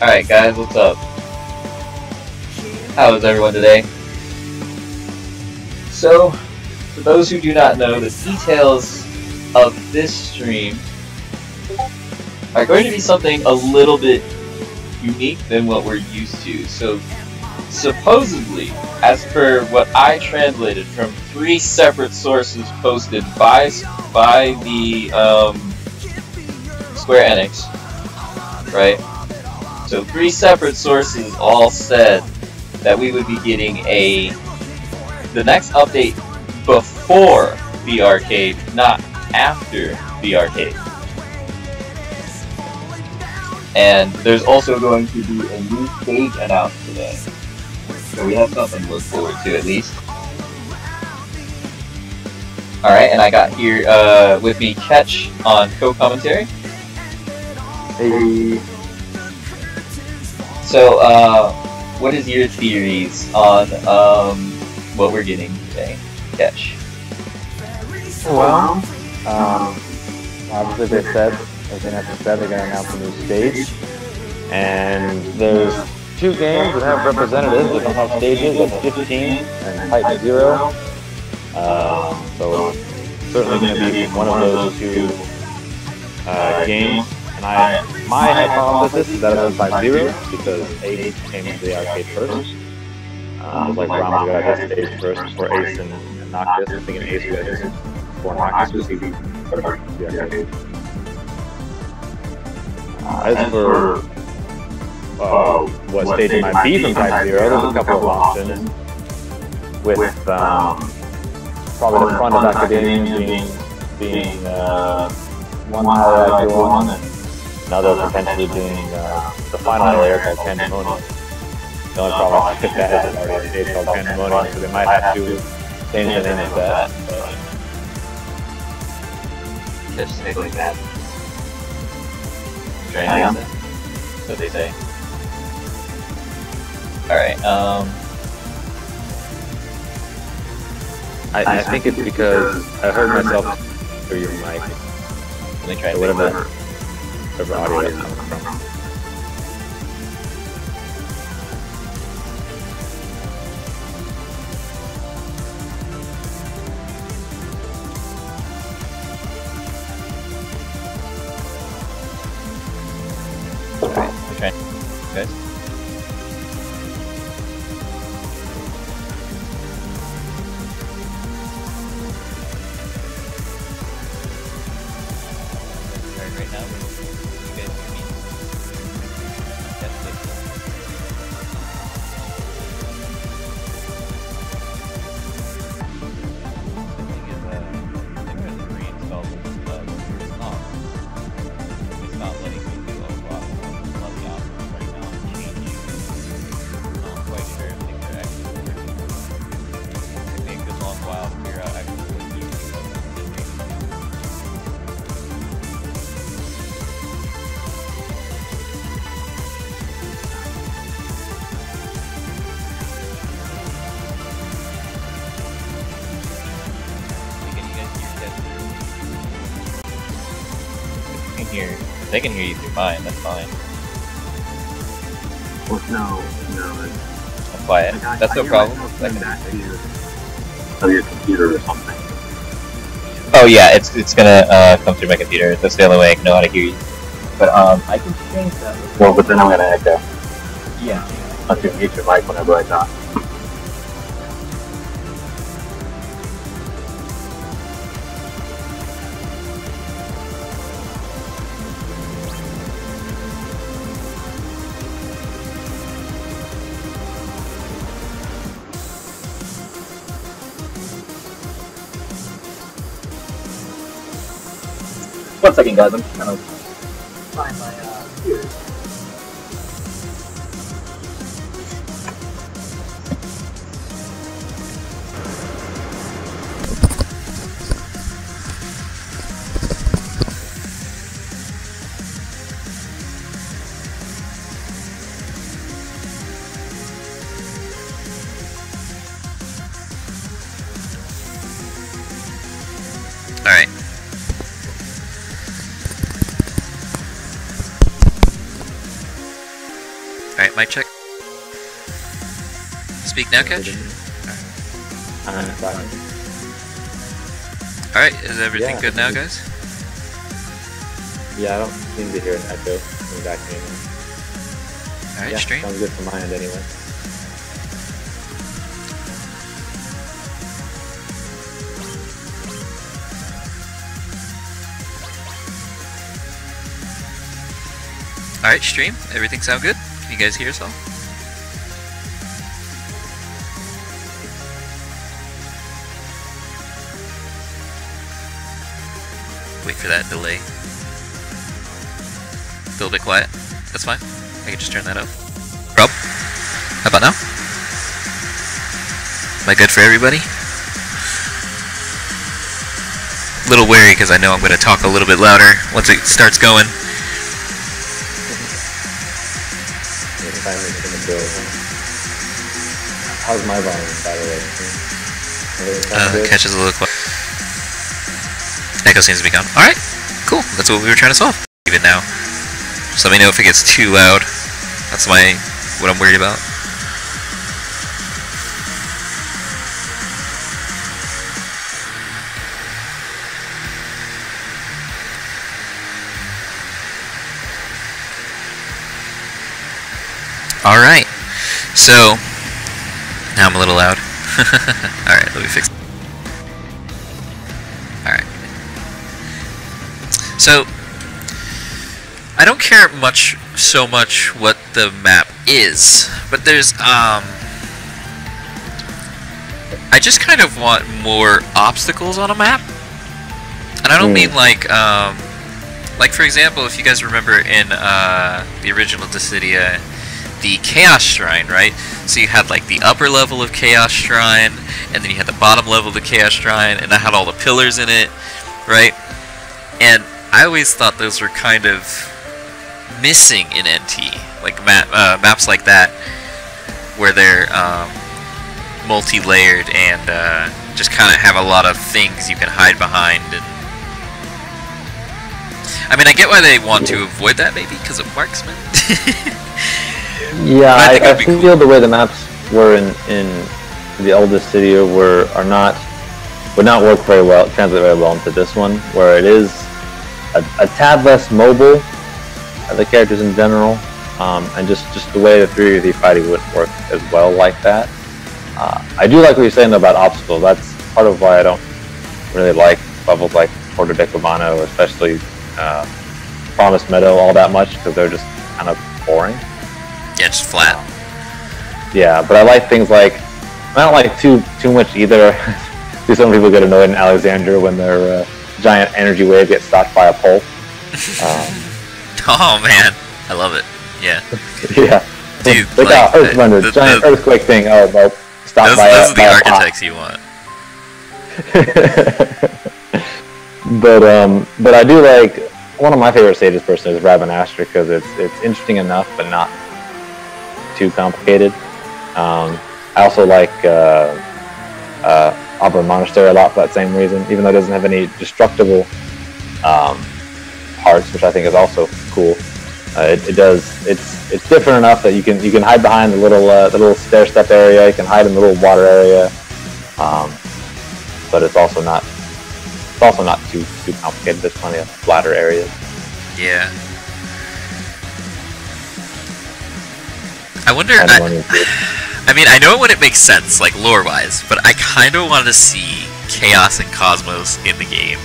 Alright guys, what's up? How is everyone today? So, for those who do not know, the details of this stream are going to be something a little bit unique than what we're used to. So, supposedly, as per what I translated from 3 separate sources posted by the Square Enix, right? So 3 separate sources all said that we would be getting the next update before the arcade, not after the arcade. And there's also going to be a new stage announced today. So we have something to look forward to at least. Alright, and I got here with me Ketch on co-commentary. Hey. So, what is your theories on what we're getting today, Ketch? Well, obviously they said, as Vanessa said, they're going to announce a new stage. And there's 2 games that have representatives that don't have stages, that's 15 and Type 0. So certainly going to be one of those 2 games. And my hypothesis is that it was Type 0 because Ace came into the arcade first. It was like Ramos got his stage first before Ace and Noctis. I'm thinking Ace got his before Noctis was the arcade. As for what stage it might be from Type 0, there's a couple of options. With probably the front of Academia being one hierarchy one, and another potentially being the final layer called Pandemonium. The only problem with that is it's already a stage called Pandemonium, so they might have to change the name of that. Just say like that. Strange. That's what they say. Alright, I think it's because I heard myself through your mic. Let me try So whatever audio is coming from. Alright, let me try. Guys? Right now, you guys hear me? Test it. The thing is, I think I just reinstalled this stuff. It's not letting me do a lot of the options right now. I'm not quite sure if things are actually working. It may take a good long while to figure out actually what to do. They can hear you through mine, that's fine. Well, no. I'm quiet. That's no problem. Of your computer or something. Oh yeah, it's gonna come through my computer. That's the only way I can know how to hear you. But I can change that. Well, but then I'm gonna echo. Yeah. Unless you mute your mic whenever I talk. One second, guys. I'm just trying to find my computer. All right. Mic check. Speak now, Catch. Alright, is everything Yeah, good now, guys? Yeah, I don't seem to hear an echo coming back anymore. Alright, Yeah, stream. sounds good from my end anyway. Alright, stream. Everything sound good? Can you guys hear us all? Wait for that delay. A little bit quiet. That's fine. I can just turn that up. Rob? How about now? Am I good for everybody? A little wary because I know I'm going to talk a little bit louder once it starts going. How's my volume, by the way? Catches a little quiet. Echo seems to be gone. Alright, cool. That's what we were trying to solve. Even now. Just let me know if it gets too loud. That's what I'm worried about. Alright, so now I'm a little loud. Alright, let me fix it. Alright. So, I don't care so much what the map is, but there's, I just kind of want more obstacles on a map. And I don't mean like for example, if you guys remember in the original Dissidia, the Chaos Shrine, right? So you had like the upper level of Chaos Shrine, and then you had the bottom level of the Chaos Shrine, and that had all the pillars in it, right? And I always thought those were kind of missing in NT, like maps like that, where they're multi-layered and just kind of have a lot of things you can hide behind. And I mean, I get why they want to avoid that, maybe because of marksman. Yeah, I feel cool. the way the maps were in the old Dissidia would not work very well, translate very well into this one, where it is a tad less mobile, the characters in general, and just the way the 3v3 fighting wouldn't work as well like that. I do like what you're saying about obstacles. That's part of why I don't really like levels like Porto de Cabano, especially Promised Meadow, all that much, because they're just kind of boring. Yeah, just flat. Yeah, but I like things like, I don't like too much either. See, some people get annoyed in Alexandria when their giant energy wave gets stopped by a pole. Oh man, I love it. Yeah. Yeah. Dude, like like, Earth giant earthquake thing. Oh, no, stopped by those are the by architects you want. But I do like, one of my favorite stages personally is Rabanastra, because it's interesting enough but not too complicated. I also like Abra Monastery a lot for that same reason, even though it doesn't have any destructible parts, which I think is also cool. It's different enough that you can hide behind the little stair step area, you can hide in the little water area, but it's also not too complicated. There's plenty of flatter areas. Yeah. I wonder. I mean, I know it wouldn't make sense, like lore-wise, but I kind of want to see Chaos and Cosmos in the game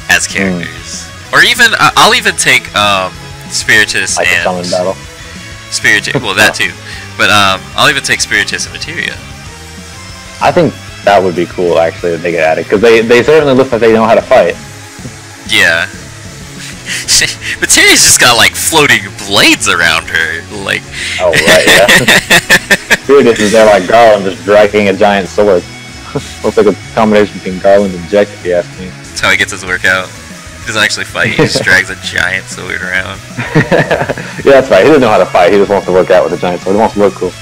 as characters, or even I'll even take Spiritus like and Summon Battle. Spiritus. Well, that too, but I'll even take Spiritus and Materia. I think that would be cool, actually, if they get added, because they certainly look like they know how to fight. Yeah. Materia's just got like floating blades around her, like. Oh right, yeah. Spiritus is there like Garland, just dragging a giant sword. Looks like a combination between Garland and Jack, if you ask me. That's how he gets his workout. He doesn't actually fight, he just drags a giant sword around. Yeah, that's right. He doesn't know how to fight, he just wants to work out with a giant sword. He wants to look cool.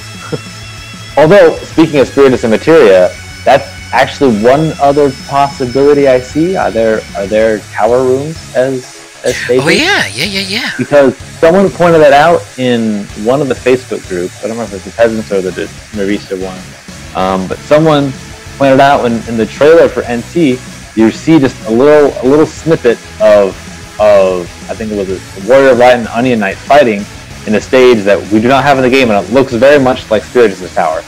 Although, speaking of Spiritus and Materia, that's actually one other possibility I see. Are there tower rooms as stages? Oh yeah. Because someone pointed that out in one of the Facebook groups. I don't remember if it's the Peasants or the Marisa one. But someone pointed out in the trailer for NT, you see just a little snippet of I think it was a Warrior of Light and Onion Knight fighting in a stage that we do not have in the game, and it looks very much like Spiritus' Tower.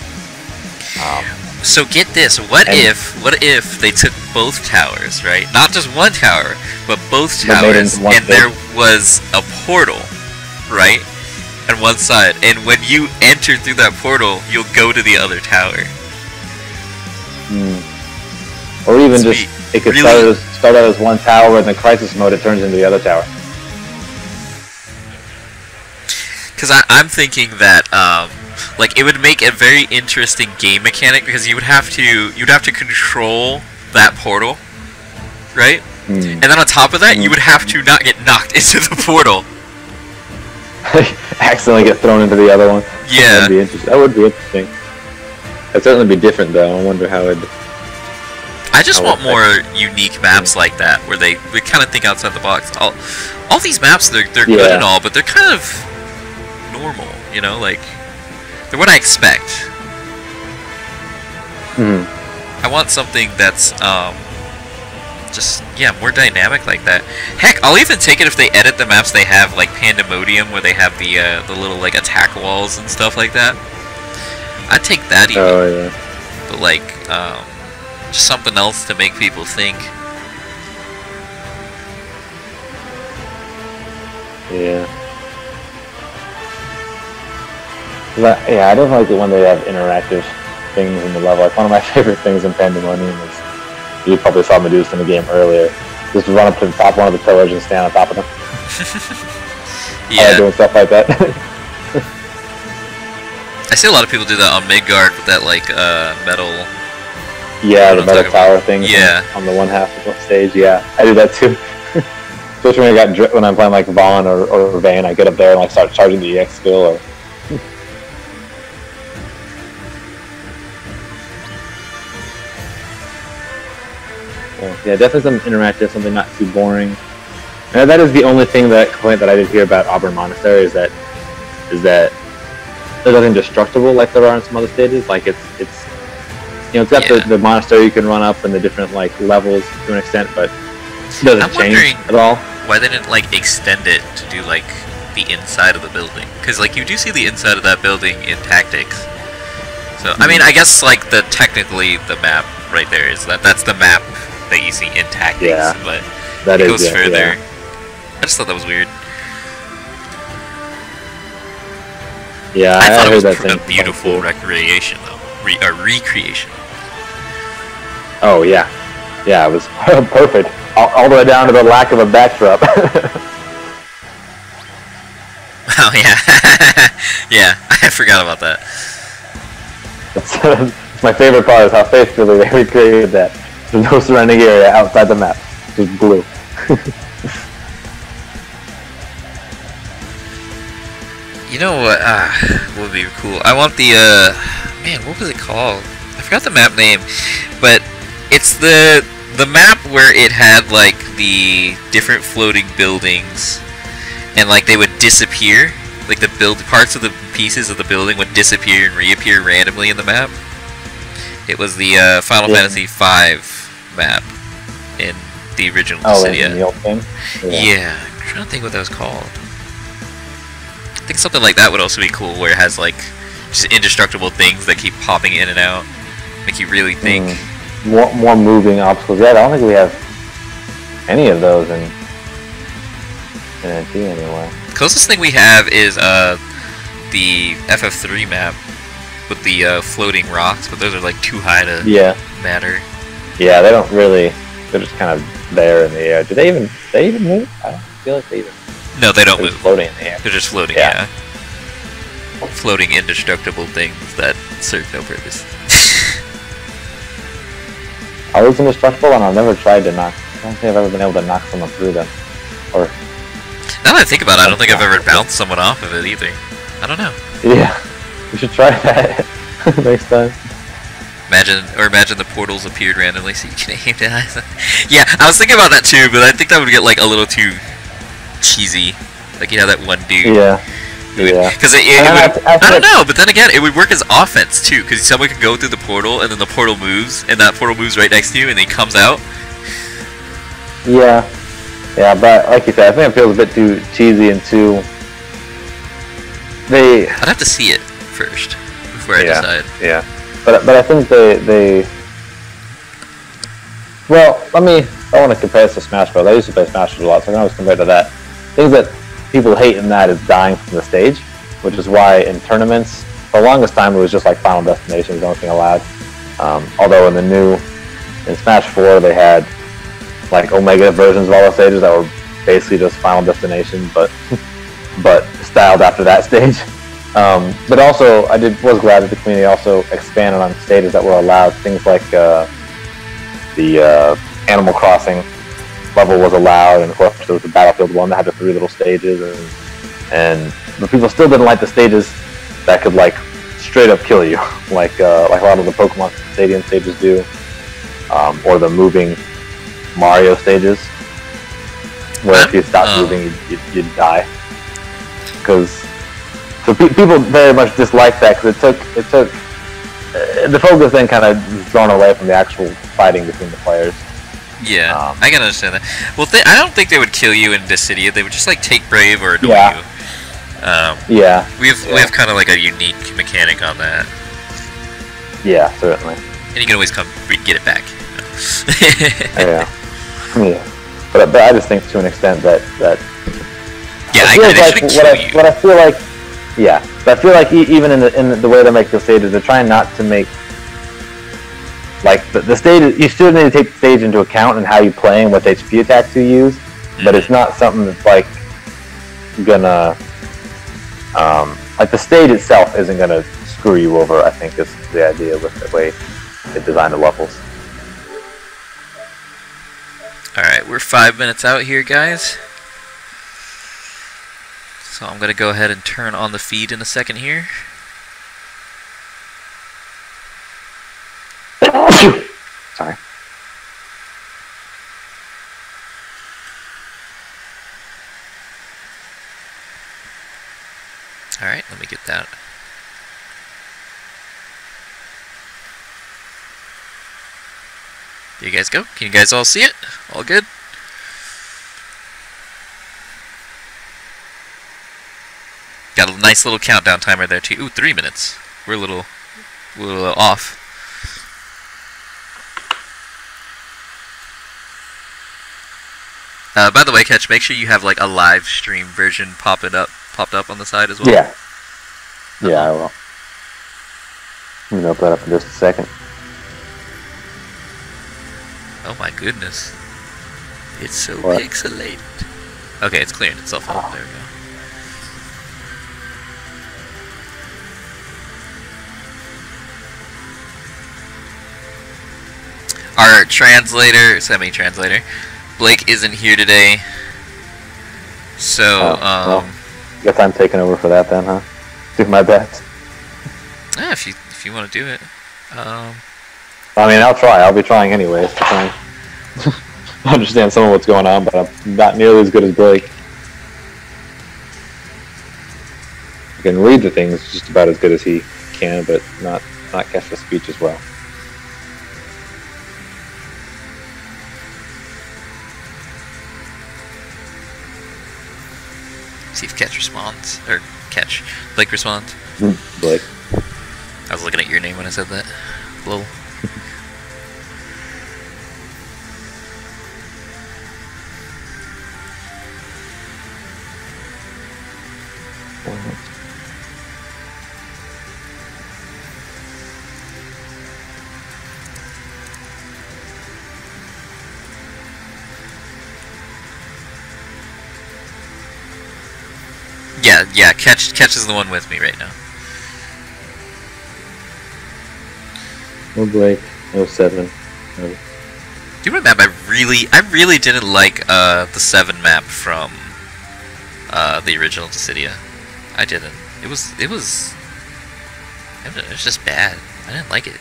So get this, what if they took both towers, right? Not just one tower, but both towers, and there was a portal, right? On one side, and when you enter through that portal, you'll go to the other tower. Or even just, it could start out as one tower, and in crisis mode it turns into the other tower. Because I'm thinking that, like, it would make a very interesting game mechanic, because you'd have to control that portal, right? And then on top of that, you would have to not get knocked into the portal. Accidentally get thrown into the other one. Yeah. That would be interesting. That would be interesting. It'd certainly be different, though. I wonder how it. I just want more unique maps like that, where they kind of think outside the box. All these maps, they're good and all, but they're kind of normal, you know, like they're what I expect. I want something that's just more dynamic like that. Heck, I'll even take it if they edit the maps they have, like Pandemonium, where they have the little like attack walls and stuff like that. I'd take that even. Oh yeah. But like just something else to make people think. Yeah. But, yeah, I don't like it when they have interactive things in the level. Like, one of my favorite things in Pandemonium is, you probably saw me do this in the game earlier, just run up to the top of one of the pillars and stand on top of them. Yeah. Doing stuff like that. I see a lot of people do that on Midgard with that, like, metal... Yeah, the metal tower thing. Yeah. On the one half of the stage, yeah. I do that too. Especially when I'm playing like Vaughn or Vayne, I get up there and like start charging the EX skill. Or... yeah, definitely something interactive, something not too boring. And that is the only complaint that I did hear about Auburn Monastery is that there's nothing destructible like there are in some other stages. Like it's it's got the monastery you can run up and the different like levels to an extent, but it doesn't change at all. Why they didn't like extend it to do like the inside of the building? Because like you do see the inside of that building in Tactics. So I mean, I guess like technically the map right there is that's the map that you see in Tactics. Yeah, but that it goes further. Yeah. I just thought that was weird. Yeah, I thought heard it was that a beautiful recreation though, recreation. Oh yeah, yeah, it was perfect. All the way down to the lack of a backdrop. Oh yeah, yeah, I forgot about that. It's my favorite part is how faithfully they recreated that. There's no surrounding area outside the map, just blue. You know what? Would be cool. I want the man. What was it called? I forgot the map name, but it's the map where it had like the different floating buildings, and like they would disappear. Like the parts of the pieces of the building would disappear and reappear randomly in the map. It was the Final Fantasy V map in the original Dissidia. In the old game? Yeah, I'm trying to think what that was called. I think something like that would also be cool, where it has like just indestructible things that keep popping in and out, make you really think. More moving obstacles. Yeah, I don't think we have any of those in NT anyway. The closest thing we have is the FF3 map with the floating rocks, but those are like too high to matter. Yeah, they don't really. They're just kind of there in the air. Do they even move? I don't feel like they even. No, they don't move. Floating in the air. They're just floating, yeah. Floating indestructible things that serve no purpose. Are those indestructible? And I've never tried to knock. I don't think I've ever been able to knock someone through them. Or now that I think about it, I don't think I've ever bounced someone off of it either. I don't know. Yeah, we should try that next time. Imagine the portals appeared randomly so you can aim down. Yeah, I was thinking about that too, but I think that would get like a little too cheesy. Like you have that one dude. Yeah. Yeah. Because it would, I don't know, but then again, it would work as offense too. Because someone could go through the portal, and then the portal moves, and that portal moves right next to you, and then he comes out. Yeah. Yeah, but like you said, I think it feels a bit too cheesy and too. I'd have to see it first before I decide. Yeah. But I think they. Well, I want to compare this to Smash Bros. I used to play Smash Bros. A lot, so I can always compare it to that. Things that people hate in that is dying from the stage, which is why in tournaments, for the longest time, it was just like Final Destination was the only thing allowed. Although in Smash 4, they had like Omega versions of all the stages that were basically just Final Destination, but styled after that stage. But also, was glad that the community also expanded on stages that were allowed. Things like the Animal Crossing level was allowed, and of course there was the Battlefield one that had the 3 little stages, but people still didn't like the stages that could like straight up kill you, like a lot of the Pokemon Stadium stages do, or the moving Mario stages, where if you stopped moving, you'd die. So people very much disliked that because it took the focus then kind of drawn away from the actual fighting between the players. Yeah, I can understand that. Well, I don't think they would kill you in Dissidia. They would just like take Brave or annoy you. We have kind of like a unique mechanic on that. Yeah, certainly. And you can always come get it back. Yeah. But I just think to an extent that yeah, I can actually kill you. What I feel like, yeah, but I feel like even in the way they make the stages, they're trying not to make. Like, the stage, you still need to take the stage into account and how you play and what HP attacks you use, but it's not something that's, like, gonna, like, the stage itself isn't gonna screw you over, I think, is the idea with the way they design the levels. Alright, we're 5 minutes out here, guys. So I'm gonna go ahead and turn on the feed in a second here. Sorry. Alright, let me get that. There you guys go. Can you guys all see it? All good? Got a nice little countdown timer there too. Ooh, 3 minutes. We're a little off. By the way, Catch, make sure you have like a live stream version popped up on the side as well. Yeah. Yeah, I will. Let me open that up in just a second. Oh my goodness. It's so pixelated. Okay, it's clearing itself up. There we go. Our translator, semi-translator, Blake isn't here today, so well, guess I'm taking over for that then, huh? Do my best. Yeah, if you want to do it. I mean, I'll try. I'll be trying anyways to try and understand some of what's going on, but I'm not nearly as good as Blake. I can read the things just about as good as he can, but not catch the speech as well. See if Catch responds, or Blake responds. Blake. I was looking at your name when I said that. Lol. Yeah, Catch is the one with me right now. No Blake, no 7. No. Do you know what map I really didn't like the 7 map from the original Dissidia. I didn't. It was just bad. I didn't like it.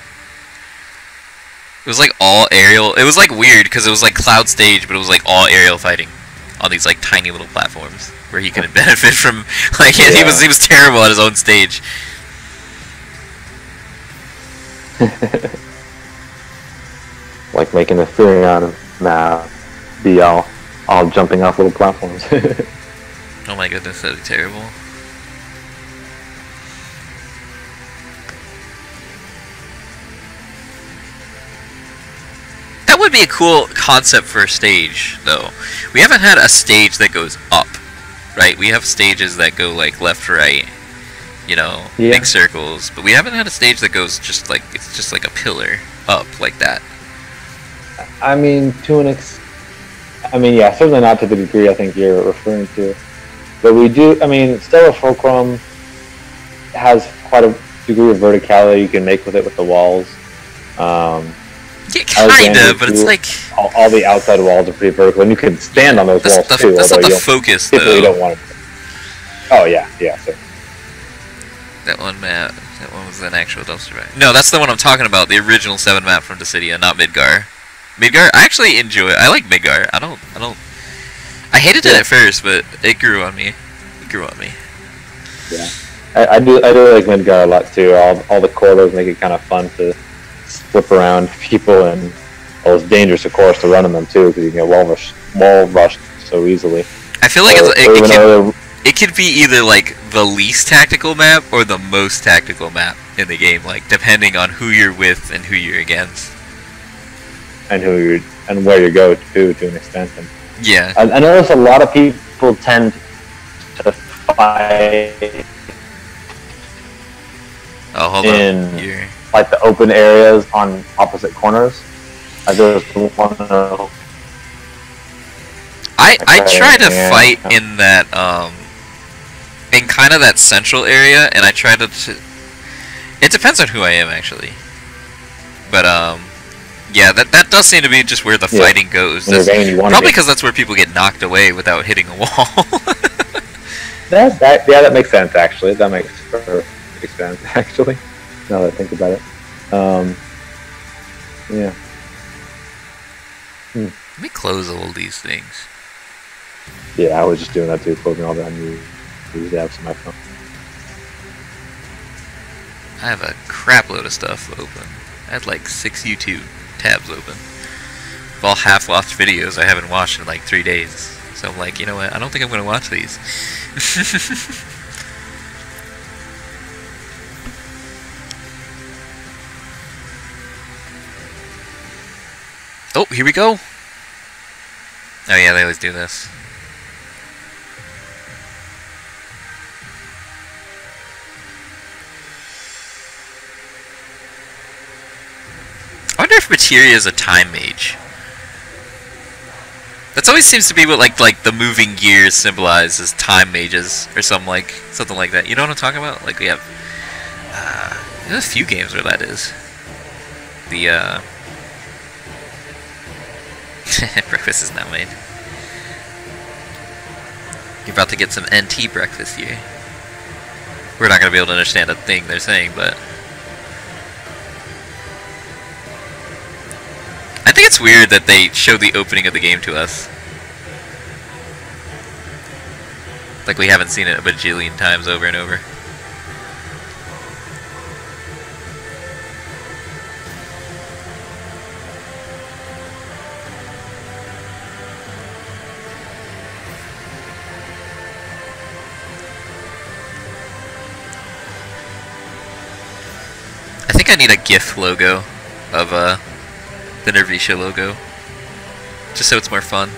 It was like all aerial. It was like weird because it was like Cloud Stage, but it was like all aerial fighting. on these like tiny little platforms where he couldn't benefit from. Like he was terrible at his own stage. Like making the Furion map be all jumping off little platforms. Oh my goodness, that'd be terrible. That would be a cool concept for a stage, though. We haven't had a stage that goes up, right? We have stages that go like left, right, you know, big circles, but we haven't had a stage that goes just like, it's just like a pillar up like that. I mean, yeah, certainly not to the degree I think you're referring to. But we do, I mean, Stellar Fulcrum has quite a degree of verticality you can make with it with the walls. Yeah, kinda, but it's like... All the outside walls are pretty vertical, and you can stand on those walls too. That's not the focus, though. You don't want to. Oh, yeah, so. That one was an actual dumpster fire. No, that's the one I'm talking about, the original 7 map from Dissidia, not Midgar. Midgar, I actually enjoy it. I like Midgar. I hated it at first, but it grew on me. Yeah, I do like Midgar a lot too. All the corridors make it kind of fun to flip around people, and it's dangerous, of course, to run in them too because you can get wall rushed so easily. I feel like it could be either like the least tactical map or the most tactical map in the game, like depending on who you're with and who you're against. And where you go to an extent. And yeah, I notice a lot of people tend to fight in like the open areas on opposite corners. I try to fight in that in kind of that central area, and I try to. It depends on who I am actually, but yeah, that does seem to be just where the fighting goes. Probably because that's where people get knocked away without hitting a wall. that makes sense actually. That makes perfect sense actually. Now that I think about it, yeah. Let me close all these things. Yeah, I was just doing that too, closing all the unused apps on my phone. I have a crap load of stuff open. I had like 6 YouTube tabs open. Of all half-watched videos I haven't watched in like 3 days. So I'm like, you know what, I don't think I'm going to watch these. Oh, here we go! Oh yeah, they always do this. I wonder if Materia is a time mage. That always seems to be what like the moving gears symbolize as time mages or something like that. You know what I'm talking about? Like we have there's a few games where that is. The breakfast is now made. You're about to get some NT breakfast here. We're not gonna be able to understand a thing they're saying, but I think it's weird that they show the opening of the game to us. Like we haven't seen it a bajillion times over and over. I think I need a GIF logo of the Nervisha logo, just so it's more fun.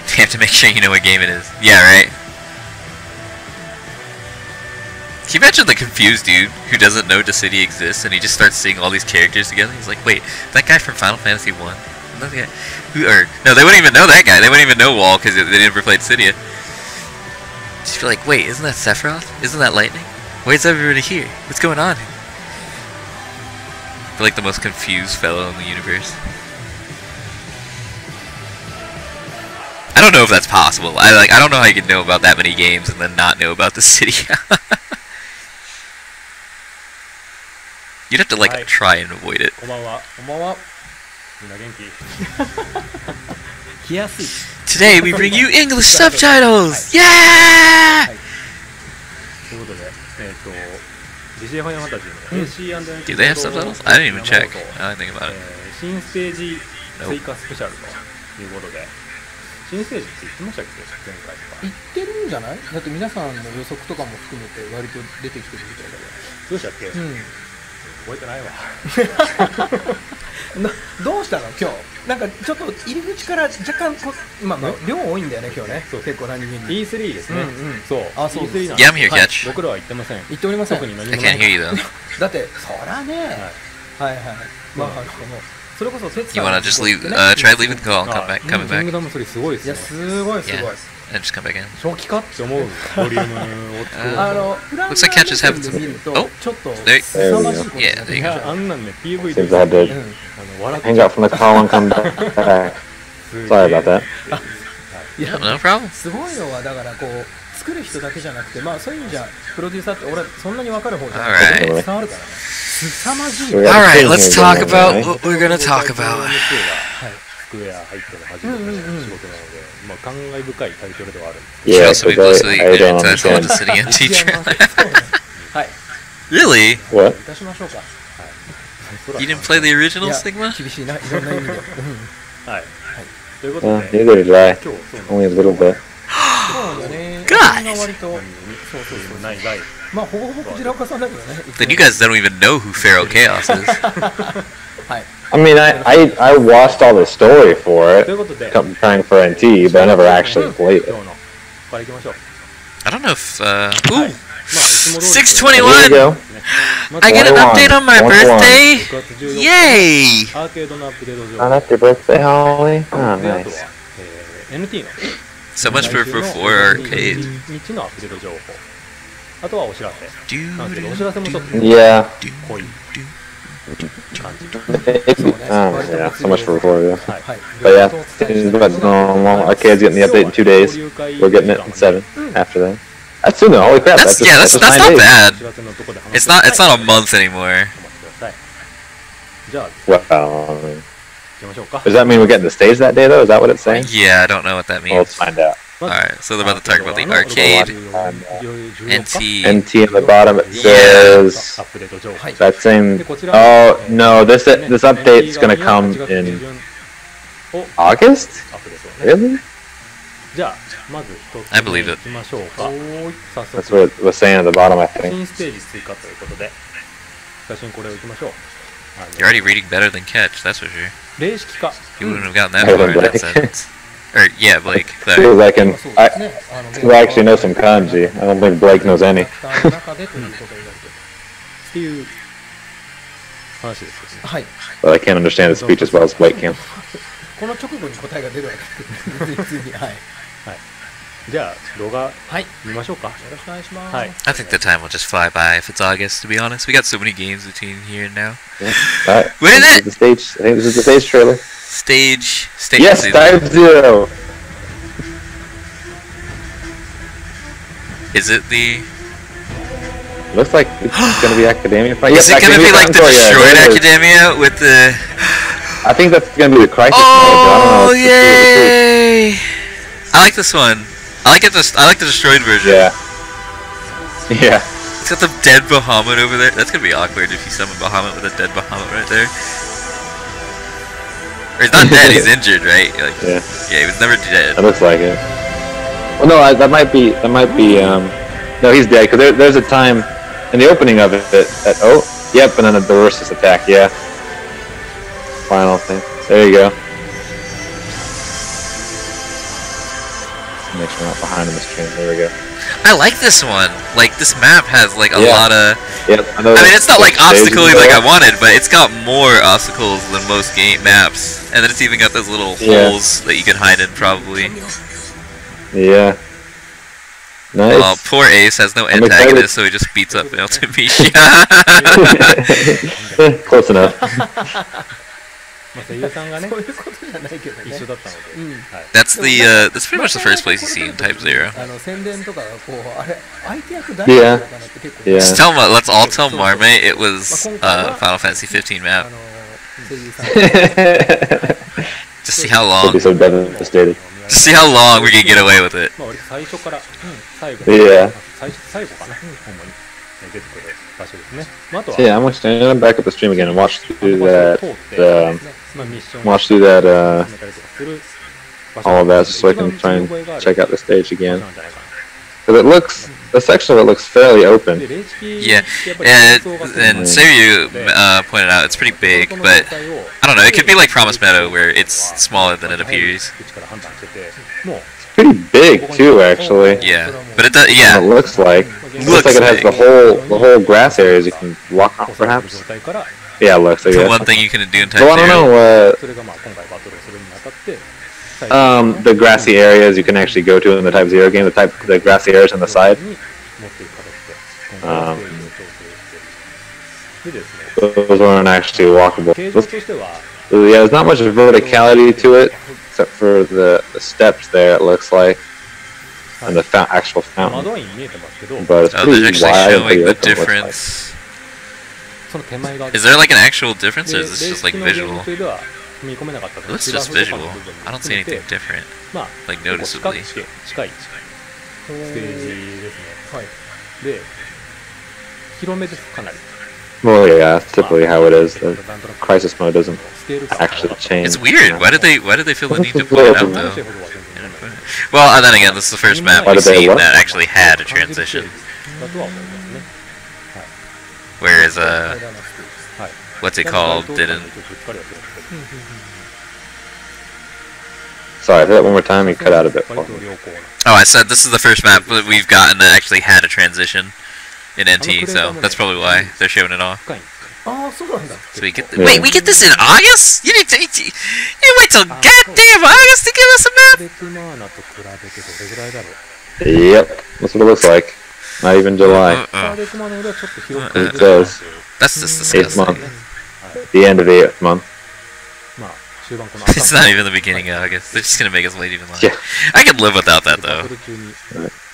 You have to make sure you know what game it is. Yeah, right? Can you imagine the confused dude who doesn't know Dissidia exists and he just starts seeing all these characters together? He's like, wait, that guy from Final Fantasy 1? No, they wouldn't even know that guy. They wouldn't even know Wall because they never played Dissidia. Just feel like, wait, isn't that Sephiroth? Isn't that Lightning? Why is everybody here? What's going on? I feel like the most confused fellow in the universe. I don't know if that's possible. I don't know how you can know about that many games and then not know about the city. You'd have to like try and avoid it. みんな元気？来やすい。 Today we bring you English subtitles! Yeah! ということで、ディシエファイナルファンタジーの AC&N Do they have subtitles? I didn't even check. I didn't think about it. 新ステージ追加スペシャルということで、新ステージって言ってましたっけ、前回とか。言ってるんじゃない？だって皆さんの予測とかも含めて割と出てきてるみたいだかどうしたっけ、ら。覚えてないわ。どうしたの今日？なんかちょっと入り口から若干まあ量多いんだよね今日ね。結構何気に。E3 ですね。うんうんそう。あ、そう E3 なん Yeah, I'm here, Catch. 僕らは言ってません。言っておりません。特に何 I もな can't い。 hear you though. だってそらね。はいはい。まあそれこそ哲 You さん wanna just leave, try leaving the call and coming キング back? ダム3すごいですね。いやすごいすごい。 And just come back in. 正気かって思うボリュームを作る。フラン Looks ス like Catch is で having 見ると some. Oh, ちょっと there. 凄まじいことになって Yeah, いや、あんなんね、PV で Seems I had to 笑って hang out from the call and come back. Sorry about that. いや No problem. すごいのはだからこう作る人だけじゃなくてまあそういう意味じゃプロデューサーって俺そんなに分かる方じゃないけど Alright. 伝わるからね凄まじい We got Alright, a let's team talk here going about on, right? what we're gonna talk about. スクエア入っての初めての仕事なので、まあ感慨深いタイトルではあるんです。 You should Yeah, also be because mostly I don't international understand. Dissidia 一応 teacher. まあそうねはい Really? what? いたしましょうか You didn't play the い original や Stigma? 厳しいないろんな意味ではい。ということ Uh, で、 neither did I. 今日そう Only a little bit. そうだね God みんな割とそうそうないない。まあほぼほぼこちら岡さんだけどね Then you guys don't even know who Pharaoh Chaos is. はい I mean, I watched all the story for という it, ことで、 trying for NT, but I never actually played 今 it. 日のから行きましょう。 I don't know if, ooh, まあいつも通り Here 621! you go. まず I get an 21. update on my 21. birthday! 6月14日 Yay! アーケードのアップデート情 Oh, 報。 that's your birthday, Holly? で Oh, あと nice. は、NT の So much for before arcade. 日のアップデート情報。あとはお知らせ。 Do, なんですけど、お知らせもちょっと Yeah. 濃い感じ。 Oh, yeah. So much for before, yeah. はい。はい But yeah, seems about normal. Arcade's getting the update in 2 days. We're getting it in 7 after that. That's soon though. Holy crap! that's, That's yeah, just, that's that's just 9 not days. bad. 4月のとこで話 It's not a month anymore. お待ちください。じゃあ、 Well, I mean, 行きましょうか。 does that mean we're getting the stage that day though? Is that what it's saying? Yeah, I don't know what that Well, let's means. find out. Alright, so they're about to talk about the arcade, NT. NT in the bottom it Yeah. says アップデート情報。 that same. でこちら Oh no, this update's gonna come in を August? アップデートをね。 Really? じゃあ、まず一つ I believe it. 行きましょうか。早 That's 速、 what it was saying at the bottom, I think. 新ステージ追加ということで、最初にこれを行きましょう。You're already reading better than Catch, that's for sure. 霊式化。 You wouldn't have gotten that Better far than in that Blake. sentence. Or, yeah, Blake. Sorry. Feels like I そうですね I actually know some kanji. I don't think Blake knows any. 中でということになるっていう話ですよね。とはい But I can't understand the speech as well as Blake can. この直後に答えが出るわけです普通にはいじゃあ、動画はいよ見ましょうか。ろしくお願いしますはい。 I think the time will just fly by if it's August, to be honest. We got so many games between here and now. Alright. What is This it? the stage. I think this is the stage trailer. Stage. Yes, Dive Zero. Is it the... Looks like it's gonna be Academia fight. Is it gonna be like the Destroyed Academia with the... I think that's gonna be the Crisis mode. Oh, but I don't know. yay! I like this one. I like the Destroyed version. Yeah. Yeah. It's got the dead Bahamut over there. That's gonna be awkward if you summon Bahamut with a dead Bahamut right there. Or he's not dead, he's injured, right? Like, Yeah. yeah, he was never dead. That looks like it. Well, no, that might be. No, he's dead because there's a time in the opening of it that yep, and then the reverse attack. Yeah. Final thing. There you go. Make sure we're not behind in this train. There we go. I like this one. Like, this map has, like, a Yeah. lot of... Yep. I mean, it's not, like, obstacles like I wanted, but it's got more obstacles than most game maps. And then it's even got those little Yeah. holes that you can hide in, probably. Yeah. Nice. Well, poor Ace has no I'm antagonist, so he just beats up Ultimate. Close enough. まあ、声優さんがね、そういうことじゃないけどね一緒だったので、うんはい。 That's that's pretty much the first place you see in Type Zero. 宣伝とかがこうあれ相手役誰 Yeah. だったかなって結構 Yeah. Just tell let's all tell Marmite it was Final Fantasy 15 map. 声優さん Just see how Would long. be so devastated. Just see how long we can get away with it. まあ割と最初から最後 Yeah. 最後かな、主に出てくる場所ですね。まあ、あとは So yeah, I'm back up the stream again and watch through ここ that, を通って、まあ、ミッション watch through that, 進めたりとかする場所 all of that, so I can try and check out the stage again. Because it looks, the section of it looks fairly open. Yeah, and Seiryu pointed out it's pretty big, but I don't know. It could be like Promise Meadow, where it's smaller than it appears. It's pretty big too, actually. Yeah, but it does. It Yeah, looks like. It looks like it has the whole grass areas you can walk on, perhaps. Yeah, it looks like the it. one thing you can do in Type So I don't 0. know. それがまあ今回バトルをするにあたって The grassy areas you can actually go to in the Type 0 game. The grassy areas on the side. 持っていく形で今回ステージを調整しているでですね Those aren't actually walkable. 形状としては Yeah, there's not much verticality to it, except for the steps there. It looks like, and the actual 窓 fountain. に見えてますけど But it's Oh, they're pretty actually wide and showing pretty the open. It looks like. difference. その手前側 Is there like an actual difference, or で is this just レ like ース機能 visual? 上では踏み込めなかった It の looks で just 芝生とか visual. の部分に I don't see 含め anything て different. まあ Like 結構 noticeably. 近いステージですねはいで広めですかなり Well, yeah, that's typically how it is. The なんとなく crisis mode doesn't スケール感 actually change. It's weird. Why did they feel the need to point it out 面 though? 白いほどは全然ない Well, then again, this is the first map Why we've did they seen what? that actually had a transition, だとは思いますね whereas 平らなステージ what's it called ちょっと didn't. ぶつかりはするんですけど Sorry, say that one more time. You cut out a bit. 割と良好な Oh, I said this is the first map that we've gotten that actually had a transition in NT, so that's probably why they're showing it off. 深いんですよああそうなんだ So we get Yeah. wait, we get this in August? You didn't you wait till goddamn August to give us a map? レクマーナと比べてどれぐらいだろう Yep, that's what it looks like. Not even July. レクマーナよりはちょっと広く It does. That's just Eighth disgusting. month. The end of the 8th month. まあ終盤この It's not even the beginning of August. They're just gonna make us wait even longer. Yeah. I could live without that バ though. トル中に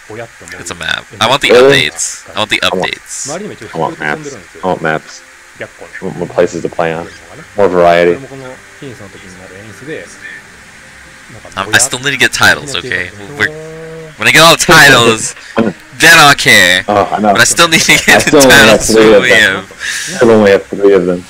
おやっと思う It's a map. I want the Really? updates. I want the updates. 周りにも一応 I want 飛んで maps. るんです I よ want maps. 逆光 I want more places to play on. で More これ variety. もこのフィニスの時になる演出でなんか I still need to get titles, okay? When I get all the titles, then I'll care. Oh, I know. But I still need to I get the still only have titles 3 so of we them. have. I only have 3 of them.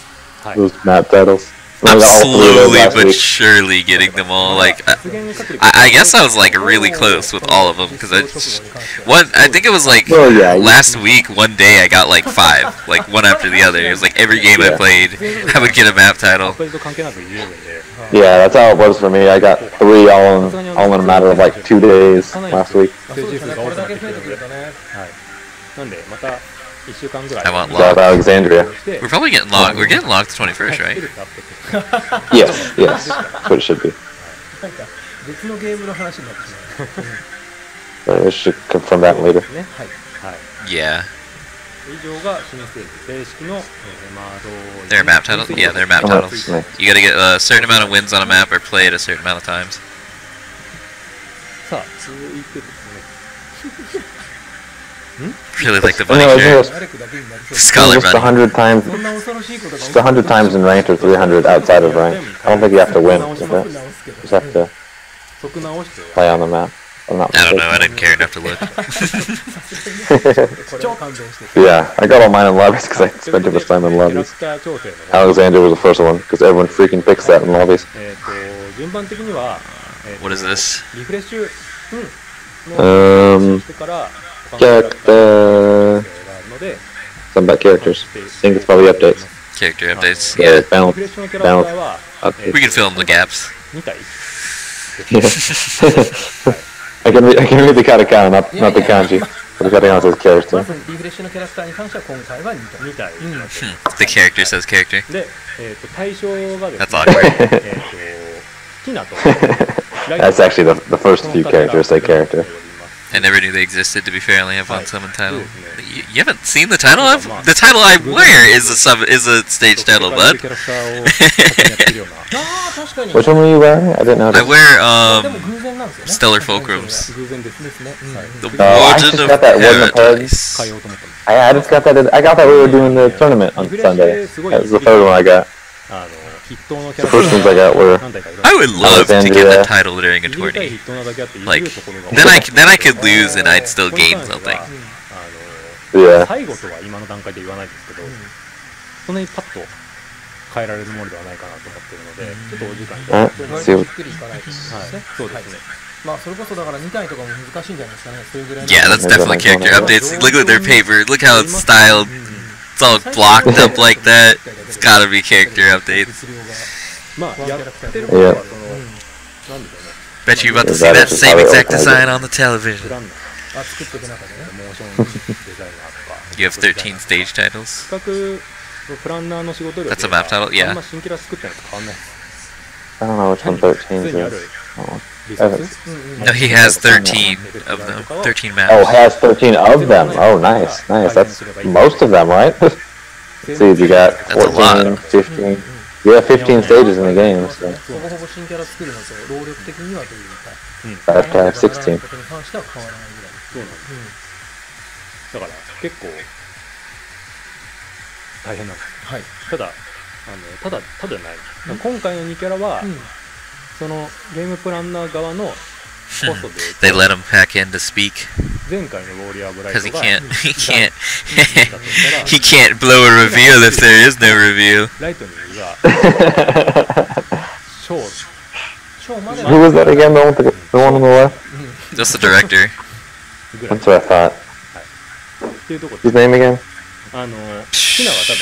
はい Those map titles. I I'm got all 3 of those slowly last but week. surely getting them all. Like, 出現確率 I guess I was like really close with all of them because I think it was like Well, yeah. last week one day I got like 5, like one after the other. It was like every game I Yeah. played, I would get a map title. これと関係なく言えるんで Yeah, that's how it was for me. I got 3 all in a matter of like 2 days last week. ステージ数が多くなってきてるので、はい、とねなんでまた1週間ぐらい I want South Alexandria. We're probably getting locked. We're getting locked the 21st, right? Yes, yes. That's what it should be. なんか別のゲームの話になってしまう I should confirm that later. ねはいはい Yeah. 以上が新ステージ正式の窓 They're map titles? Yeah, they're map Oh, titles. that's nice. You gotta get a certain amount of wins on a map or play it a certain amount of times. さあ続いてですね Really like the I bunny know, shirt. it's 誰かだけになりそう Scholar just bunny. 100 times, そんな恐ろしいことが just 100 times in ranked or 300 outside of ranked. I don't think you have to win. 直 You すけど just have to 即直して play on the map. I'm not I don't know. I mistaken. didn't care enough to look. 超感動して Yeah, I got all mine in lobbies because I spent too much time in キャラ lobbies. クター調整の Alexander was the first one because everyone freaking picks that in lobbies. 順番的には What is this? リフレッシュUm, してから他の character, キャラクターがあるので some back characters. I think it's probably updates. Character updates. Yeah, Yeah. リ balance, フレッシュのキャラクターは updates. We can fill in the gaps. 2体 Yeah. I can read the katakana, not the kanji. But the katakana says ま character. ずリフレッシュのキャラクターに関しては今回は2体2体 The character says character. で、対象がです That's ね awkward. ティナと That's actually the first few characters say character. I never knew they existed. To be fair, I only have one summon title. Yeah. You haven't seen the title? The title I wear is a stage title, キャラ bud. クターを勝手にやってるようなああ確かに Which one were you wearing? I didn't know. I wear でも偶然なんですよね Stellar Fulcrums. 偶然ですですね、はい The Oh, I Warden just of got that Warden of Paradise. 変えようと思ったんです I just got that. I got that we were doing the tournament on Sunday. That was the third one I got. 筆頭のキャ The ラク first タ ones I ー got were が何体かいるんで I would love to get Dissidia. the title during a す。入れたい tourney. 筆頭なだけあって、いじ Like, るところが then I could lose and I'd still これに gain 関しては something. Yeah. 最後とは今の段階で言わないですけど、そんなにパッと変えられるものではないかなと思ってるので、ちょっとお時間いただ Alright, いて、割 let's と see ゆっ what. くりいかないとですね。そうですね。まあそれこそだから2体とかも難しいんじゃないですかね。そういうぐらいの Yeah, that's definitely character updates. Look at their paper. Look how it's styled. It's all blocked up like that. It's gotta be character updates. 実量がまあ、やってることは、その、なんでしょうね、 Bet you're about to Is see that that just same how they exact organize design on the プ television. ランナー、あ作っていく中でね。モーションデザイナーとか、 You have 13 stage titles. 比較、プランナーの仕事量 That's a map title? Yeah. あんま新キャラ作ってないと変わんないです。 I don't know which one 13 すでにあ is. る Oh. リソース、 No, he has 13 of them. 13 Oh, maps. has 13 of them. Oh, nice, nice. That's most of them, right? See, you got That's a lot. 14, 15. You have 15 stages in the game, so ほぼほぼ新キャラ作るのと労力的にはというか、 5 times 16. ことに関しては変わらないぐらい。そうなんです。だから、結構、大変なんです。はい。ただ、ただじゃない。今回の2キャラは、そのゲームプランナー側のコストで They let him pack in to speak 前回のウォーリアーブライト because が he can't blow a reveal if there is no reveal. ライトニングがショーショーまで Who was that again? The one on the left? Just the director. ぐらい That's what I thought. っていうところ His name again? シナは多分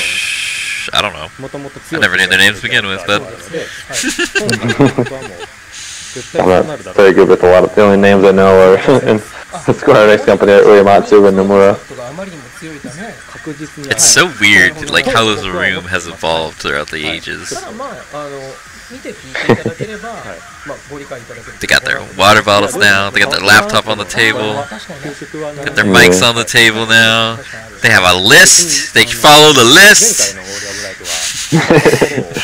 I don't know. もともと強い I never knew their names to begin with, but 今回の僕はもう絶対 I'm そうなるだ not ろう very good with a lot of the only names I know are in Square Enix Company are Uematsu and Nomura. があまりにも強いため、確実に It's so weird, like how this room has evolved throughout the ages. ただまあ見て聞いていただければ、まあご理解いただける。 They got their water bottles now. They got their laptop on the table. 確かにね。究極はね Got their mics on the table now. They have a list. They follow the 前 list. 回のウォーリアーブライトは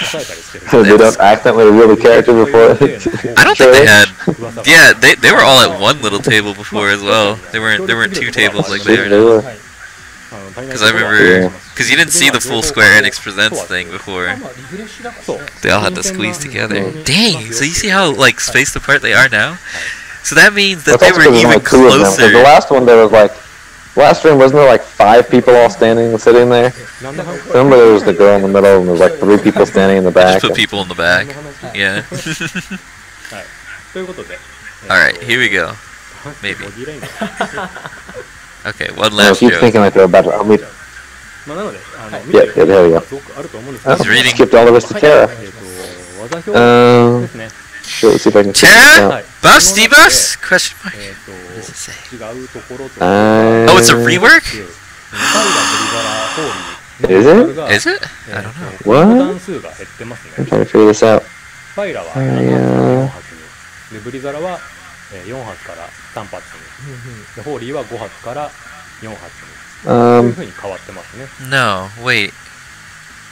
抑えたりしてる So they don't accidentally reveal the character before. I don't think they had. Yeah, they were all at one little table before as well. There weren't two tables like they are now. Really? はい。 Because I remember, because you didn't see the full Square Enix Presents thing before. まあリフレッシュだからね。 They all had to squeeze together. Dang! So you see how like spaced apart they are now? So that means that Well, they that's were because there's even only two of them. 'Cause the closer. last one there was like, last stream wasn't there like 5 people all standing and sitting there? なんで Remember there was the girl in the middle and there was like 3 people standing in the Just back. put and- people in the back. Yeah. はいということで Alright, here we go. Maybe. ボディラインが Okay, one I last keep joke. thinking like they're about to. I'll meet. まあなので見 Yeah, て yeah, there we go. すごくあると思うんですけ Oh, ど He's reading. skipped all the rest of Terra. 技表ですね Sure, let's see if I can figure this Terra? out. Busty bus? Question mark. 違 does it say? うところと Oh, it's a rework? ファイラ、ブリバラ、ホーリー Is it? が Is it? I don't know. What? 段数が減ってますね I'm trying to figure this out. ファイラはいや4発にでブリザラは4発から3発にでホーリーは5発から4発にそういう風に変わってますね No, wait.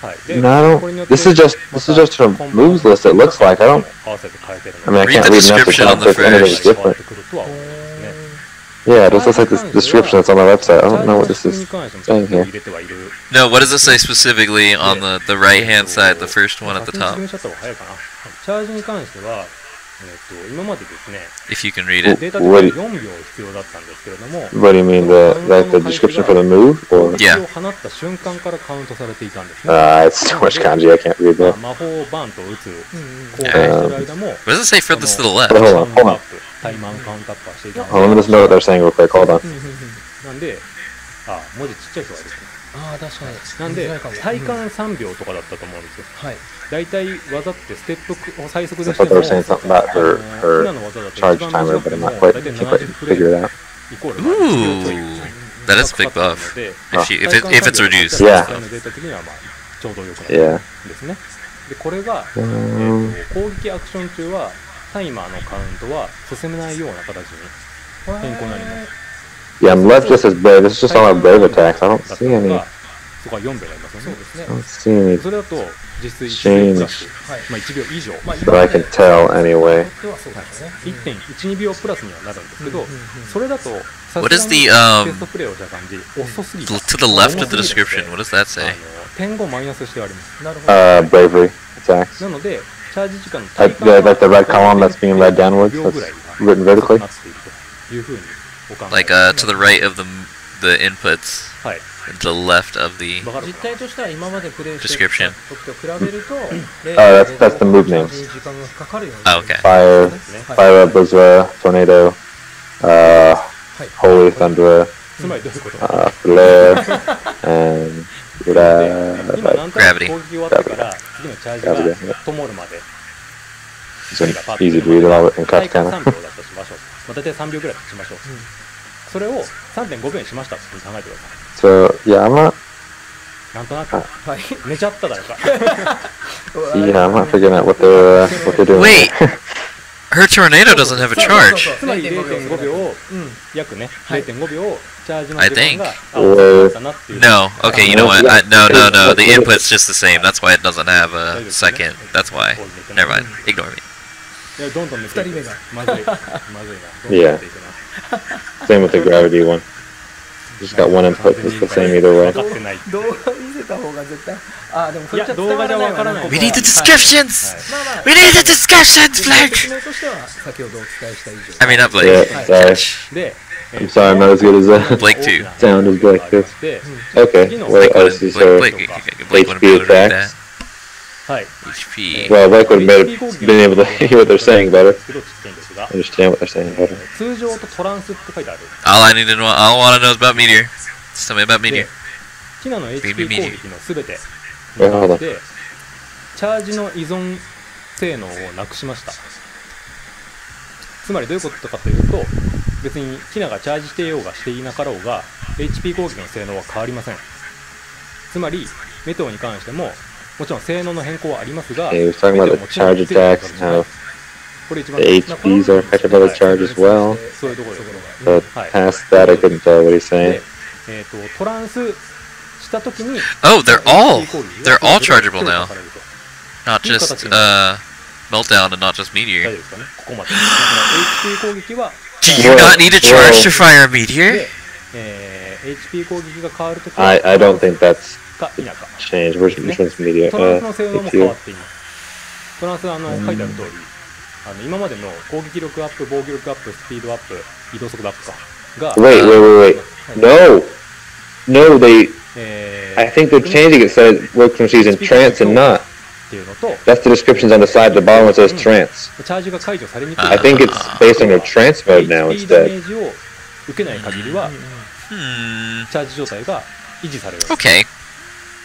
はいで No, I これによ don't. って This is just her moves list. It looks like I don't. 合わせて変えてる I の mean, I Read can't the read enough to description tell on if the anything's first. 変わっ different. てくるとは思いますね Yeah, it just looks like the description that's on the website. I don't know what this チャージ is に関しても saying ちょっと here. 入れてはいる No, what does it say specifically on the right hand side, the first one at the 先 top? に説明しちゃった方が早いかなチャージに関しては今までですね If you can read it. データ的に4秒必要だったんですけれども What do you mean? The description for the move? Or 攻撃を放った瞬間からカウントされていたんですね it's too much kanji. I can't read まあ that. 魔法をバンと打つ攻撃してる間も What does it say furthest to the left? But hold on, hold on. タイマンカウントアップはしていた Oh, let me just know what they're saying real quick. Hold on. なんで文字ちっちゃい人がいるああ確かに。なんで見づらいかも体感3秒とかだったと思うんですよはい。大体技ってステップを最速で I して thought も they were saying something about her 今の技だと charge 一番 timer, 短 but くて I'm も not 大 quite 体 can't quite 70フレー figure ム it out. イコール1秒ちょい Ooh, that is a big buff. ので If it's reduced. Yeah. 実際のデータ的にはまあちょうどよくなってる Yeah. んですねでこれが 攻撃アクション中はタイマーのカウントは進めないような形に変更になります Yeah, I'm left just as brave. This is just all our brave attacks. I don't だった see の any. がそこは4秒になりますよねそうですね I。don't see any それだと実質1秒プラスはい。まあ1秒以上まあ that I can tell anyway. ではそうですね。 1.12秒プラスにはなるんですけどそれだと What is the テストプレイをした感じ遅すぎた To the left of the description, what does that say? 点5マイナスしてありますなるほど。 Bravery. attacks. なのでチャージ時間の Like the red column that's being read downwards, 秒ぐらい that's written vertically. なっているというふうにお考え Like to the right of the inputs, はい to the left of the わかる実態としては今までプレイして description. た時と比べると、that's the move names. 時間がかかるように Oh, okay. Fire, Fire, Blizzard, Tornado, Holy Thunder, つまりどういうこと Flare, and 今 like 何回 Gravity. 攻撃終わってから次のチャージが Gravity. 灯るまで it's easy to read it all in 体感 katakana. 3秒だとしましょう、まあ、大体3秒ぐらいとしましょう、それを 3.5 秒にしましたって考えてくださ So yeah, I'm not. いなんとなくはい寝ちゃっただろうか Yeah, I'm not figuring out what they're doing. Wait! Her tornado doesn't have a charge. つまり 0.5 秒をうん約ねはい 0.5秒チャージの I 時間 think. が遅かったなっていう No. Okay, you know what? No. The input's just the same. That's why it doesn't have a second. That's why. Never mind. Ignore me. いやどんどん寝ていく二人目がまずいなまずいなどんどん寝ていくな Same with the gravity one. Just got one input. It's the same either 分 way. かってない動画見せた方が絶対でもそれじゃいや動画じゃわからない We need the descriptions! まあまあ We need the descriptions, 説 Blake! 明としては先ほどお伝えした以上 I mean, not Yeah, Blake. sorry. で I'm sorry, I'm not as good as Blake too. sound as Blake this. で Okay, well, Blake oh, wouldn't, this is Blake, her Blake wouldn't be HP able to read that. attacks. はい HP. Well, Blake would have been able to hear what they're saying better, けどちっちゃいんですが understand what they're saying better. 通常とトランスって書いてある All I need to know, all I want to know is about Meteor. Just tell me about で Meteor. ティナの HP 攻撃のすべてなるほどでチャージの依存性能をなくしました。つまりどういうことかというと、別にティナがチャージしていようがしていなかろうが HP 攻撃の性能は変わりません。つまりメテオに関してももちろん性能の変更はありますが、 Yeah, he was talking about the charge attacks and how これ一番 the HPs are affected by the charge as well. そういうところです。 But past that, I couldn't tell what he's で saying.、トランスしたときに Oh, they're all chargeable now. Not just Meltdown and not just 大丈夫 Meteor. ですかね、ここまで。だから HP 攻撃は Do you not need a charge to fire a Meteor? で、HP 攻撃が変わるときは I don't think that's か否か。 changed. Which one's media? トランスの性能も変わ HU. っています。トランスは書いてある通り、今までの攻撃力アップ、防御力アップ、スピードアップ、移動速度アップかが、 Wait. No! No, they... え I think they're changing it so it works when she's in trance and not. っていうのと、 That's the descriptions on the side. The bottom one says trance. チャージが解除されにくい I think it's based on her trance mode now HP ダメ instead. ージを受けない限りは、 Hmm. チャージ状態が維持される。 Okay.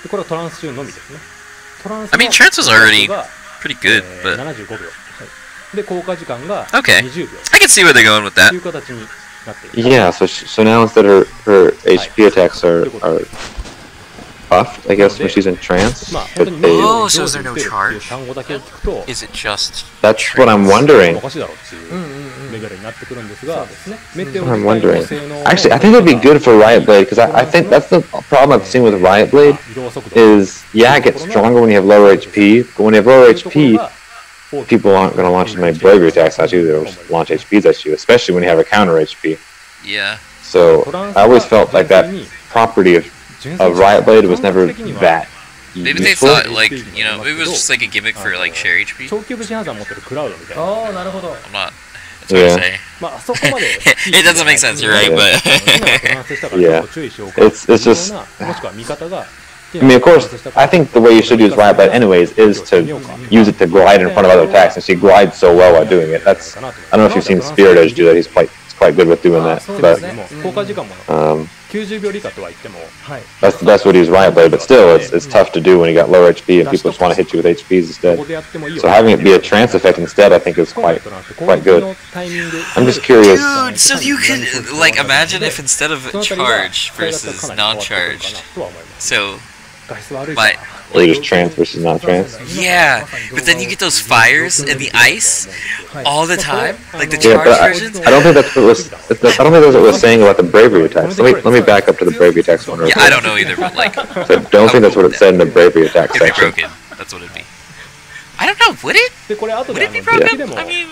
でこれはトランス中のみですね。トランス I mean, trance was already が pretty good, but 75秒。で、効果時間が Okay. 20秒 I can see where they're going with と that. いう形になっている。 Yeah, so now instead her HP attacks are buffed, I guess, when she's in trance. まあ、本当 But に they, Oh, so is there no っていう charge? 単語だけを聞くと、 Is it just? that's what I'm wondering. おかしいだろうっていうレベルになってくるんですが、メテオ I'm 自体 wondering. の性能を Actually, I think that'd be good for Riot Blade because I think that's the problem I've seen with Riot Blade 移動速度 is yeah, it gets stronger when you have lower HP, but when you have lower HP, people aren't going to launch as many bravery attacks at you. They'll launch HPs at you, especially when you have a counter HP. Yeah. So I always felt like that property of Riot Blade was never that Maybe they useful. thought, like, you know, maybe it was just like a gimmick for, like, share HP. 長級武士ハンザー持ってるクラウドみたいな。ああなるほど I'm not. It's hard to Yeah. say. まあ、あそこまで It doesn't make sense, you're right, 今 but. トランスしたからちょっと注意しようか It's just- ようなもしくは味方が I mean, of course, I think the way you should use Riot Blade anyways is to use it to glide in front of other attacks, and she glides so well while doing it. That's I don't know if you've seen Spirit Edge do that. He's quite good with doing that. そうで But すね。効果時間も 90秒以下とは言っても、はい that's the best way to use Riot Blade. But still, it's tough to do when you got low HP and people just want to hit you with HPs ここ instead. でやってもいいよ。 So having it be a trance effect instead, I think is 今回 quite トランス quite good. 攻撃のタイミング I'm just curious. Dude, so you could, like, imagine if instead of charge versus non-charged. とは思います。 So, 画質悪い my. から Like just trance versus not trance. Yeah, but then you get those fires and the ice all the time, like the Yeah, charged but versions. I don't think that's what was. I don't think that's what it was saying about the bravery attacks. Let me back up to the bravery attacks one. real Yeah, I don't know either, but like, quick. So I don't think that's what it said in the bravery attacks it'd be section. broken. That's what it'd be. I don't know. Would it? でこれ後 Would で it be 実機 broken? でも I mean,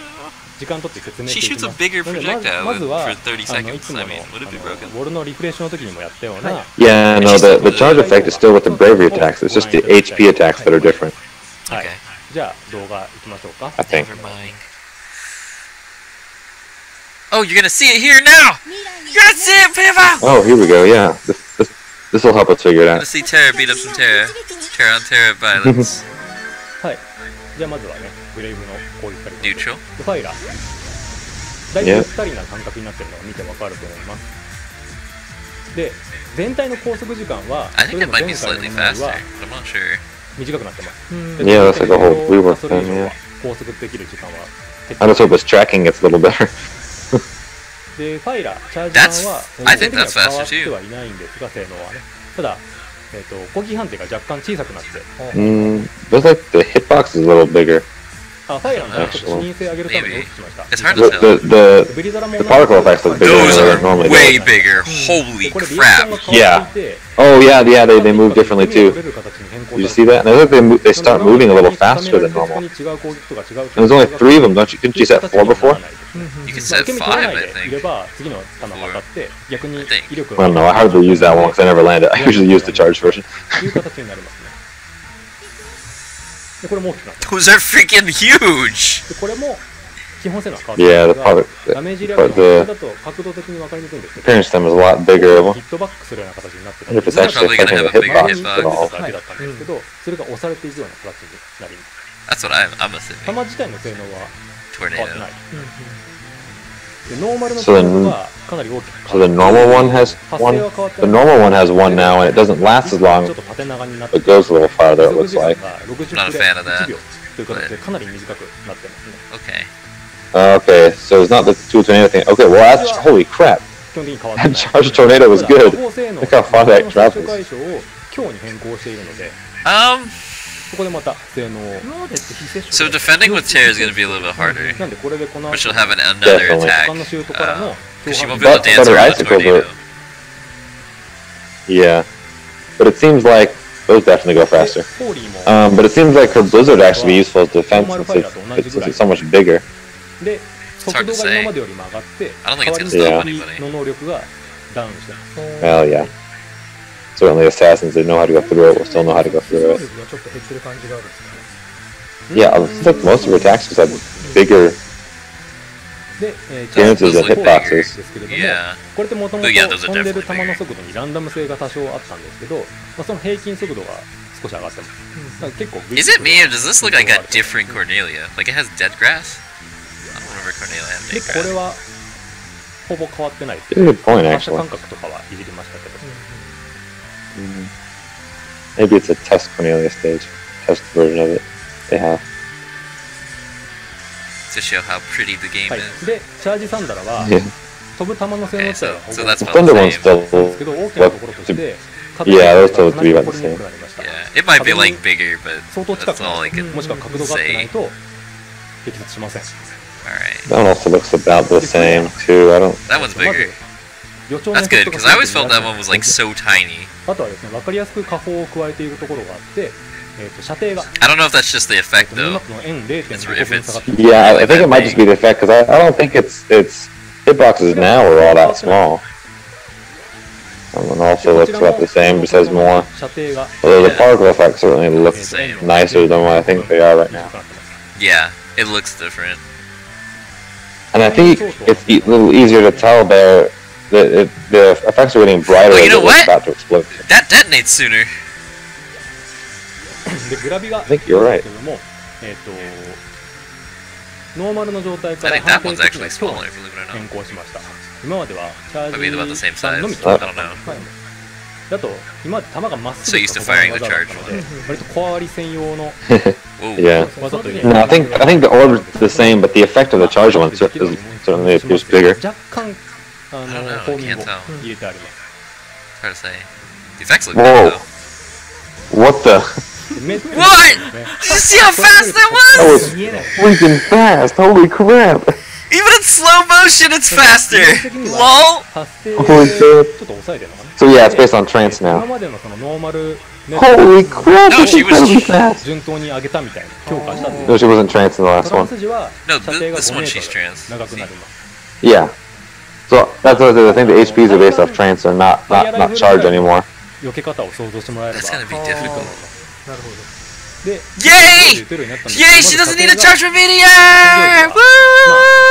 時間取って説明 she していき shoots a ます。 bigger なので projectile まず with, は for 30い seconds. つも I の mean, would it be ウ broken? ォルのリフレッシュの時にもやったような、 Yeah, no, the charge effect is still with the bravery attacks. It's just the HP attacks that are different. はい Okay. じゃあ動画行きましょうか。 I think. Never mind. Oh, you're gonna see it here now! You're gonna see it, people! Oh, here we go. Yeah, this will help us figure it You're gonna out. see Terra beat up some Terra. Terra on Terra violence. はい。じゃあまずはね、ブレイブの攻撃からいきましょう。 Neutral. でファイラー。だいぶゆったりな感覚になってるのが見てわかると思います。で、全体の拘束時間は、 I そ think れで it も might 前 be 回 slightly の場合 faster, は but I'm not sure. 短くなってます。 Yeah, that's like a whole rework thing, yeah. 拘束できる時間は I just hope this tracking gets a little better. で、ファイラー、チャージ版は I 基 think 本的には that's 変 faster わって too. はいないんですが、性能はね。ただ、攻撃判定が若干小さくなって、 Looks like the hitbox is a little bigger. あ、ファイラーのちょっと視認性上げるために大きくしました。 It's hard The to tell. the ブリザラも the particle effects look bigger Those than are they normally way do. bigger. Holy これリアクション crap. が変わっていて、 Oh yeah, they move differently too. Did you see that? And I think they start moving a little faster than normal. And there's only 3 of them, don't you? Couldn't you set 4 before? You can set 5, I いれ think. ば次の弾が当たって逆に威力 I don't know. I hardly use that one because I never land it. I usually use the charged version. という形になりますね。でこれも大きくなって Those are freaking huge! でこれも基本性能は変わって Yeah, る the んです part, がダメージリアクション but これ the だと角度的に分かりにくいんですけど appearance time is a lot bigger. ヒットバックするような形になってた I wonder if it'sんです actually Probably gonna affecting have the a bigger hitbox hitbox at all. だけだったんですけどそれが押されていくような形になります That's what I'm assuming. 弾自体の性能は変わってな Tornado. いでノーマルの So 性 then- 能がかなり大きく So 変 the わって normal one has 発 one. 生は変わって The ない normal one has one now, and it doesn't last as ちょ long. っと縦長になって It goes a little farther. It 加速 looks 時間 like. が60 Not a フ fan レ of that. 1秒という形でかなり短くなってますね Okay. Okay, so it's not the dual tornado thing. Okay, well that's holy crap. 基本的に変わってな That い charged tornado was ただ good. 下方性能 Look how far that の接触 travels. 解消を強に変更しているので Um, そこでまた性能を 今までって非接触 so defending with Terra is gonna be a little bit harder. なんでこれでこの But 後 she'll have another Definitely. attack. 他のシュートからの Because she 強 won't 迫 be able to dance Better around the icicle, tornado. Yeah, but it seems like those definitely go で faster. ホーリーも But it seems like her blizzard would actually be useful as defense since it's so much bigger. で速度が今までよりも上がって I don't 代 think わ it's り gonna に stop anybody. の能力がダウンしてます Well, yeah. Certainly assassins that know how to go through it will still know how to go 接 through 触 it. 力がちょっと減ってる感じがあるんですかね Yeah, it seems like most of her attacks just have bigger で、 damage than Those look hitboxes. ですけれども Yeah. これってもともと But yeah, those are 飛んでる definitely 弾の bigger. 速度にランダム性が多少あったんですけど、まあ、その平均速度が少し上がってますだから結構 Is it me or does this look like a different Cornelia? Like it has dead grass? I don't remember Cornelia having で dead これ grass. はほぼ変わってない It's a good point, 発射 actually. 感覚とかはいじりましたけど Maybe it's a test Cornelia stage, test version of it they have. To show how pretty the game はい is. でチャージサンダラは Yeah, 飛ぶ球の性能 Okay, 自体 so はほぼ so that's the about Thunder the one's same. still ですけど大きなところとして Yeah, those 角度 two が to be か about な the り same. 残りにくくなりました Yeah, it might be like bigger, but 相当近 that's くな all い I can もしくは角度が合ってない say. と激突しません Alright. that one also looks about the same too. I don't. That one's まず bigger. 予兆の That's エフェ good クト because が I always felt that one was like so tiny. あとはですね分かりやすく加法を加えているところがあって射程が I don't know if that's just the effect ミニマ though. ップの円0.5 If 分 it's- 下がって Yeah, I think it might just be the effect because I don't think it's hitboxes now are all that small. And also looks about the same, just has more. 射程が Although the Yeah. particle effect certainly looks Same. nicer than what I think they are right now. Yeah, it looks different. And I think it's a little easier to tell there that the effects are getting brighter Oh, you as know it was what? about to explode. That detonates sooner. でグラビが I think you're right. けどもノーマルの状態か I ら think that 判 one's 定的 actually な smaller, 強 believe it or 変 not. 更しました今まではチャー Maybe about the ジ same さん size. の I み don't 強 know. だと今まで弾がまっす So ぐ used to 飛ばない firing the 技だっ charge たので割と小割り専用の Whoa. Yeah. 技という No, I think the order's the same, but the effect of the charge one certainly appears bigger. 若干I don't know, フォーミングを can't tell. 入れてあります Hard to say. The effects look Whoa. good though. What the? め What? Did you see how fast that That was? was 見えない freaking fast! Holy crap! Even in slow motion, it's faster. Lol. 発生 Holy ちょ shit! っと抑えてるのかな So yeah, it's based on trance 今 now. までのそのノーマル Holy crap! No, It's she was- incredibly fast. 順当に上げたみたいな強化したっていう No, she wasn't trance in the ト last ラン one. ス時は No, 射程が this 5 one メ she's ートル trans. 長くなります Yeah. So that's what I think the HPs are based off trance, are not charge anymore. 避け方を想像してもらえれば That's gonna be difficult. なるほどで Yay! 打てるようになったんです Yay! She doesn't need a charge for meteor! まあ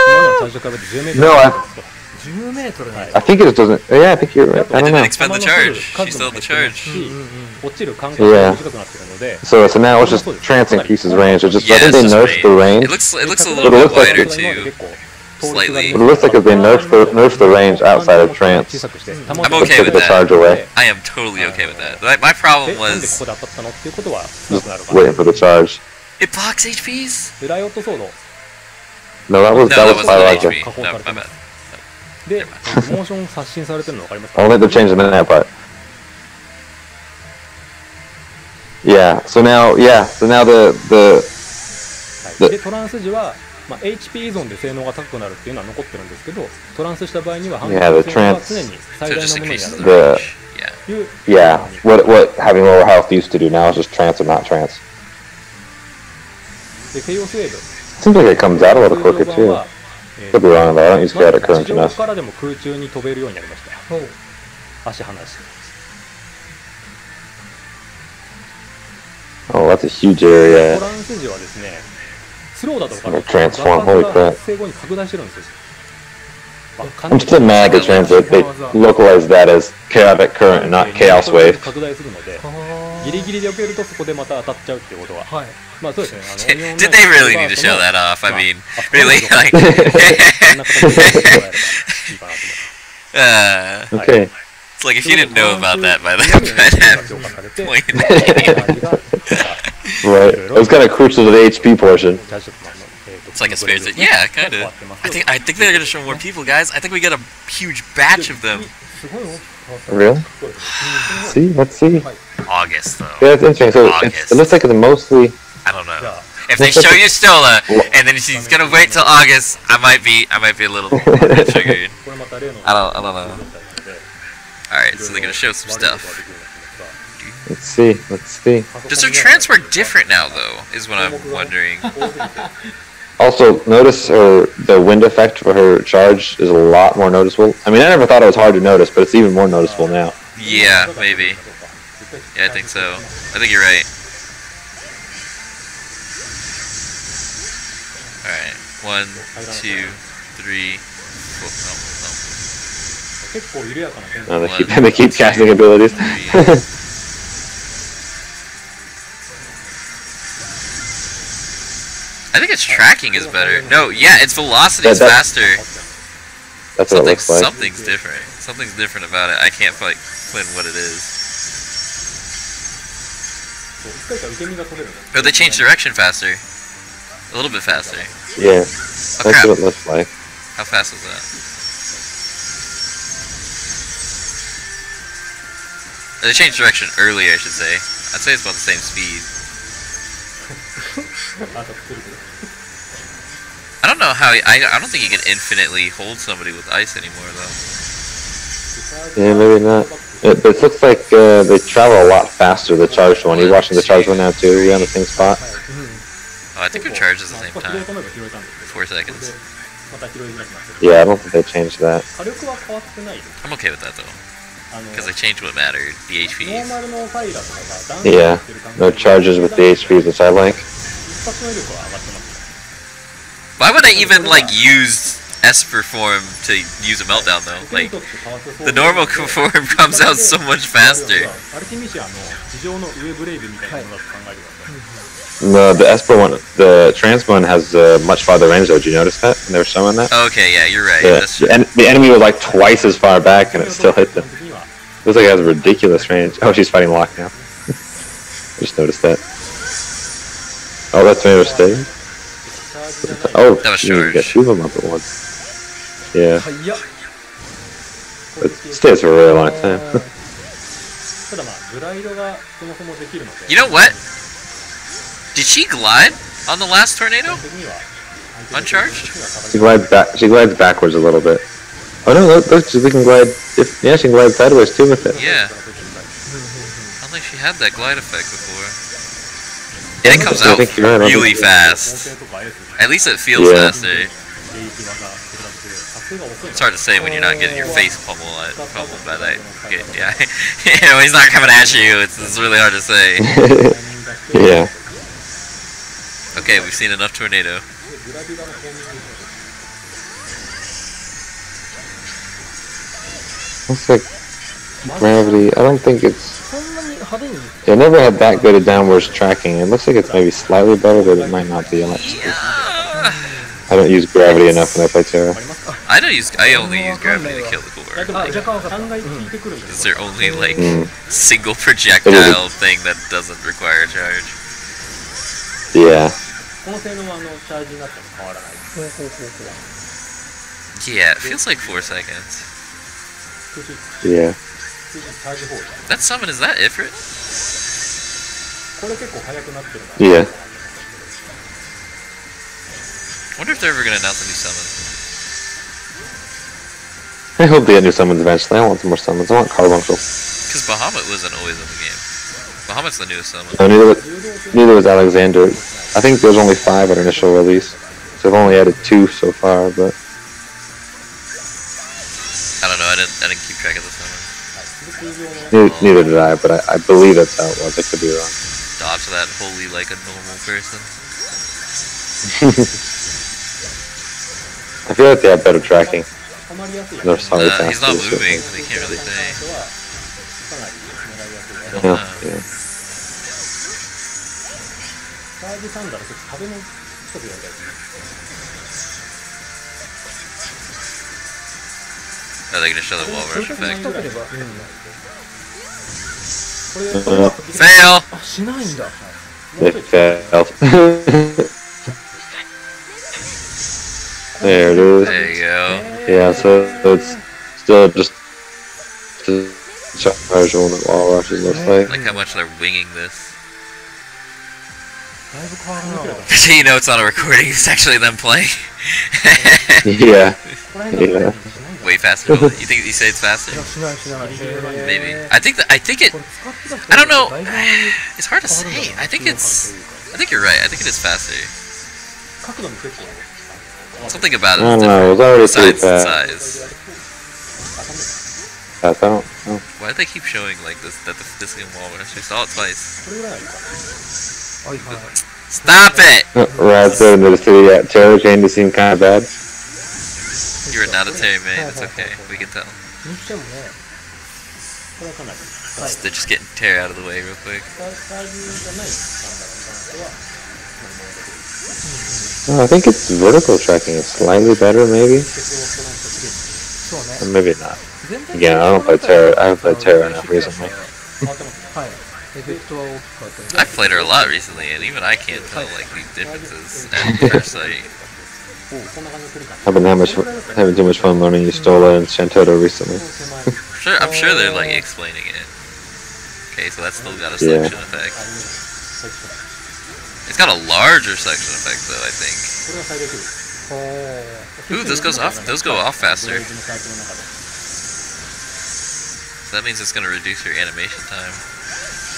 今までのチャージと比べて10メートル No, 10メートルなん I だ think it doesn't. Yeah, I think you're right. I It don't didn't know. expend the charge. She still had the charge. 落ちる間隔が短くなってるので So now it's just trance increases range. It's just I Yeah, think it's they just nerfed the range. range. It looks a But little it bit looks like wider it- too. Slightly. But it looks like if they nerfed the range outside of trance, 小さくして I'm but okay took with the that. charge away, I am totally okay with that. My problem でなんでこ was こで当たったのっていうことは少なくなるかな waiting for the charge. it blocks HPs. でライオットソード No, that No, was that wasn't an biological. HP. No, my bad. でモーション刷新されてるの分かりますか I don't think they're changing that part. Yeah. So now the はい、でトランス時は、まあ、HP 依存で性能が高くなるっていうのは残ってるんですけどトランスした場合には反撃 Yeah, the 性能が trans- 常に So 最 it 大 just のものにな increases る the The- range. Yeah. という yeah what having lower health used to do now is just trance or not trance. でケイオスウェーブ Seems like it comes out a little quicker 通常版 too. は Could be wrong though. I don't use ま chaotic ず current 地上 enough. からでも空中に飛べるようになりましたほう足離して Oh, that's a huge area. トランス時はですねスローだと分かるん Transform, ですけど holy 爆発 crap. が発生後に拡大してるんですよあ I'm still mad that translate they localize that as chaotic current and not chaos wave. 拡大するのではギリギリで避けるとそこでまた当たっちゃうっていうことははいまあそうですね Did they really need to show that off? I mean, really? Like, こんな形で捉えればいいかなと思います Okay. it's like if you didn't know about that by 強 that 化されて point. 味が Right. It was kind of crucial to the HP portion. チャージまあIt's like a spare set. Yeah, kind of. I think they're gonna show more people, guys. I think we get a huge batch of them. すごいの Really? See, let's see. August though. Yeah, it's interesting. So August. it looks like it's mostly. I don't know. If they show you Stola and then she's gonna wait till August, I might be a little triggered. これまた例の I don't know. Alright, so they're gonna show some stuff. Let's see. Let's see. Does her trance work different now though? Is what I'm wondering. Also, notice the wind effect for her charge is a lot more noticeable. I mean, I never thought it was hard to notice, but it's even more noticeable now. Yeah, maybe. Yeah, I think so. I think you're right. Alright. 1, 2, 3, 4. 結構緩やかな点 Oh, they keep casting abilities. I think its tracking is better. No, yeah, its velocity is Yeah, faster. That's what it looks like. Something's different. Something's different about it. I can't like put what it is. 1回から受け身が取れるの Oh, they changed direction faster. A little bit faster. Yeah, Oh that's crap. what it looks like. How fast was that? Oh, they changed direction earlier, I should say. I'd say it's about the same speed. あと作るけど I don't know how. I don't think you can infinitely hold somebody with ice anymore, though. Yeah, maybe not. But it looks like they travel a lot faster, the charged one. You watching the charged one now too? Are you on the same spot? Oh, I think our charge is the same まあ拾い time. 込めば拾えたんですけ 4ど seconds. また拾いづらくなってる Yeah, I don't think they changed that. 火力は変わってないです I'm okay with that though, あの because they changed what mattered, the ノー HPs. マルのファイラーとかがダウン Yeah, してる感じ no charges with the HPs, which I like. 一発の威力は上がってます Why would they even like use Esper form to use a meltdown though? ね Like the normal form comes out so much faster. アルティミシアの地上の上ブレイブみたいなものだと考えてください No, the Esper one, the trans one has much farther range though. Did you notice that when they were showing that? Okay, yeah, you're right. Yeah, That's true. the enemy was like twice as far back and it still hit them. 基本的には Looks like it has a ridiculous range. Oh, she's fighting Locke now. Just noticed that. Oh, that's made her stay. Oh, That was you can get charged. two of them up at once. Yeah, 早っ it stays for a really long time. ただまあグライドがそもそもできるので You know what? Did she glide on the last tornado? 基本的には Uncharged? She glides back. She glides backwards a little bit. Oh no, look, she can glide. Yeah, she can glide sideways too with it. Yeah. I don't think she had that glide effect before. And it comes I out think you're right, I really think- 構 fast. 成とか S At least it feels Yeah. faster. 芸域技と比べて発生が遅い It's hard to say when you're not getting your face pummeled by that. Okay, yeah. You know, he's not coming at you. It's really hard to say. Yeah. Okay, we've seen enough tornado. でグラビラのコンビネーション Looks like gravity. I don't think it's. そんなに派手に It never had that good a downwards tracking. It looks like it's maybe slightly better, but it might not be. I don't use gravity enough when I play Terra. I only use gravity to kill the core. 若干分かった3階効いてくるんです It's their only like Mm. single projectile thing that doesn't require a charge. Yeah. この性能はチャージになっても変わらない Yeah, it feels like 4 seconds. 通知 Yeah. チャージ放題 That summon, is that Ifrit? これ結構速くなってるな Yeah. I wonder if they're ever gonna announce a new summon. I hope they get new summons eventually. I want some more summons. I want Carbuncle. Because Bahamut wasn't always in the game. Bahamut's the newest summon. No, neither was Alexander. I think there was only 5 at initial release. So I've only added 2 so far, but I don't know, I didn't keep track of the summon. neither did I, but I believe that's how it was. I could be wrong. Dodge that holy like a normal person. I feel like they have better tracking. 溜まりやすい They're sorry He's not faster. moving, so he can't really say. 人はかなり狙いやすい Yeah, yeah. チャージサンダルちょっと壁の近くやりたいですね Are they gonna show the wall それ rush だけ effect? 近ければこれで Fail! あしないんだ They failed. There it is. There you go. Yeah, so it's still just to charge one of all rushes, looks like. Like how much they're winging this. だいぶ変わるな So you know it's not a recording, it's actually them playing. Yeah, この辺だと yeah. しないんだ Way faster. You say it's faster? しないしない Maybe. I think it. I don't know. It's hard to say. I think you're right. I think it is faster. 角度も結構 Something about it I is don't know, it was already different. pretty Besides the fast. size. Pass out. Oh. Why do they keep showing like this? That this game wall rush? We saw it twice. これぐらいはいいか はいはい Stop it! Rad said in the city, yeah, Terror Chain to seem kind of bad. You're not a Terry man. It's okay. We can tell. にしてもねこれはかなり They're just getting Terry out of the way real quick. チャージじゃないサンダルに関しては Oh, I think its vertical tracking is slightly better, maybe? そうね Or maybe not. 全体 Again, I don't play Terror. I haven't played Terror enough recently. 変わってますねはいエフェクトは大きかった I've played her a lot recently, and even I can't tell like these differences at first sight. おうこんな感じの距離感 I've been having too much fun learning Yustola and Shantoto recently. 狭い I'm sure they're like explaining it. Okay, so that's still got a Yeah. suction effect. It's got a larger suction effect though, I think. これが最大距離 Ooh, those goes off. Those go off ブレ faster. ードのサークルの中で So that means it's gonna reduce your animation time.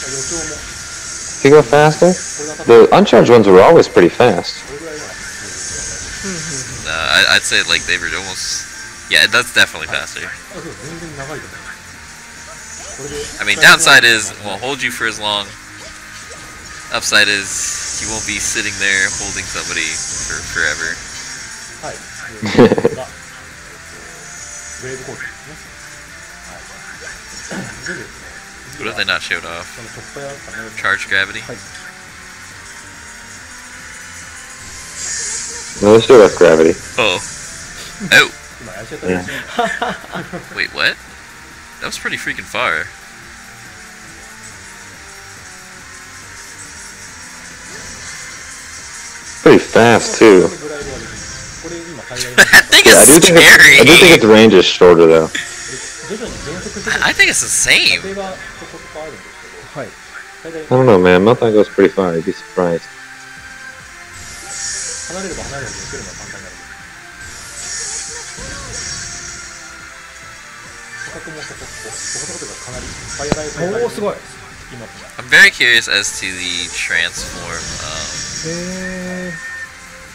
予兆も To go faster? これが多分 The uncharged ones were always pretty fast. これぐらいが I'd say like they were almost. Yeah, that's definitely faster. あそう全然長いと思うこれで I mean, downside is it won't hold you for as long. Upside is you won't be sitting there holding somebody for forever. はいブレードがブレードコートですねはいでですね What have they not showed off? この突破やったね Charge gravity? No, let's do less gravity. Oh. Oh. 今やっちゃったらしい Wait, what? That was pretty freaking far. Pretty fast, too. グライドができるこれ今最大 That thing Yeah, I do is think its scary. range is shorter, though. 徐々に減速してくる I think it's insane. 壁がそこそこあるんですけどはい最大 I don't know, man. Meltdown goes pretty far. You'd be surprised. 離れれば離れるほど受けるのが簡単になる価格もそこそこそこというかかなりファイアライフおおすごい今も I'm very curious as to the transform へえ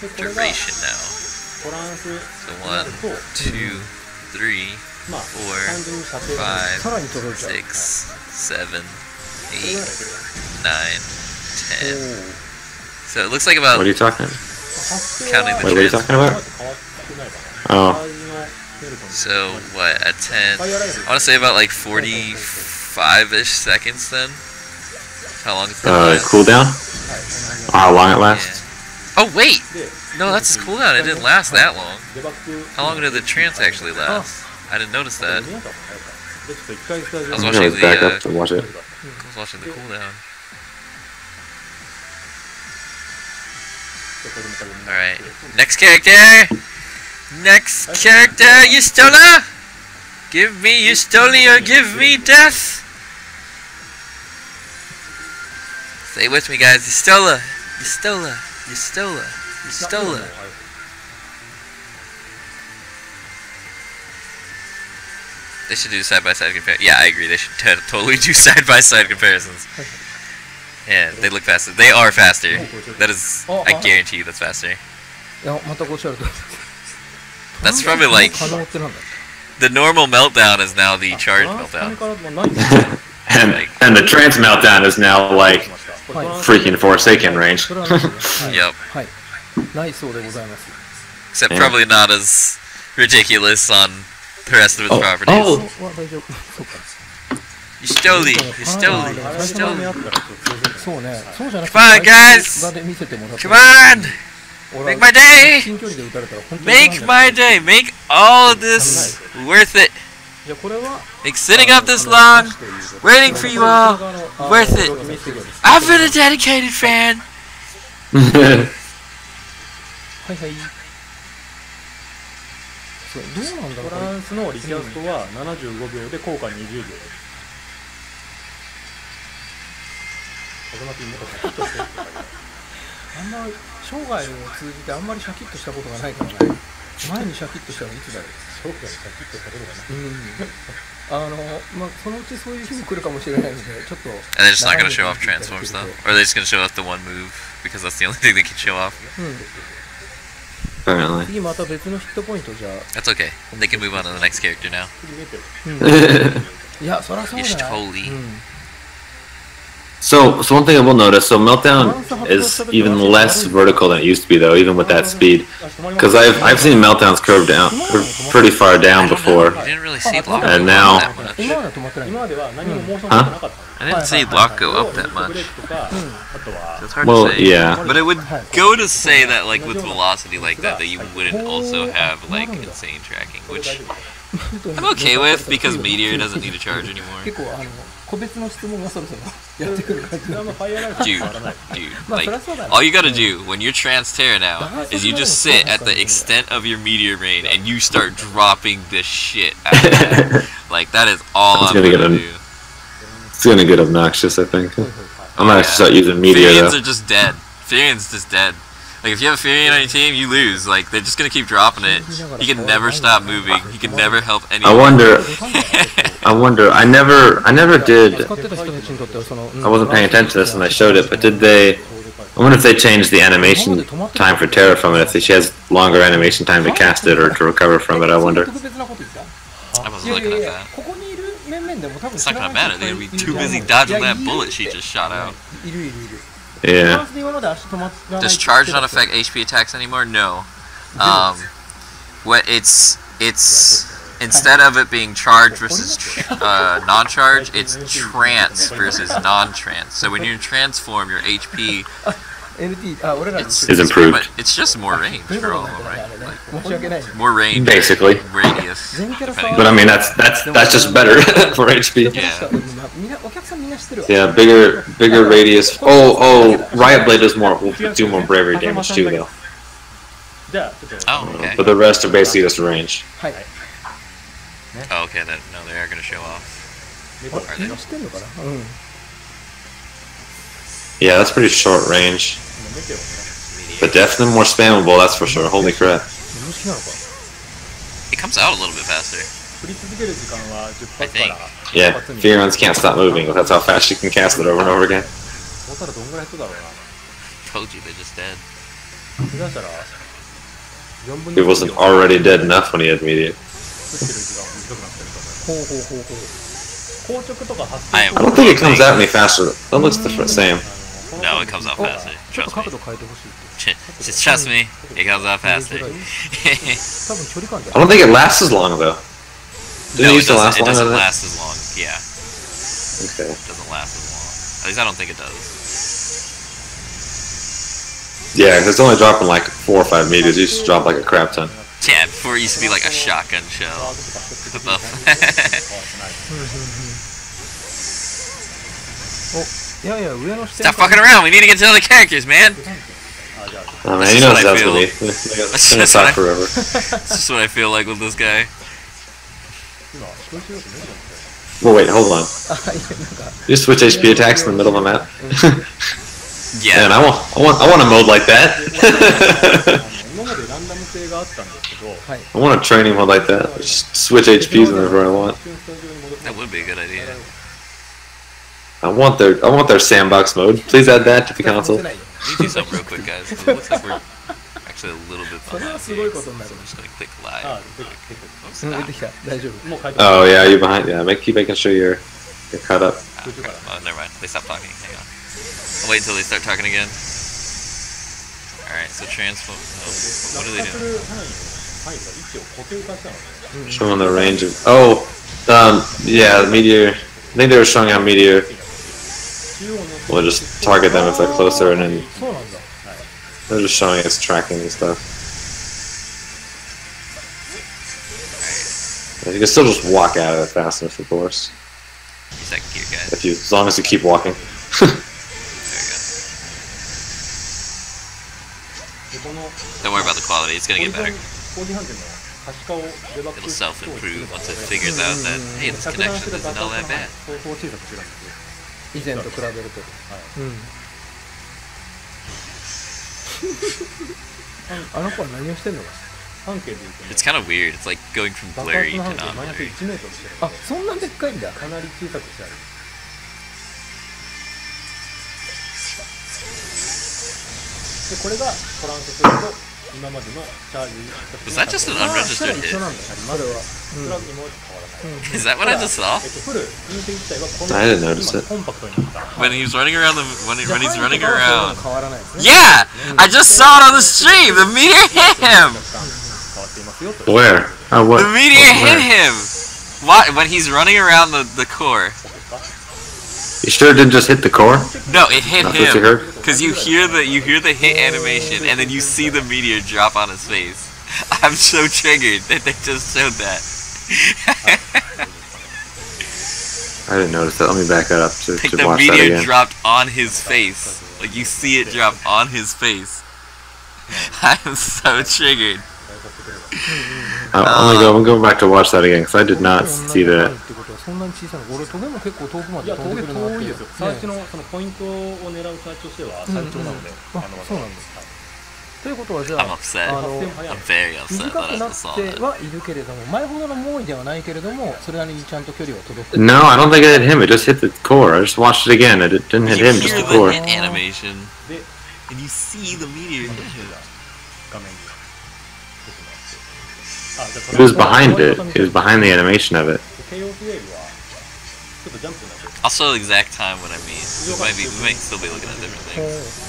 でこれが duration now. トランス So にな one, ると two, three, まあ four, 単純に射程が five, さらに取れちゃう six, seven, これぐらい eight, だけど nine, 10, So it looks like about What are you talking about? counting the Wait, what are you trans. talking about? Oh, So what? At 10, I want to say about like 45-ish seconds. Then how long it's gonna last? cooldown? How long it lasts? Yeah. Oh wait, no, that's cooldown. It didn't last that long. How long did the trance actually last? I didn't notice that. I was I'm watching gonna the back up to watch it. cooldown. Alright. Next character! Next character, Yustola! Give me Yustoli or give me death! Stay with me, guys. Yustola! Yustola! Yustola! Yustola! They should do side-by-side comparison. Yeah, I agree. They should totally do side-by-side comparisons. Yeah, they look faster. They are faster. That is, I guarantee you that's faster. いやまたおっしゃると That's probably like 可能ってなんだ the normal meltdown is now the charge meltdown. And the trance meltdown is now like freaking Forsaken range. それはないですね Yep. はいないそうでございます Except Yeah. probably not as ridiculous on the rest of its Oh, properties. oh. は大丈夫そうか You stole it. You stole it. You あれ stole にあ it. ったらちょっと全然そうねそうじゃなく Come on, guys. 画で見せてもらって Come on! 俺 Make は my day! 近距離で撃たれたら本当に Make my day! Make all of this worth it! じゃあこれは Make sitting up this long, waiting for you all, worth it! I've been a dedicated fan! はいはいそうどうなんだろうフランスのリキャストは75秒で効果20秒です。風巻きもっとシャキッとしてるって書いてある。あんま生涯を通じてあんまりシャキッとしたことがないからね前にシャキッとしたのいつだろう生涯シャキッとしたことがない。まあそのうちそういう日も来るかもしれないのでちょっと And they're just not gonna show off transforms though? Or are they just gonna show off the one move? Because that's the only thing they can show off? うん Apparently. 次また別のヒットポイントじゃあ That's okay. They can move on to the next character now. いやそりゃそうじゃない Yishtoli. So one thing I will notice, so Meltdown is even less vertical than it used to be, though, even with that speed. Because I've seen Meltdowns curved down, pretty far down before, You didn't really see Lock and go now, up that much. 今までは止まってない今までは何もモーションがなかったの。 I didn't see Lock go up that ブレ much. ーキとか、あとは It's hard well, to say. yeah. But it would go to say that, like, with velocity like that you wouldn't also have, like, insane tracking, which I'm okay with because Meteor doesn't need a charge anymore. 結構個別の質問がそろそろやってくる感じなの Dude, like, all you gotta do when you're Trans-Terra now is you just sit at the extent of your Meteor range and you start dropping this shit out of that. Like, that is all That's I'm gonna gonna get do. It's gonna get obnoxious, I think. I'm gonna start using Meteor, Furions though. are just dead. Furion's just dead. Like, if you have a Furion on your team, you lose. Like, they're just gonna keep dropping it. He can never stop moving. He can never help anyone. I wonder, I never did, 使ってた人たちにとってはその I wasn't paying attention to this and I showed it, but did they, I wonder if they changed the animation time for Terra from it, if she has longer animation time to cast it or to recover from it, I wonder. 特別なこと言った I wasn't いや looking い at や that. ここにいる面々でも多分 It's not gonna matter. They're gonna be too busy dodging that bullet she just shot out. いるいるいるフ Yeah. ランスで今まで足止まらない Does charge not affect HP attacks anymore? No. What it's instead of it being charge versus non-charge, it's trance versus non-trance. So when you transform, your HP NT あ俺らの it's Is improved. but it's just more range for all of them, right? 申し訳ない More range, Basically. radius. 全キャラさ depending But I mean, that's just better for HP. Yeah. みんなお客さんみんな知ってるわ Yeah, bigger radius. Oh, Riot Blade will do more bravery damage too, though. じゃあちょっと Oh, okay. But the rest are basically just range. はい Oh, okay. That no, they are gonna show off. あみんな知ってんのかなうん Yeah, that's pretty short range. メテオね But definitely more spammable, that's for sure. Holy crap. 無識なのか It comes out a little bit faster. 振り続ける時間は10発 I か think. ら Yeah, Fiorons can't stop moving. That's how fast you can cast it over and over again. トータルどんぐらい人だろうな Told you they're just dead. 下手したら4分 He wasn't already dead enough when he had Meteor. 作ってる時間が短くなってると思うほうほうほうほう硬直とか発 I 生 am I don't think it comes at me faster. That looks the same. No, it comes out faster. ちょっと Trust 角 me. 度変えてほしいって Just trust me. It comes out faster. 多分距離感で I don't think it lasts as long though. Didn't No, it it used to last doesn't. It longer doesn't than that? last as long. Yeah, Okay. it doesn't last as long. At least I don't think it does. Yeah, 'cause it's only dropping like 4 or 5 meters. It used to drop like a crap ton. Yeah, before it used to be like a shotgun shell. Above. いやいや上の視点 Stop fucking around. We need to get to other characters, man. Oh man, That's he just knows what I that's feel. gonna be. It's gonna talk forever. That's just what I feel like with this guy. Well, wait, hold on. You switch HP attacks in the middle of a map. Yeah. Man, I want a mode like that. 今までランダム性があったんですけど、 I want a training mode like that. Just switch HPs whenever I want. That would be a good idea. I want their sandbox mode. Please add that to the console. We need to do something real quick, guys. It looks like we're actually a little bit それ behind. はすごいことになる So I'm just gonna click live. あ、 うん出てきた大丈夫もう書いて Oh yeah, you behind? Yeah, keep making sure you're caught up. Oh, never mind. They stopped talking. Hang on. I'll wait until they start talking again. Alright, so transform. No. What are they す doing? る範囲の位置を固定化したので、 Showing the range of. Oh, yeah, the meteor. I think they were showing how meteor 中央の will just target them if they're closer, and then そうなんだ they're just showing its tracking and stuff. Yeah, you can still just walk out of it fast enough, of course, Second gear, guys. as long as you keep walking. There we go. でこの Don't worry about the quality. It's gonna ポリ get ゴン better. 工事判定の可視化をデバッグ It'll self-improve once it figures out that hey, this 着弾 connection する isn't 爆 all 発 that の bad. 相当小さくしてたんですよ。以前と比べるとうんあの子は何をしてんのか半径でいうとね It's kind of weird. It's like going from 爆 blurry 発 to の半径マイナス non-blurry. 1メートルしてるあそんなでっかいんだかなり小さくしてある。でこれがトランスすると今までのチャージ Was that just an ああしたら unregistered 一緒 hit? なんだそれはプラグにも変わらない。 Is that what I just saw? フル運転自体はこの I didn't notice 今 it. コンパクトになった When he's running around the when he's running around. 変わらないですね Yeah, I just saw it on the stream. The meteor hit him. 変わっていますよと。 Where? Oh, what? The meteor hit Where? him. What? When he's running around the core. You sure it didn't just hit the core? No, it hit That's what you him. heard? Cause you hear the hit animation and then you see the meteor drop on his face. I'm so triggered that they just showed that. I didn't notice that. Let me back that up Like to the watch that meteor again. dropped on his face. Like you see it drop on his face. I'm so triggered. I'm going back to watch that again because I did not see that. ってことはそんなに小さいの俺トゲも結構遠くまいや、で飛んでくるなって遠いですよ。サーチねのそのポイントを狙うサーチとしては最長なので、あそうなんですということはじゃ I'm あ upset. あの I'm very upset 短 that I くなっ just saw て that. はいるけれども前ほどの猛威ではないけれどもそれなりにちゃんと距離は届く No, I don't think it hit him. It just hit the core. I just watched it again. It didn't hit You him, just hear the the core. hit animation, で、 and you see the meteor hit him. 画面に出てもらって。あ、じゃあ He was behind it. He was behind the animation of it. ケイオスウェーブはちょっとジャンプになってる。 Also, exact time what I mean. We might still be looking at different things.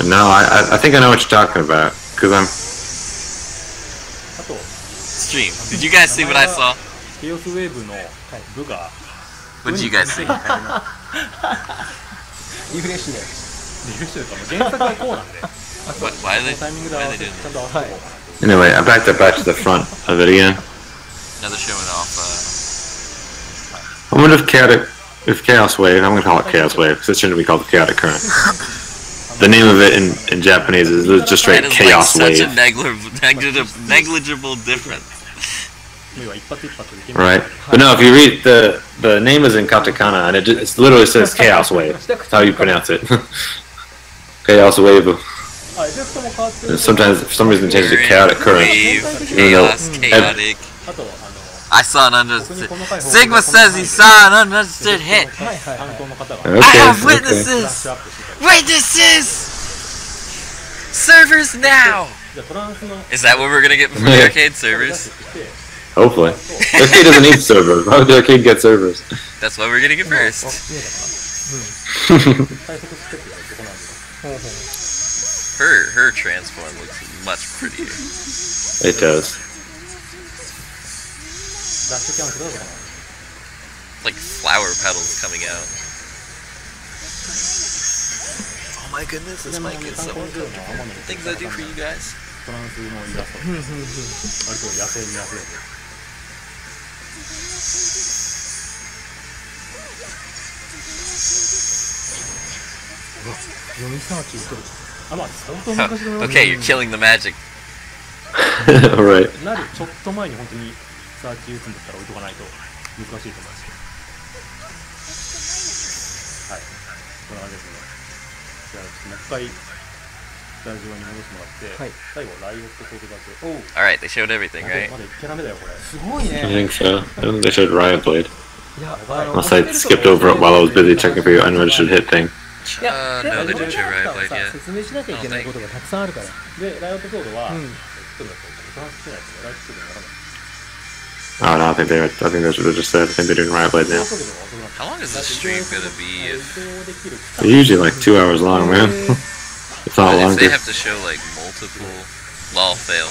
No, I think I know what you're talking about because I'm. あと、 Stream. Did you guys see what I saw? ケイオスウェーブの部が What did you guys see? リフレッシュでリフレッシュというかもう原作がこうなんで、こ Why are の they? タイミングで合 Why わ are せ they て doing ちゃん this? と合わせた方が。 Anyway, I backed up back to the front of it again. Now they're showing off. I wonder if Chaos Wave. I'm gonna call it Chaos Wave because it shouldn't be called the Chaotic Current. The name of it in Japanese is just straight That is Chaos like such a Wave. negligible difference. 目は一発一発でいけ Right. But no, if you read the name is in katakana and it literally says Chaos Wave. That's how you pronounce it. Chaos Wave. あ、エフェクトも変わってる。 Sometimes for some reason they change it to Chaotic Current. Wave, Even though chaos, chaotic. あと、 I saw an understood. Sigma says he saw an understood hit. はいはい担当の方が Okay. I have okay. ブラッ witnesses. シュアップしてた。 Witnesses. Servers now. じゃあトランスの Is that what we're gonna get from the arcade servers? Hopefully. The arcade doesn't need servers. Why would the arcade get servers? That's why we're getting it first. 最速スペックがいて、とこなんですよ。ほうほう Her transform looks much prettier. It does. ダッシュキャンセルだったかな。 Like flower petals coming out. Oh my goodness, this mic is so uncomfortable. The things I do for you guys. フランスのイラスト割と野生にあふれてる。うわ読みサーチ打てる。あ、まあ相当昔の Okay, you're killing the magic. Right. なるちょっと前に本当にサーチ打つんだったら置いとかないと難しいと思います。はい、こんな感じですね。じゃあちょっともう一回スタジオに戻してもらって、はい最後ライオットソードだけ。おう。 Alright, they showed everything, ま right? だ1キャラ目だよこれ。すごい I ね。 think so. I don't think they showed Riot Blade. いや Unless I skipped over it while I was busy checking for your unregistered hit thing. いや No, they でも didn't show Riot Blade さ yet. 説明しなきゃいけないことがたくさんあるから。でライオットソードは、うんちょっとだとフランス好きなやつライオットソードにならない。 Oh no, I think I think that's what they just said. I think they're doing Riot Blade now. 速度が遅くなって How long is this stream gonna be if, 移動できる期間 They're usually like 2 hours long, man. It's not if they longer. have to show like multiple lol fail?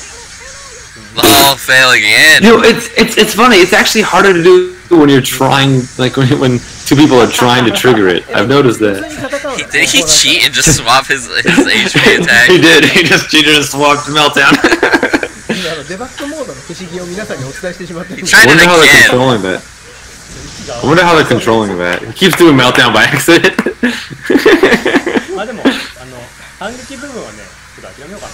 Lol fail again! You know, it's funny. It's actually harder to do when you're trying, like when two people are trying to trigger it. I've noticed 普通 that. に戦うの Did he cheat and just swap his HP attack? He did. He just cheated and swapped Meltdown. デバッグモードの不思議を皆さんにお伝えしてしまってるん He で tried I wonder it how they're again. controlling that. I wonder how they're controlling that. He keeps doing Meltdown by accident. あでも反撃部分はねちょっと諦めようかな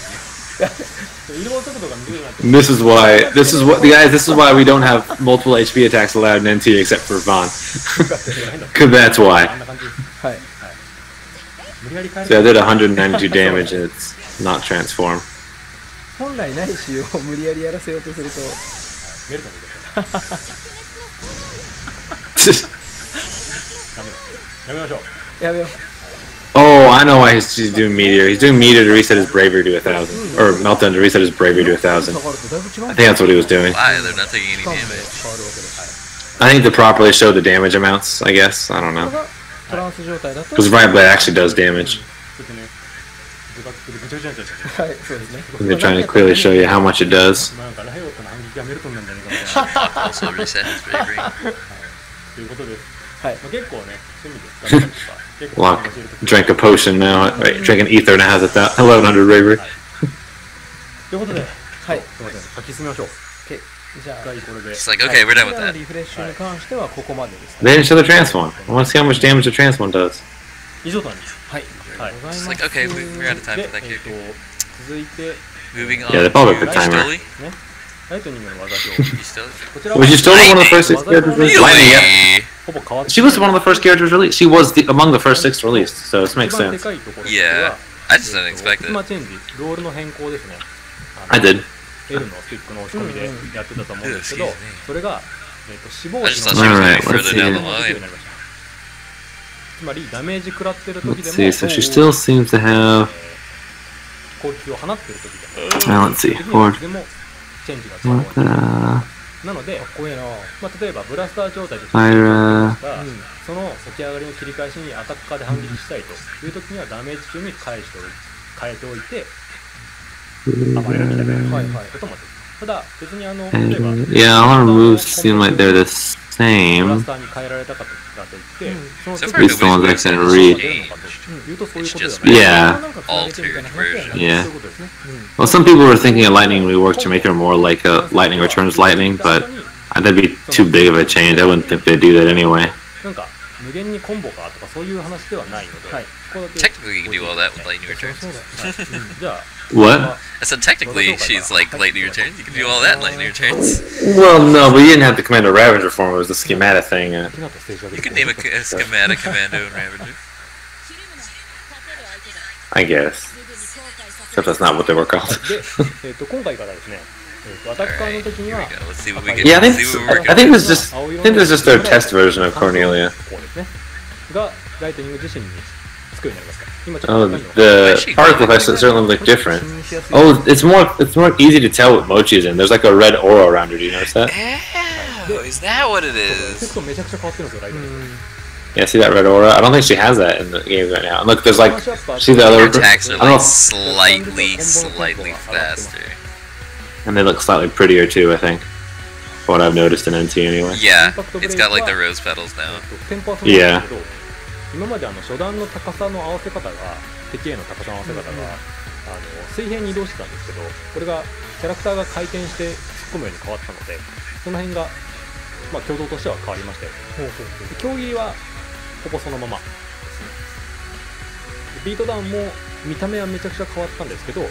移動速度が短くなって This is why. This is what, guys. This is why we don't have multiple HP attacks allowed in NT except for Vaughn. Cause that's あ why. んな感じです。はい無理やり変え So I did 192 damage and it's not transform. 本来ない仕様を無理やりやらせようとするとメルトに入れてダメだやめましょう。やめよう Oh, I know why he's doing Meteor. He's doing Meteor to reset his bravery to 1,000. Or Meltdown to reset his bravery to 1,000. だからだいぶ違う I think that's what he was doing. Why? They're not taking any 変わ damage. るわけです。 I think to properly show the damage amounts, I guess. I don't これ know. がトランス状態だと Because Riot Blade actually does damage. ちょっとね部活でぐちゃぐちゃになっちゃう。はいそうですね They're trying to clearly show you how much it does. なんかライオットの反撃がメルトになるんじゃないかみたいな Also reset his bravery. ということです。はいまあ、結構ね趣味で使ったりとか結構 Lock 教えるとき drank a potion now. Right, drank an ether and it has 1,100 bravery. ということではいすみません先進みましょう。 OK じゃあ一回これで Just like, okay, we're done with これらの that. リフレッシュに関してはここまでですね They didn't show the transform. I want to see how much damage the transform does. 以上となります。はいはいござい Just ま like, す okay, we're out of time で for that character. 続いて Moving on. Yeah, they followed the to timer. Stoli. ねライトニングの技表 You still? こちらは Was she still one of the first 6 characters released? Lightning, yeah. Really? ほぼ変わって She was one of the first characters released. She was among the first 6 released, so this 一 makes 番で sense. かいところとして Yeah. は I just didn't expect 今 it. チェンジロールの変更ですね。 I did. L のスティックの押し込みでやってたと思うんですけど Excuse me. それが死亡 I 時 just の thought she was gonna Alright, be further let's down see. the できるよう line. になりました。つまりダメージ食らってる時で Let's も see. So she still seems to have. 攻撃を放ってる時でも Now let's see. で Horde. もチェンジが可能 What に the? なので、怖いなまあ、例えばブラスター状態で Fire. その起き上がりの切り返しにアタッカーで反撃したいという時にはダメージ中に変えておいて暴れるみたいなはいはいこともできる。ただ別に例えば And, yeah, all our moves seem like they're the ブラ same. スターに変えられたからといって、その So 時 far, に These the ones I nobody's can really read. 出るのかというとそういうことでは It's ない。 Yeah. なんかつなげてみたいな話やな Yeah. そういうことですね。 Well, some people were thinking a lightning rework to make her more like a lightning returns lightning, but that'd be too big of a change. I wouldn't think they'd do that anyway. なんか無限にコンボかとかそういう話ではないので、はいここだけ Technically, you can do all that with lightning そう returns. そうだじゃあ What? I said technically, she's like lightning returns. You can do all that in lightning returns. Well, no, but you didn't have to command a Ravager form. It was the schematic thing. 好きなとステージ上げ You て can name a schematic commando and Ravager. I guess. Except that's not what they were called. で、今回からですね、アタッカーの Alright, 時に here は we go. Let's see what we get. Yeah, I Let's think see what we're I working think with. this is just I think this is just their test version of Cornelia. こうですねがライトニング自身につくようになりますから今ちょっと Oh, 高いの the particle effects certainly look different. Oh, it's more easy to tell what Mochi's in. There's like a red aura around her. Do you notice that? Oh, is that what it エフェク is? トめちゃくちゃ変わってるんですよライトニング Yeah, see that red aura? I don't think she has that in the game right now. And look, there's like, see the Her other. attacks are I don't know like if- slightly faster. and they look slightly prettier too. I think. What I've noticed in NT anyway. Yeah, it's got like the rose petals now. テンポはそのままなんだけど Yeah. 今まで初段の高さの合わせ方が敵への高さの合わせ方が、水平に移動してたんですけど、これがキャラクターが回転して突っ込むように変わったので、その辺が、まあ、挙動としては変わりましたよ。競技はほぼそのままですね。ビートダウンも見た目はめちゃくちゃ変わったんですけど、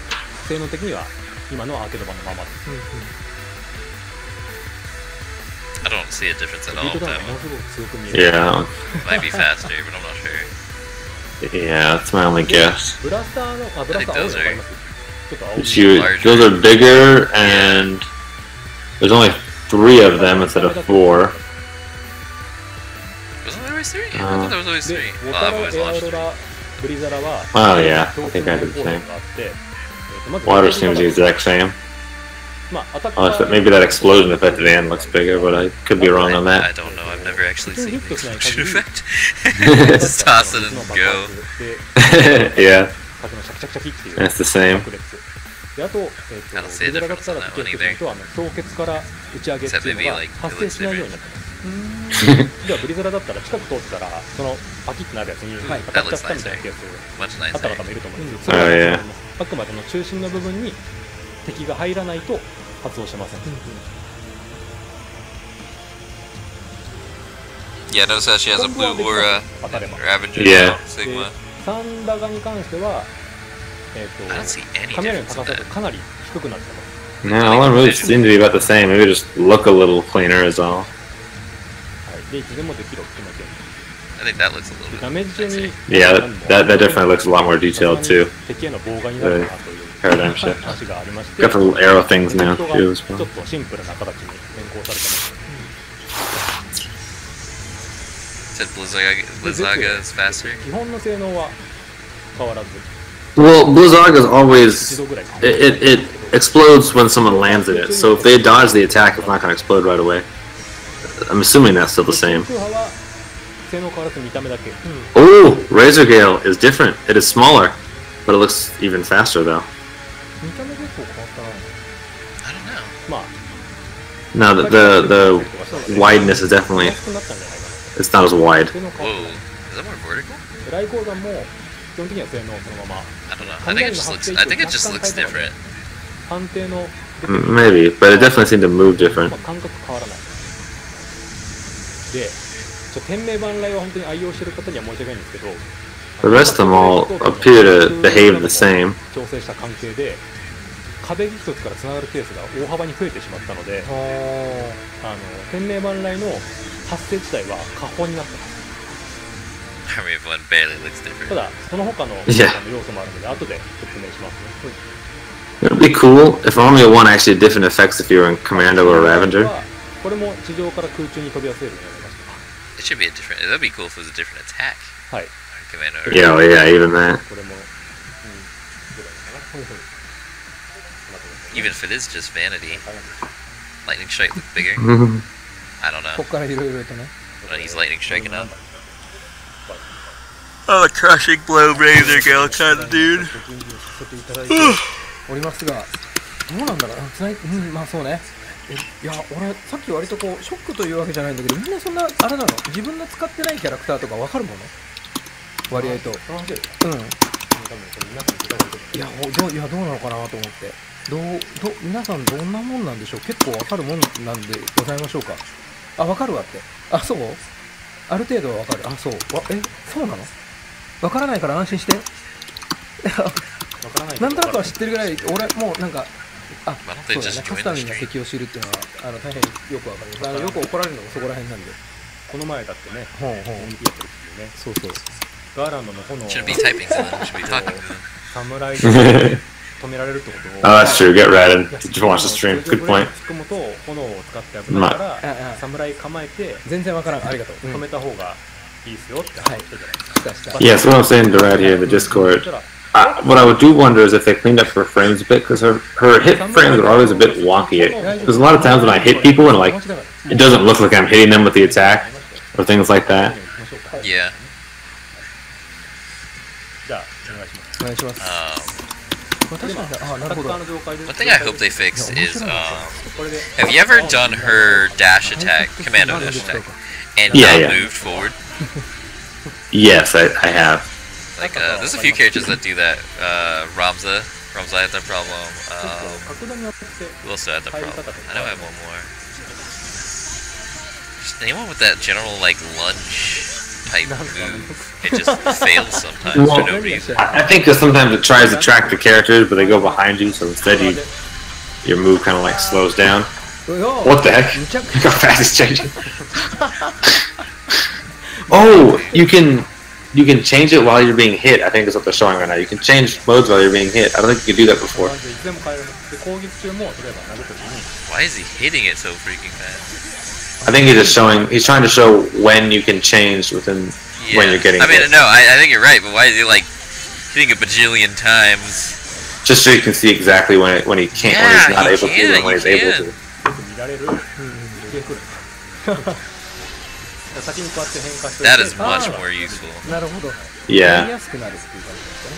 性能的には今のアーケード版のままです。I don't see a difference at ビ all ート with ダウン that がもの one. すごく強く見える。 Yeah. Might be faster, but I'm not sure. Yeah, that's my only guess. ブラスターの、ブラスター青いの分かります？ちょっと青い It's huge. Those are bigger, and there's only 3 of them instead of 4. Wasn't there always 3? I thought there was always 3. で、ウォ Well, タ I've ラ always エア watched ロ 3. ラブリザラは Oh yeah, I 共 think 通 I の did the ポー same. ズがあって、まず Water seems the exact same. まあアタック Unless は maybe that explosion effect at the end looks bigger, but I could be wrong on I that. don't know, I've never actually seen the ヒットしない explosion 限り effect. Just toss it and 爆 go. 発で Yeah, 風のシャキシャキシャキっていう that's the same. 爆裂で、あと、I don't see a ブリザラだ difference ったら on that ティ one ケットじゃない either. と氷結から打ち上げっていうの Except maybe が like 発 it 生 looks しないよう different. になってます。ではブリザラだったら近く通ったらそのパキッとなるやつに当たっちゃったみたいなケース Much あった nicer. 方もいると思うんですけど、 Oh それ yeah. はあくまでも中心の部分に敵が入らないと発動しません。 Yeah, notice how she has a コンボは blue でき aura. 当たれば。 Ravager, Yeah. Sigma. で、サンダガに関しては、I don't see any 雷の difference 高 in さ that. がかなり低くなってます。 No, all of them really seem to be about the same. Maybe just look a little cleaner is all. はい、でいつでもできるoptimal game I think that looks a で little ダメージ中 bit に nicer. Yeah, that definitely looks a lot more detailed too. 敵への妨害になるかなという Paradigm shift. 話がありまして、 Got the little arrow things now エフェクトが too as ちょ well. っとシンプルな形に変更されてます。 Said Blizzaga is faster. 基本の性能は変わらず、 Well, Blizzard is 一 always 度ぐらい it explodes when someone lands in it. So if they dodge the attack, it's not going to explode right away. I'm assuming that's still the same. 空波は性能変わらず見た目だけ。 Oh, Razor Gale is different. It is smaller, but it looks even faster though. 見た目結構変わったな。 I don't know. まあ、 No, the wideness is definitely 安くなったんじゃないかな。 it's not as wide. 性能変わ Whoa. っ Is that more vertical? て、雷光弾も基本的には性能そのまま。 I don't know. I think it just looks different. 判定の出てくる Maybe, but it definitely seemed to move different. まあ、感覚変わらないで、天命万来は本当に愛用してる方には申し訳ないんですけど、 The rest of them all appear to behave the same. 調整した関係で壁一つからつながるケースが大幅に増えてしまったので、天命万来の発生自体は過保になってます。 I mean, one barely looks た different. だその他の Yeah. 要素もあるので後で説明しますね。 It would be cool if Army 1 actually had different effects if you were in Commando or Ravager. これも地上から空中に飛び出せるようになりまし It should be a different. That'd be cool if it was a different attack. た。はい。 Commando. Or Yeah, well, yeah, even that. これも、どうだったかな。even if it is just vanity. Lightning strike look bigger. I don't こ know. っからいろいろとね When he's lightning striking out. I'm a crushing blow razor gale kind of dude. させていただいておりますが、どうなんだろう、まあそうね。いや、俺、さっき割とこう、ショックというわけじゃないんだけど、みんなそんな、あれなの、自分の使ってないキャラクターとか分かるもの割合と。うん。いや、どうなのかなと思って。皆さんどんなもんなんでしょう。結構分かるもんなんでございましょうか。あ、分かるわって。あ、そうある程度は分かる。あ、そう。そうなの分からないから安心して。なんとなくは知ってるぐらい、俺もうなんか、あ、そうだね、カスタムな敵を知るっていうのは大変よくわかります。よく怒られるのもそこら辺なんで。この前だってね、ほうほう。やってるっていうね。そうそう。ガーランドの炎を Shouldn't be typing to them. Should be talking to them. 侍で止められるってことを。 Oh, that's true. Get Radin. Did you watch the stream? Good point. 突っ込むと炎を使って危ないから侍構えて全然わからん。ありがとう。止めた方がいいっすよって話してたじゃないですか。した。 Yes, what I'm saying to Rad here in the Discord. What I would do wonder is if they cleaned up her frames a bit, because her hit frames are always a bit wonky. There's a lot of times when I hit people and like it doesn't look like I'm hitting them with the attack or things like that. しょうか。 Yeah. じゃあお願いします。お願いします。まあ確かに、あ、なるほど。 One thing I hope they fix is, これで have you ever done her dash attack, commando dash attack, and Yeah, not yeah. moved forward? Yes, I have. Like, there's a few characters that do that. Ramza had that problem. 角度によって Who else had that problem? I know I have one more. Just anyone with that general, like, lunge type move. It just fails sometimes for no reason. I think that sometimes it tries to track the characters, but they go behind you, so instead your move kind of like slows down. What the heck? Look how fast it's changing. Oh, you can change it while you're being hit. I think that's what they're showing right now. You can change modes while you're being hit. I don't think you could do that before. まずいつでも変える。で攻撃中も例えば殴るときに Why is he hitting it so freaking fast? I think he's trying to show when you can change within when you're getting I mean, hit. no, I think you're right, but why is he, like, hitting a bajillion times? Just so you can see exactly when he can't, when he's not Yeah, able to, and when he's able to. よく見られる余計来る。先にこうやって変化して That is much more useful. なるほど。やり Yeah. やすくなるっていう感じですかね。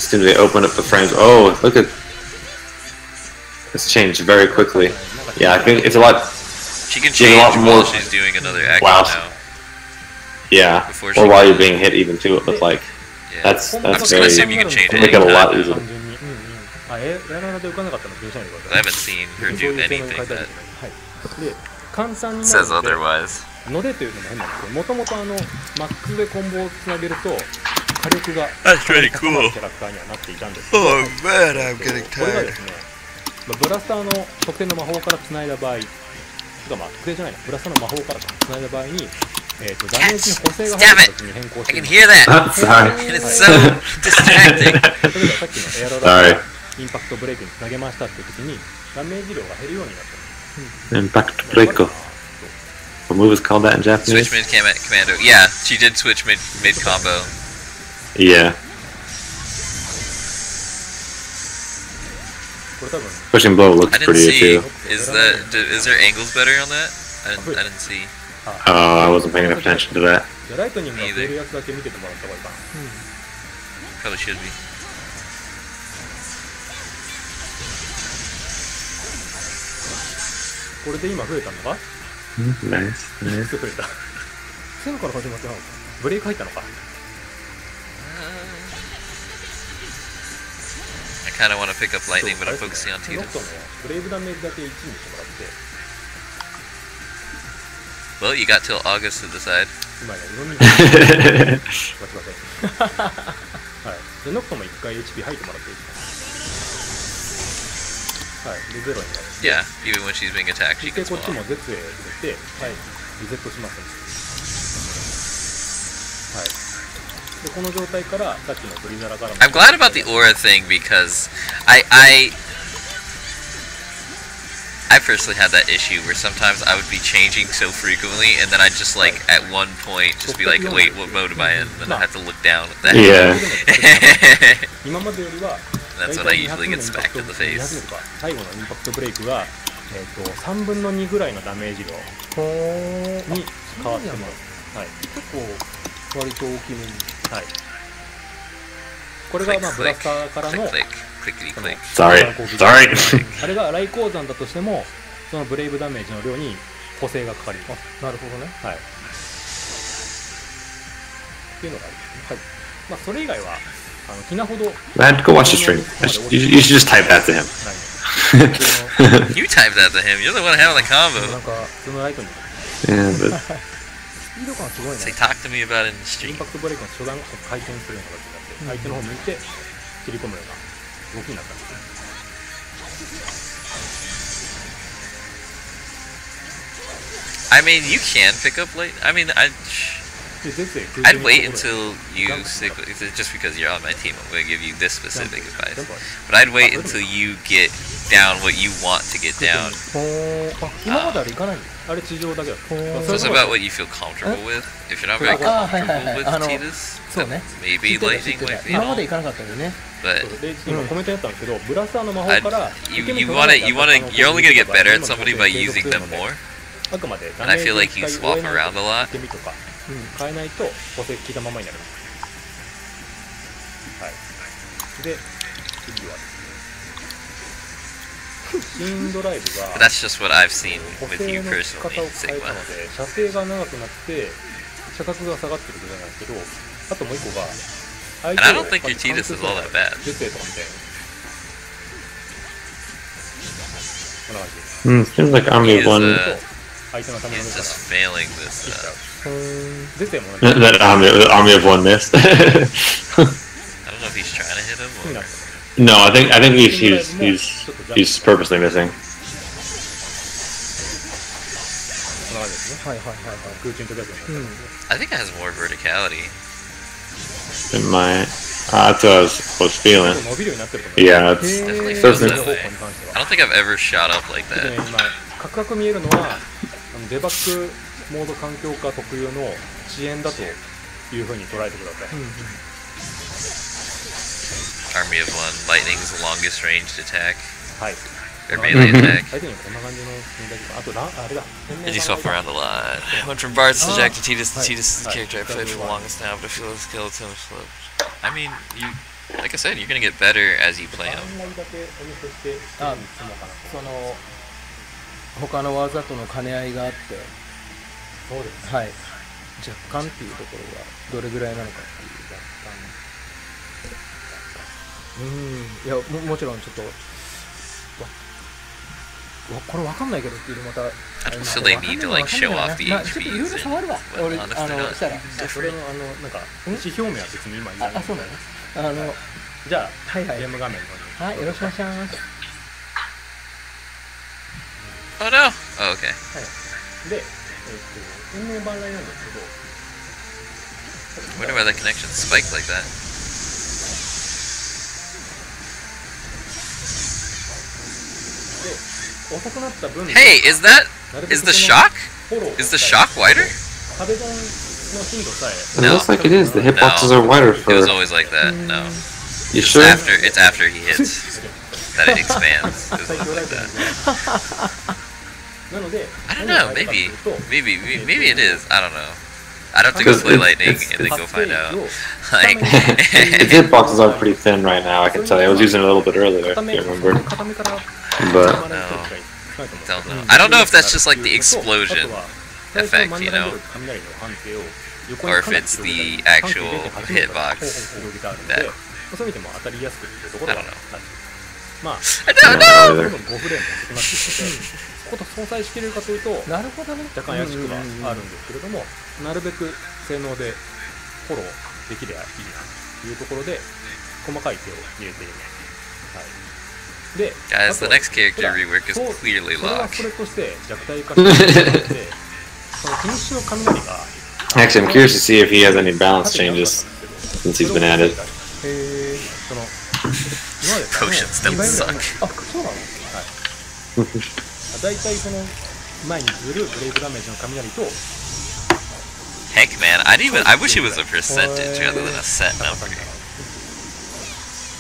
As soon as they open up the frames, oh, look at it's changed very quickly. Yeah, I think it's a lot. She can There's a change lot while more- she's doing another action Wow. now. Yeah, Before she or while can- you're being hit, even too. It looked like Yeah. that's I'm just very gonna assume you can change it make it a lot anytime now. easier. 単純に、あ、エラナで浮かなかったの気にしないでく I ださい。 haven't seen her そう do いう性能を anything 変えたり that とかはい。で、換算にな says るので、 otherwise. のでというのも変なんですけど、もともとマックスでコンボをつなげると、火力が That's pretty 高まる cool. キャラクターにはなっていたんですけど、 Oh man, I'm getting これがですね、ブラスターの特定の魔法からつないだ場合、とかまあ特定じゃないな、ブラスターの魔法からつないだ場合に、ダメージに補正が入る形に変更し I て can る。 hear that! I'm sorry. And it's so distracting. 例えばさっきのエアロラがインパクトブレイクにつなげましたっていう時に、ダメージ量が減るようになったんです。 Impact Breako. What move is called that in Japanese? Switch mid commando. Yeah, she did switch mid combo. Yeah, これ多分、 pushing blow I looks didn't prettier see. too. Is there angles better on that? I didn't see. Oh, I wasn't paying enough attention to that. じゃあライトニングが出るやつだけ見ててもらった方がいいかな。 Probably should be. これで今増えたのが Nice, nice. 増えた。 1000から始まってなかっブレイク入ったのか。 I kind of want to pick up lightning, but I'm focusing on ノ Tita. クトのブレイブダメージだけ1にしてもらって、 Well, you got till August to decide. 今ね、いろんな待ちません。はい。で、ノクトも1回 HP 入ってもらっていいですか。はい。で、ゼロになる。 Yeah, even when she's being attacked, she で、 can こっ spawn. ちも絶へ入れて、はい。リセットします。はい。で、この状態から、さっきのブリザラからも。 I'm glad about the aura thing because I personally had that issue where sometimes I would be changing so frequently, and then I'd just like at one point just be like, wait, what mode am I in? And then I have to look down at that. Yeah. 今までよりは、 That's when I usually get smacked in the face. 最後のインパクトブレイクが、3分の2ぐらいのダメージ量た。ほー。に変わってます。はい。結構、割と大きめに。はい。これが Click, まあブラ click, スターから click, の click, clickety その click. Sorry, sorry. あれが雷鉱山だとしても、そのブレイブダメージの量に補正がかかります。なるほどね。はい。っていうのがありますね。はい。まあそれ以外はきなほど Man, go watch the stream. You should just type that to him. ないの。 You typed that to him. You're the one having the な combo. んか普通のライトに Yeah, but スピード感すごい Say, ね。 talk to me about it in the イ stream. ンパクトブレイクの初段が回転するような形になって、相手の方向いて切り込むような動きになったんですね。 I mean, you can pick up late. I mean, で絶対 I'd wait until you stick with, just because you're on my team. I'm going to give you this specific advice. But I'd wait until you get down what you want to get down. ほー。あ、今まであれ行かないんだ。あれ地上だけだった。 So it's about what you feel comfortable with. If you're not very あ、はいはい comfortable はい。 with Titas, そうね。 maybe 知ってた lightning 知ってた might be 今ま all. で行かなかったんだよね。But で今コメントやったんですけど、ブラスターの魔法 I'd, から you wanna, you're only gonna get better at somebody by using them more. あくまで And I feel like you swap around a lot. 受け身とか変えないと補正効いたままになります。はい。で、次はですね、シンドライブが That's just what I've seen 補 with 正 you の仕方を personally, 変えた Sigma. ので、射程が長くなって射角が下がってる状態なんですけど、あともう一個が相 And I 手 don't を think your Tidus is all that bad. 出てとかみたいな、こんな感じです。Seems like Army of One. 相手のための He's 目から just failing this. 出てもなんか That Army of One missed. I don't know if he's trying to hit him にな or. ってます。 No, I think he's purposely missing. こんな感じですね。はいはいはいはい。空中に飛び出すようになってますね。 I think it has more verticality. It might. That's what I was feeling. 伸びるようになってると思います。 Yeah, it's Definitely 方 feels certainly. that 向 way. に関しては I don't think I've ever shot up like ちょっと that. ね、今、カクカク見えるのは、デバッグモード環境下特有の遅延だというふうに捉えてください。 Army of One, lightning's the longest ranged attack. はい。 Or melee attack. 相手にこんな感じの信頼とか、あとあれだ。 And you swap around a lot. Went from Bards to Jack to Tidus. Hi. Tidus is the Hi. character I played for the longest now, but I feel his skeleton flip. I mean, like I said, you're gonna get better as you play him. 案内だけお見せして、あそのかなと。その他の技との兼ね合いがあって、そうですね。はい、若干っていうところがどれぐらいなのかっていう。いや もちろんちょっとこれわかんないけどっていうのまた I don't feel they need to like show off the ちょっといろいろ HPs 触るわ and 俺 whatnot if they're not したらそれのなんか意思表明は別に今言わない。そうなのじゃあ、はいはいゲーム画面の方に。はいよろしくお願いします Oh no! Oh, okay. で、運命番来なんですけど、 Wonder why that connection spiked like that. で、遅くなった分、 Hey, is that なるべく is the その shock? フォローを Is the したい shock wider? 壁ドンの頻度さえ、 It looks like it is. The hitboxes are wider It was for. always like that. No, You it's sure? after he hits that it expands. It was always like that. なので、 I don't 何を know. 変えたかっていうと Maybe it is. I don't know. I'd have to go Because play it's- lightning it's- and then go find out. The Like, hitboxes are pretty thin right now. I can tell you. I was using it a little bit earlier. I 片目 can't remember. 片目から But 学ばない人が少ないと思う don't know. I don't know if that's just like the explosion effect, you know, or if it's the actual hitbox that- そういう意味でも当たりやすくっていうところ I が don't know. まあ I don't know. どんどん5フレーム遅くなっていってそこと相殺しきれるかというとなるほどね若干怪しくはあるんですけれどもなるべく性能でフォローできればいいなというところで細かい手を入れています、はい、で Guys, あ the と next character ただ rework is そう clearly それは locked. それとして弱体化しているのでそのフィニッシュの雷が actually, I'm curious to see if he has any balance changes since he's been added. その今まで Potions don't 2倍ぐらい suck. あそうなの大体その前にずるブレイクダメージの雷と Heck, man, I wish it was a percentage rather than a set number.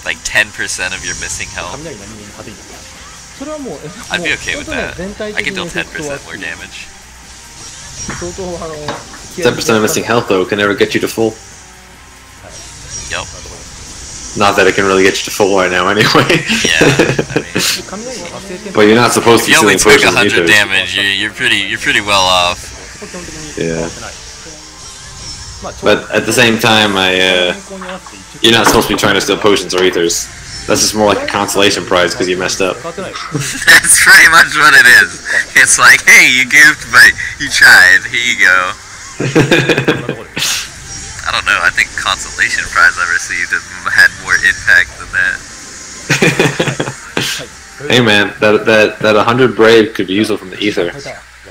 Like 10% of your missing health. 雷何気に派手になるそれはもう I'd be okay with 本当ね that. 全体 I 的 could に deal エフェクトは 10% more damage. 相当10% of missing health though can never get you to full. Yup. Not that it can really get you to full right now, anyway. Yeah. I mean, 雷の発生点 But you're not supposed to if be you only stealing took potions 100 either. damage, you're pretty well off. そこ基本的に変わってないまあ But at the same time, 天候に合わせて一 you're not supposed to be trying to steal potions or ethers. That's just more like a consolation prize because you messed up. 変わってない That's pretty much what it is. It's like, hey, you goofed, but you tried. Here you go. こんなところで I don't know. I think consolation prize I received had more impact than that. Hey man, that 100 brave could be useful from the ether.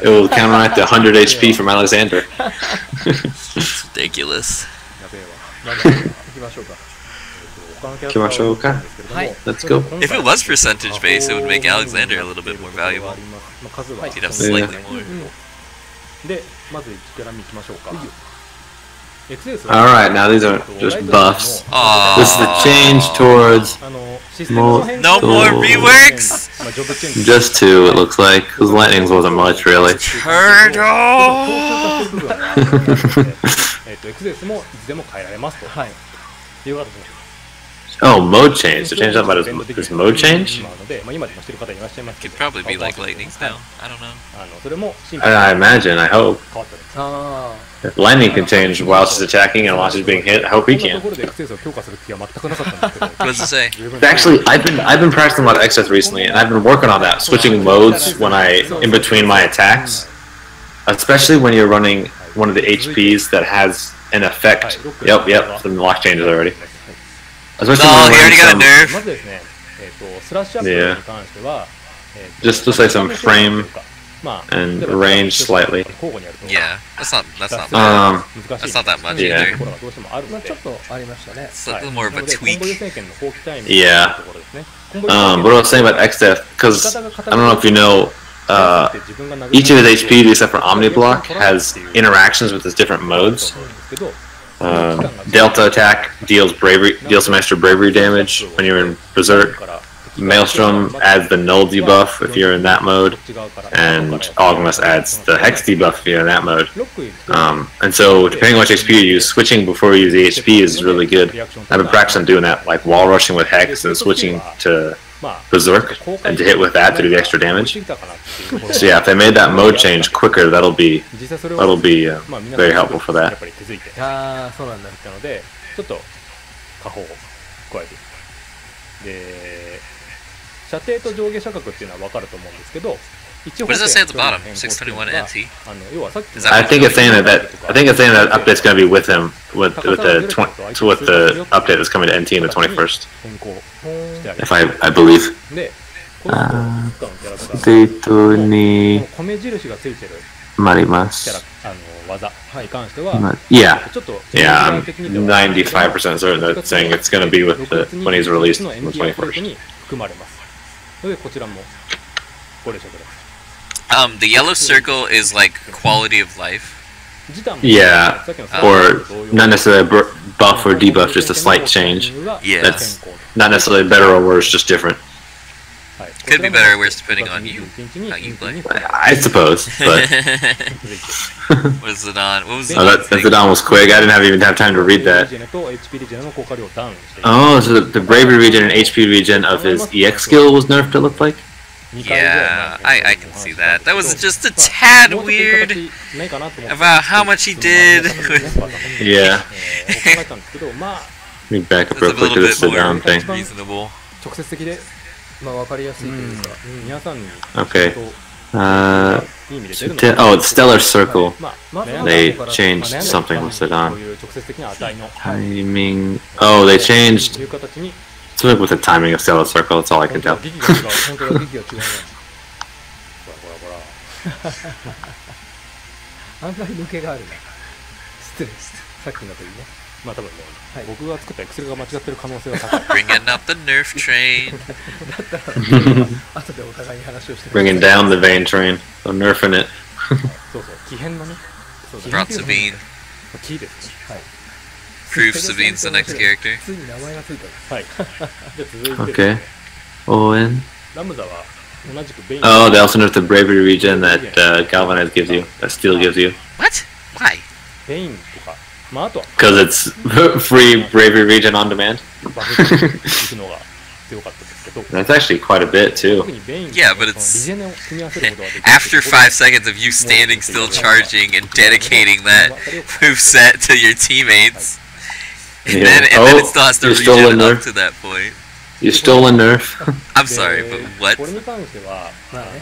It will counteract the 100 HP from Alexander. It's ridiculous. やべえわまだ行きましょうか他のキャラクターを行きましょうかですけれどもはい Let's go. If it was percentage based, it would make Alexander a little bit more valuable. まあ数は He'd have slightly more. でまず1キャラ目いきましょうか Alright, now these are just buffs. Aw. This is the change towards も No more reworks? まあジョブチェンジ just two, it looks like, because Lightnings wasn't much, really. Turtle! エクセスもいつでも変えられますという形です。 Oh, mode change. To change that about his mode change? なので、まあ今でもしてる方いらっしゃいますけ Could ど、 probably be like lightnings now. I don't know. それもシンプルに I imagine, I hope. 変わったんです。あ If Lightning can change while she's attacking and while she's being hit, I hope he こんなと can. ころでエクセスを強化する気は全くなかったんですけど、 What does it say? Actually, I've been practicing a lot of XS recently, and I've been working on that, switching modes when in between my attacks, especially when you're running one of the HPs that has an effect. Yep, some lock changes already. Especially No, when he you're already got a running some, ま nerf. ずですね、スラッシュアップに関しては、just to say some frame まあ and range slightly. 交互にやると Yeah, that's not That's bad. not That's not that much Yeah. either. ところがどうしてもあるまあので、ちょっとありましたね It's like more of な a のでコンボ優 tweak. 先権の放棄タイミング Yeah. というところですね。コンボ優先権 What I was saying about XF, because I don't know if you know, each of his HP, except for Omni Block, has interactions with his different modes. Delta attack deals some extra bravery damage when you're in Berserk. Maelstrom adds the null debuff if you're in that mode, and Augmus adds the hex debuff if you're in that mode. And so, depending on which HP you use, switching before you use the HP is really good. I've been practicing doing that, like wall rushing with hex and switching to Berserk and to hit with that to do the extra damage. So yeah, if they made that mode change quicker, that'll be very helpful for や that. っぱり気づいてああそうなんだなので、ちょっと下方を加えていく。で、射程と上下射角っていうのは分かると思うんですけど、1 What does it say at the bottom? 621 NT? 要はさっき Is that I think it's saying that update's going to be with him with the update that's coming to NT in the 21st, 変更してあげる。 if I believe. で、この人のキャラクターのデートにこの米印がついてるまりまキャす。ラ技に関しては、 Yeah, ちょっと yeah, I'm 95% certain that it's saying it's going to be with when he's released on the 21st. に含まれます。のでこちらもご了承ください。The yellow circle is like quality of life. Yeah, or not necessarily a buff or debuff, just a slight change. Yeah. That's not necessarily better or worse, just different. Could be better or worse depending on you, how you play. I suppose, but What is it on? What was oh, that Zidane was quick. I didn't even have time to read that. Oh, so the bravery region and HP region of his EX skill was nerfed, it looked like? Yeah, I can see that. That was just a tad weird about how much he did. Yeah. Let me back up That's a real quick to little this bit more Zidane thing. reasonable. 直接的で、まあ分かりやすいというか皆さんに Okay. いい意味で出るのか Oh, it's Stellar Circle. まあ They changed something with こ Zidane. ういう直接的な値の Timing. Oh, they changed という形に something with the timing of Stellar Circle. That's all I can 本当 tell. だ劇が違う本当だ劇が違うねほら案外抜けがあるな失礼さっきのといいねまあ多分ね、はい僕が作ったエクセルが間違ってる可能性は高い Bringing up the nerf train. 後でお互いに話をして Bringing down the vein train. So nerfing it. そうそう奇変のねそうだ Brought Sabine. キーですねはい Proof Sabine's the next character. ついに名前がついたはいじゃあ続いて Okay. Owen. ラムザは同じくベイン Oh, they also nerfed the bravery region that Galvanize gives you. That Steel gives you. What? Why? ベインとかまああとは Because it's free bravery region on demand. バフで行くのが強かったですけど That's actually quite a bit 特 too. にベインと Yeah, but リ it's ジェネを組み合わせることができる after 5 seconds of you standing still charging and dedicating that moveset to your teammates. And Yeah. then it still has to you stole a regen up nerf. to that point. You stole a nerf. I'm sorry, but で what? これに関してはまあね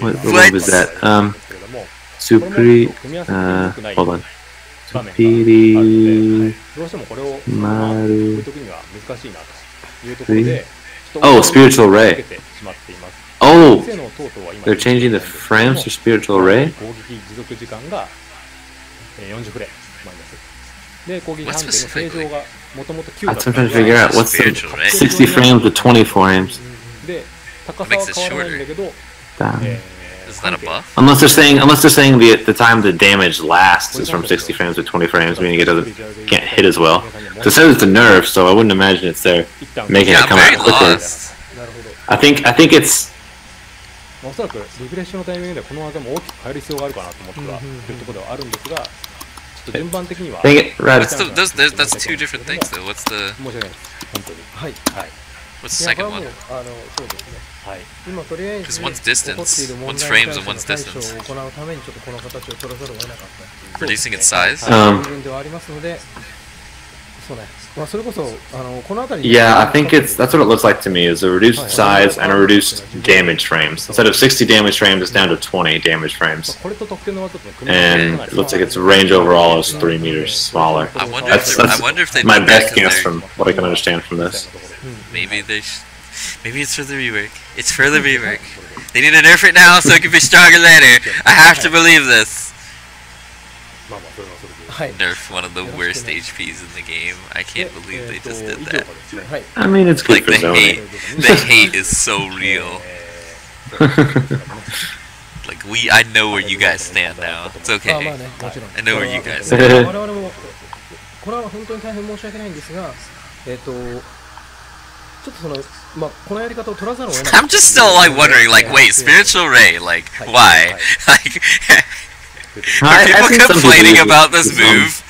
What was that? ですけれども Supri. 組み合わせて良くない Hold on. 場面があるので Supiri. どうしてもこれをこう Maru. いう時には難しいなというところで Oh, Spiritual Ray. つけてしまっています Oh, 性能等々は今 they're changing the frames for Spiritual Ray? 攻撃持続時間が40フレマイナスで攻撃判定の正常がもともと9だっ That's た what I'm trying to figure out. What's the Spiritual Ray? 60 frames to 20 frames? で高さは変わらないんだけど、 Down. Is that a buff? Unless they're saying the time the damage lasts is from 60 frames to 20 frames, meaning can't hit as well. So it says it's a nerf, so I wouldn't imagine it's there making Yeah, it I'm come very out quicker. lost. なるほど。 I think it's おそらくリフレッシュのタイミングでこの技も大きく変える必要があるかなと思ってはいるところではあるんですが、ちょっと順番的には dang it, right. What's the, that's two different things though. What's the 申し訳ないです本当に。はい。はい what's い the や、これ second はもう one? そうですね。はい。今とりあえず Because one's distance, 起こっている問 one's 題に frames 対 and して one's の対 distance. 処を行うためにちょっとこの形を取らざるを得なかったっていう Reducing its size. Um, 部分ではありますので、そうね。まあそれこそこの辺り Yeah, I think that's what it looks like to me, is a reduced size and a reduced damage frames. Instead of 60 damage frames, it's down to 20 damage frames. これと特定の技との組み合わせ And it looks like its range overall is 3 meters smaller. I wonder That's, if they, I that's wonder if they my did that best 'cause guess they're- from what I can understand from this. maybe maybe it's for the rework. It's for the rework. They need to nerf it now so it can be stronger later. I have to believe this. まあまあそれはそれで。はい。 Nerf one of the worst HPs in the game. I can't believe they just did 以上 that. がですね。はい。 I mean, it's good Like for the hate, zoning. the hate is so real. Like I know where you guys stand now. It's まあ okay. まあね、もちろん。 I know where you guys そ stand. れは我々もこれは本当に大変申し訳ないんですが、ちょっとそのこのやり方を取らざるを得ない。 I'm just still like wondering, like, wait, spiritual ray, like, why? Like, are people think some complaining use it. about this Some- move?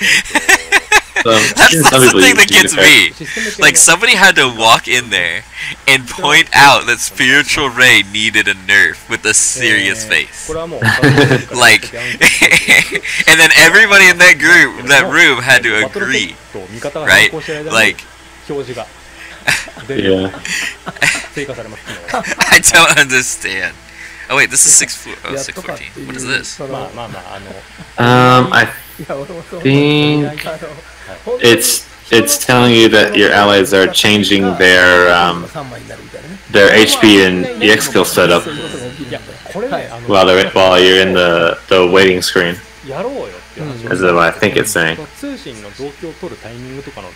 I've That's seen some the people thing that use gets it. me. Like, somebody had to walk in there and point out that spiritual ray needed a nerf with a serious face. これはもう Like, and then everybody in that group, that room, had to agree, right? Like, 表示が Yeah. 追加されます機能が I don't understand. Oh wait, this is 614. やっとかっていう What is this? そのまあまあまあ I いや俺もそう think 本当に it's telling you that your allies are changing their 3枚になるみたいなね their HP and EX skill setup いやこれね while you're in the waiting screen, やろうよっていう話を is what I think it's saying. 通信の動機を取るタイミングとかの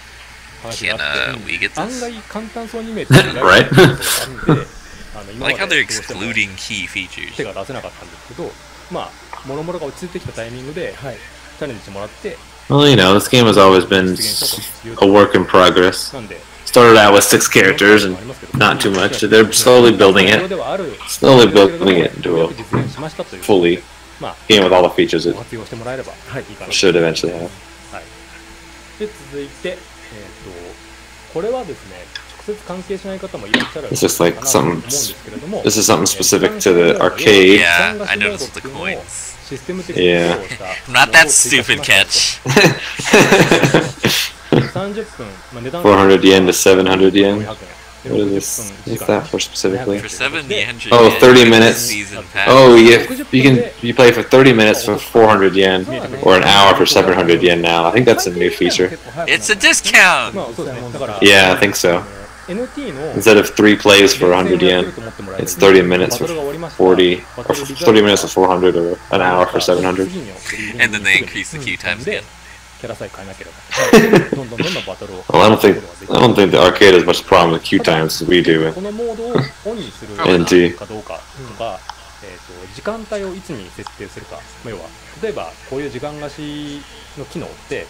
話が Can あって we get 案 this? 外簡単そうに見えて意外と Right? ことがあって今 I ま like how で they're どうしても excluding key features. 手が出せなかったんですけどまあもろもろが落ち着いてきたタイミングではいチャレンジしてもらって Well, you know, this game has always been a work in progress. なんで Started out with 6 characters and not too much. They're slowly building それ it, ではある slowly building it into よ a く実現しましたという fully まあ game with all the features ご it 活用してもらえればいいかなと should eventually have. で続いてこれはですね直接関係しない方もいらっしゃる It's just like かなと思うん something. ですけれども This is something specific to the arcade. Yeah, I noticed the coins. システム的に Yeah. 利用した I'm not that stupid, Catch. 30分、まあ、値段400 yen to 700 yen. 400円 What is this? What's that for specifically? For 700 Oh, yen, 30 you get the minutes. season pass. Oh, you play for 30 minutes for 400 yen, or an hour for 700 yen now. I think that's a new feature. It's a discount! まあそうですねだから Yeah, I think so. NT の Instead of 3 plays for 100 yen, it's 30 minutes for 40, or 30 minutes for 400, or an hour for 700. And then they increase the queue times again. キャラさえ変えなければどんどんバトルを Well, I don't think the arcade has much problem with queue times as we do. このモードをオンにする NT かどうかとか、時間帯をいつに設定するか、要は例えばこういう時間貸しの機能って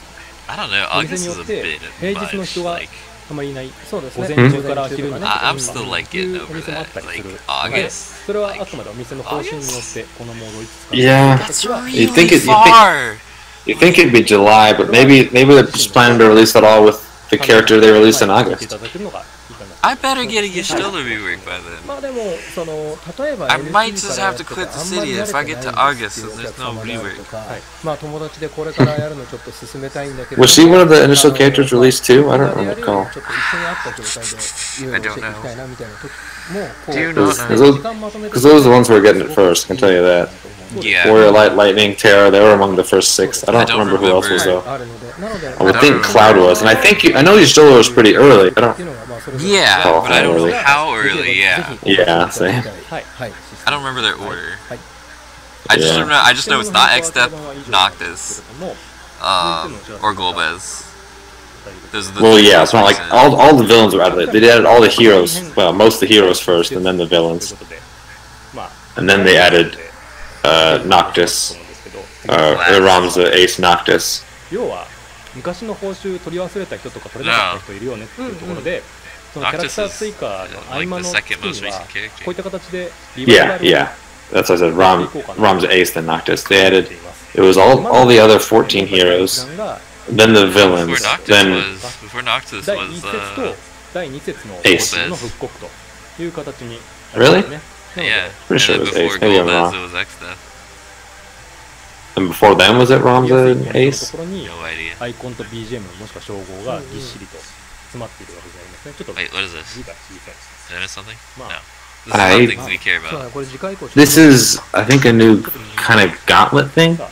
I don't know, お店 August によ is っ a て bit 平日の人 much. が Like, あまりいないそうですね午前中から昼に I'm still like getting over お店もあっ that. たりす Like, る August? それはあくまでお店の方針によってこのモードをいつ使う Yeah. That's You think really it- far! You think it'd be July, but maybe they're just planning to release that all with the character they released in はい August. いただけるのがいいかな I better get a Yashtola rework by then. まあでもその例えば I might just NT から have to や quit ってて the あんまり city 慣れ if I て get ない to ん August ですよ and お there's 客 no 様である rework. とかまあ友達でこれからやるのちょっと進めたいんだけど Was she one of the initial characters released too? I don't やるより recall. ちょっと一緒に会った状態でいろいろ教えていきたいなみたいな時もこう Do you Because not those, 時間まとめて because those are the ones who were getting it first, I can tell you that. Yeah. Warrior Light, Lightning, Terra, they were among the first 6. I don't don't remember who else was remember. though. あるのでなので I would think Cloud was, and I know Yashtola was pretty early. I っていう don't. のがまあそれぞれ Yeah, Oh, but I don't know early. how early, yeah. Yeah, same. はいはい I don't remember their order. はい Yeah. I just know it's not X-Step, Noctis, or Golbez. Those are the Well, three yeah, it's not like first all the villains were added. They added all the heroes. Well, most of the heroes first, and then the という villains, ことでまあ and then they added Noctis, と思うんですけど、 Rom's Ace Noctis. 要は昔の報酬取り忘れた人とか取れなかった人いるよねっていうところで、そのキャラクター追加の合間の月にはこういった形でリバイバ Yeah, ル yeah. That's what I said. Rom's Ace, then Noctis. They added. It was all the other 14 heroes, then the villains, then Before Noctis 第 was 1節と第2節の Ace. の復刻という形に Really? ね。 yeah. Pretty sure And it was then Ace. before Maybe I'm Golbez, wrong. it was X-Death. And before them was it Rom's と Ace? ころに No idea. アイコンと BGM もしくは称号がぎっしりと詰まっているわけでありますね。ちょっと Wait, what is this? 字が小さい。 Did I miss something? Wow. No. This is I- not things we care そうだ about. ね、これ次回以降 This is, I think, a new kind of gauntlet thing. さあ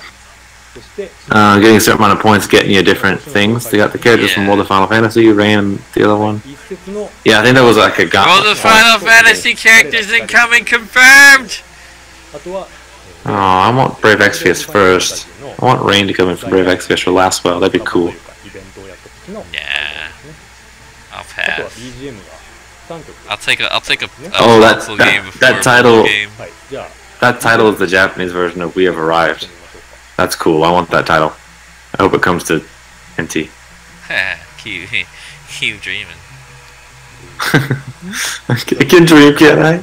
そして Getting a certain amount of points, getting you different things. They got the characters from World of Final Fantasy, Rain, and the other one. 一節の Yeah, I think that was like a All gauntlet. the Final Fantasy characters incoming confirmed! あとは Oh, I want Brave Exvius first. I want Rain to come in from Brave Exvius for last spell. That'd be cool. イベントをやった時の Yeah. I'll あとは pass. BGM が3曲 I'll take a Oh, that- console that- game before that a mobile title- game. はいじゃあ That title is the Japanese version of We Have やっ Arrived. てみましょうか That's cool. I want that title. I hope it comes to NT. Keep dreaming. I can dream, can't I?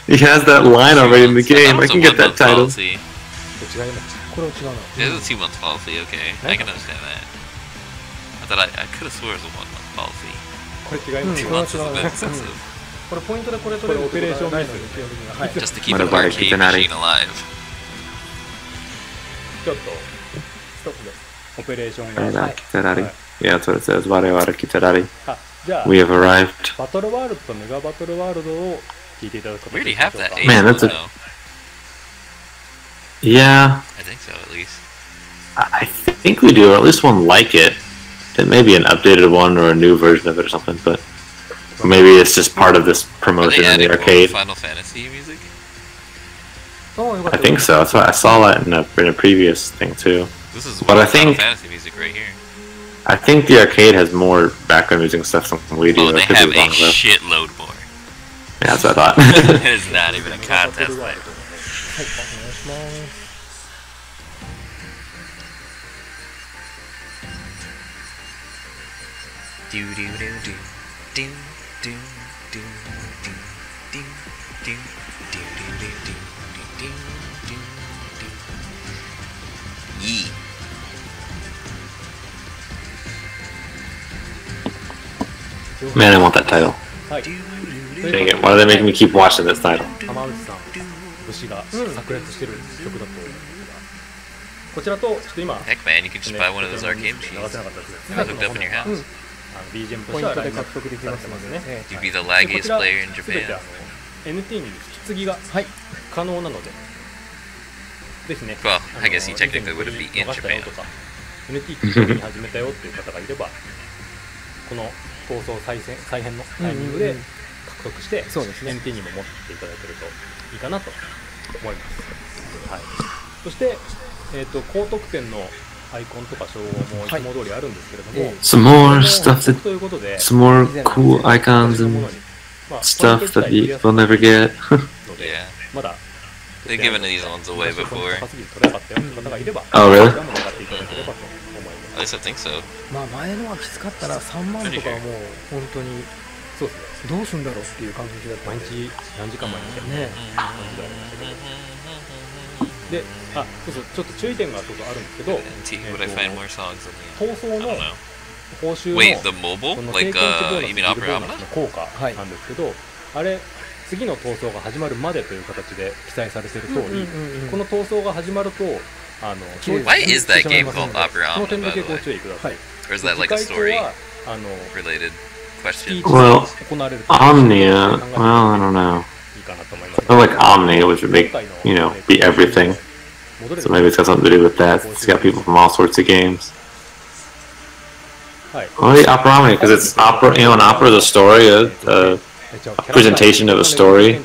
He has that line already in the game. I can get that title. これ違いますこれは違うな There's a 2-month policy, okay. I can understand that. I could have swore it was a 1-month policy. これ違います 2 よ months is a bit excessive. これポイントでこれ取れるってことはないので基本的にははい Just to keep What an about arcade Kitanari? machine alive. ちょっとストップですオペレーションが Ware Kitarari. Yeah, that's what it says. Ware Kitarari. あじゃあ We have arrived. バトルワールドとメガバトルワールドを聞いていただくこと We に already しま have しょう that か Ace Man, that's one, a- though. Yeah, I think so, at least. I think we do, or at least one like it. It may be an updated one or a new version of it or something, but or maybe it's just part of this Are they promotion in adding the more arcade. Final Fantasy music? おーよかった I think so. That's why I saw that in a previous thing too. This is But I Final think- Fantasy music right here. I think the arcade has more background music and stuff than we do. Oh, they I could have be a wrong though. shitload more. Yeah, that's what I thought. It is not even a メガバト contest ルワー thing. ルドはいお願いします。 Do do do do do do do do do do do do do do do do do. Yee. Man, I want that title. はい Dang it! Why do they make me keep watching this title? 浜内さん武士が炸裂してる曲だと思うんですがこちらとちょっと今 Heck, man, you can just buy one of those arcade 流 machines. せなかったです They're hooked up in your house. BGM とポイントでしてはラインナッ獲得できますのでね。え You'd be the プこ laggiest ちら player in 全て Japan. NT に引き継ぎが可能なのでぜひね Well, I guess he technically wouldn't be in 逃したよ Japan. とか NT って時に始めたよっていう方がいればこの放送再編のタイミングで獲得して、そうですね NT にも持っていただけるといいかなと思います、はい、そして、高得点のアイコンとか称号もいつも通りあるんですけれども、 Some more stuff それ that, もということで some more cool icons 私のも and のに、まあ stuff that you will never get. ので Yeah. まだ They've given these ones away 昔はポイン before. ト稼ぎ取れなかったよって方がいれば Oh, really? こちらも使っていただければと思います At least I think so. まあ前のはきつかったな3万とかはもう本当にそうですねどうすんだろうっていう感じだった毎日何時間毎日ね感じでありましたけどで、あ、そうそう、ちょっと注意点がちょっとあるんですけど、 T, would I find more songs in the 闘争 I の don't know. 報酬の Wait, the mobile? その Like, 経験値ボーナス you ギ mean ル Opera ボーナ Omna? スの効果なんですけど、あれ次の闘争が始まるまでという形で記載されている通り、この闘争が始まるとWhy is that game called Opera この Omna, 点だ by け the ご way? 注意ください。 Or is that like a 次回 story 以降はrelated 月 question? 1 Well, で行われる Omnia, well, I don't know. いいかなと思います。 I like Omnia, which would make, you know, be everything. So maybe it's got something to do with that. It's got people from all sorts of games. はい。 Well, the Opera Omnia, because it's opera, you know, an opera is a story, a presentation of a story.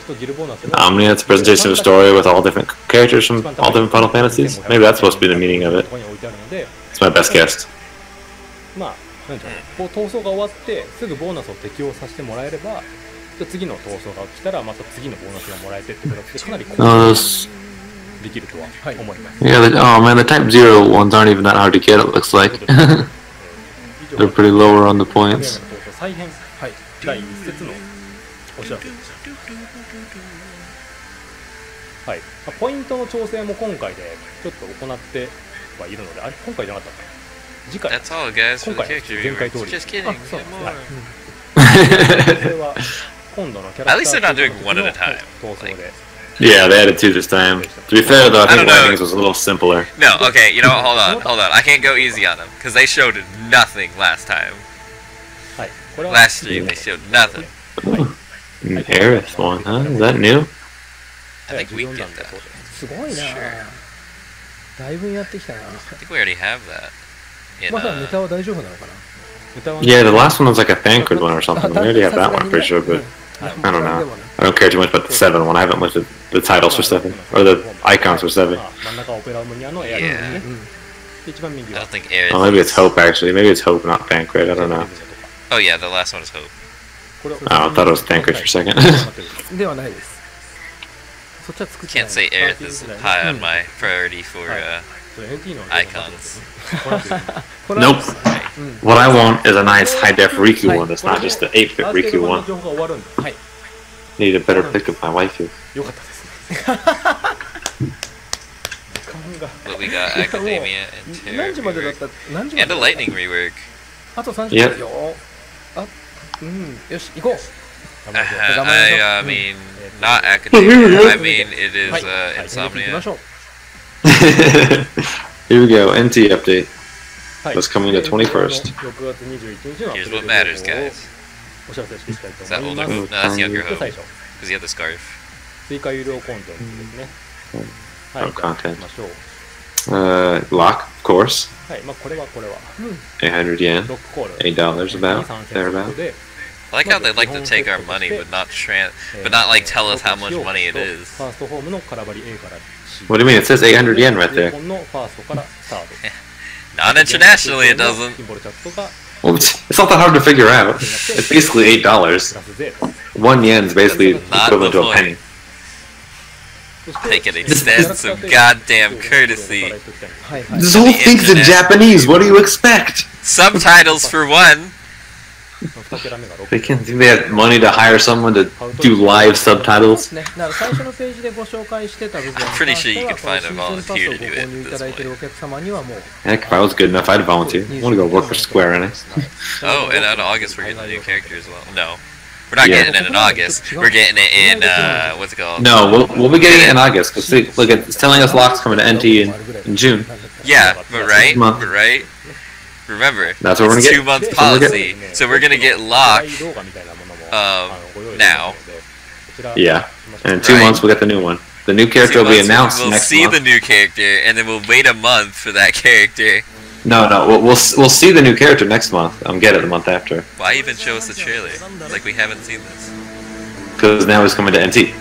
Omnia, it's a presentation of a story with all different characters from all different Final Fantasies. Maybe that's supposed to be the meaning of it. ここに置いてあるので、 It's my best guess. まあ、なんていうの、こう闘争が終わってすぐボーナスを適用させてもらえれば、じゃあ次の闘争が来たらまた次のボーナスがもらえてって形でかなり Oh, those できるとは思います。 Yeah, oh man, the Type 0 ones aren't even that hard to get, it looks like. ということで、They're pretty lower on the 影山 points. の放送再編、第1節のお知らせです。はい、ポイントの調整も今回でちょっと行ってはいるので、あれ今回じゃなかったかな、次回 That's all, guys, for 今 the 回 character 前回 reworks. 通り Just kidding. あ、そう Get です more. はい これは今度のキャラ At ク least タ they're not ー doing one at a time. 放送で Yeah, they added 2 this time. To be fair though, I I don't think know. Lightning's was a little simpler. No, okay, you know what? Hold on. I can't go easy on them because they showed nothing last time. はい、これは Last stream, they showed nothing. An Aerith one, huh? Is that new? I think we 14 get 段だ that. そうです。すごいな Sure. だいぶやってきたな I think we already have that. In, まだネタは大丈夫なのかな歌は Yeah, the last one was like a Thancred one or something. We already have that one, I'm pretty sure, but I don't know. I don't care too much about the 7 one. I haven't looked at the titles for 7, or the icons for 7. 真ん中オペラムニアのエアリですね。で一番右 I は don't think Aerith. Oh, maybe it's Hope actually. Maybe it's Hope, not Thancred. I don't know. Oh yeah, the last one is Hope. これを Oh, I thought it was Thancred for a second. ではないですそっちは作ってない Can't say Aerith is high on my priority for それ NT の icons. これは Nope. What I want is a nice high def Riku one that's not just the 8-bit アーケー Riku ド版 one. の情報が終わるんで、はい、 Need a better pick of my waifu. よかったですね。時間が But we got Academia and Terra 何時までだっ rework. た何時ま And で a だった lightning rework. あと30いや分よあよし行こう I mean, not Academia. I mean, it is はい行きま Insomnia. しょう Here we go. NT update. はい、 That's coming the 21st. 6月21日の Here's what matters, guys. お知らせしていきたい Is と that 思い older? ま No, す。 that's younger で Hope. 最初、 Because he had the scarf. 追加有料コンテンツですね。はい、 Oh, content. 行きましょう。 Lock, of course. はい、まあこれは、 800 yen. ロックコール。 $8 about. 参戦 Thereabout. で、 I like how they like to take our money, but not like tell us how much money it is. ファーストホームの空張り A から C。 What do you mean? It says 800 yen right 日 there. 本のファーストからスタート。 Not internationally, it doesn't. シンボルチャットが Well, it's not that hard to figure out. It's basically $8. プラス税。 1 yen is basically equivalent to a penny. They can extend some goddamn courtesy. はいはい This whole thing's in Japanese. What do you expect? Subtitles for one. 2キャラ目が6 They can. They have money to hire someone to do live subtitles. ね、だから最初のページでご紹介してた部分 I'm pretty sure you can find a このシーズンパス volunteer を to ご do it 購入いただいているお客様にはもう Heck, if I was good enough, I'd volunteer. I want to go work for Square Enix. Oh, and in August we're getting a new character as well. No. We're not Yeah. getting it in August. We're getting it in, what's it called? No, we'll be getting it in August because look, it's telling us Lock's coming to NT in June. Yeah, but right? Month. But right? Remember, That's what we're it's gonna get. 2-month That's what we're policy. So we're gonna get Lock. 動画みたいなものも now. こちら Yeah, and in 2 Right. months we'll get the new one. The new character 2 will be months, announced we'll next see month. the new character, and then we'll wait a month for that character. No, we'll see the new character next month. Get it the month after Why even show us the trailer? Like we haven't seen this. because now he's coming to NT.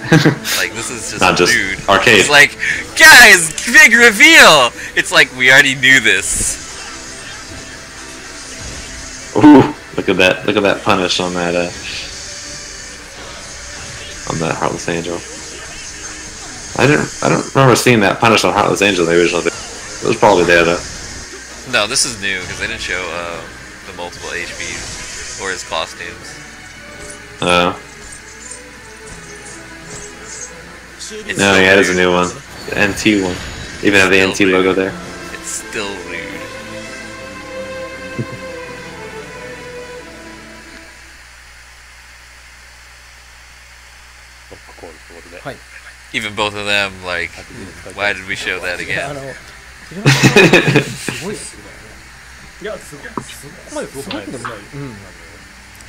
Like this is just Not just dude. arcade. It's like, guys, big reveal. It's like we already knew this. Ooh, look at that! Look at that punish on that Heartless Angel. I don't remember seeing that punish on Heartless Angel in the original. It was probably there though. No, this is new because they didn't show the multiple HPs or his costumes. It's No, still yeah, it is a weird. new one. The NT one. Even have the Still NT weird. logo there. It's still weird. ロックコールということで、はい Even both of them, like, why did we show that いや again? 藤本さんすごいですねいや、すごい、そこまですごくないです。うん。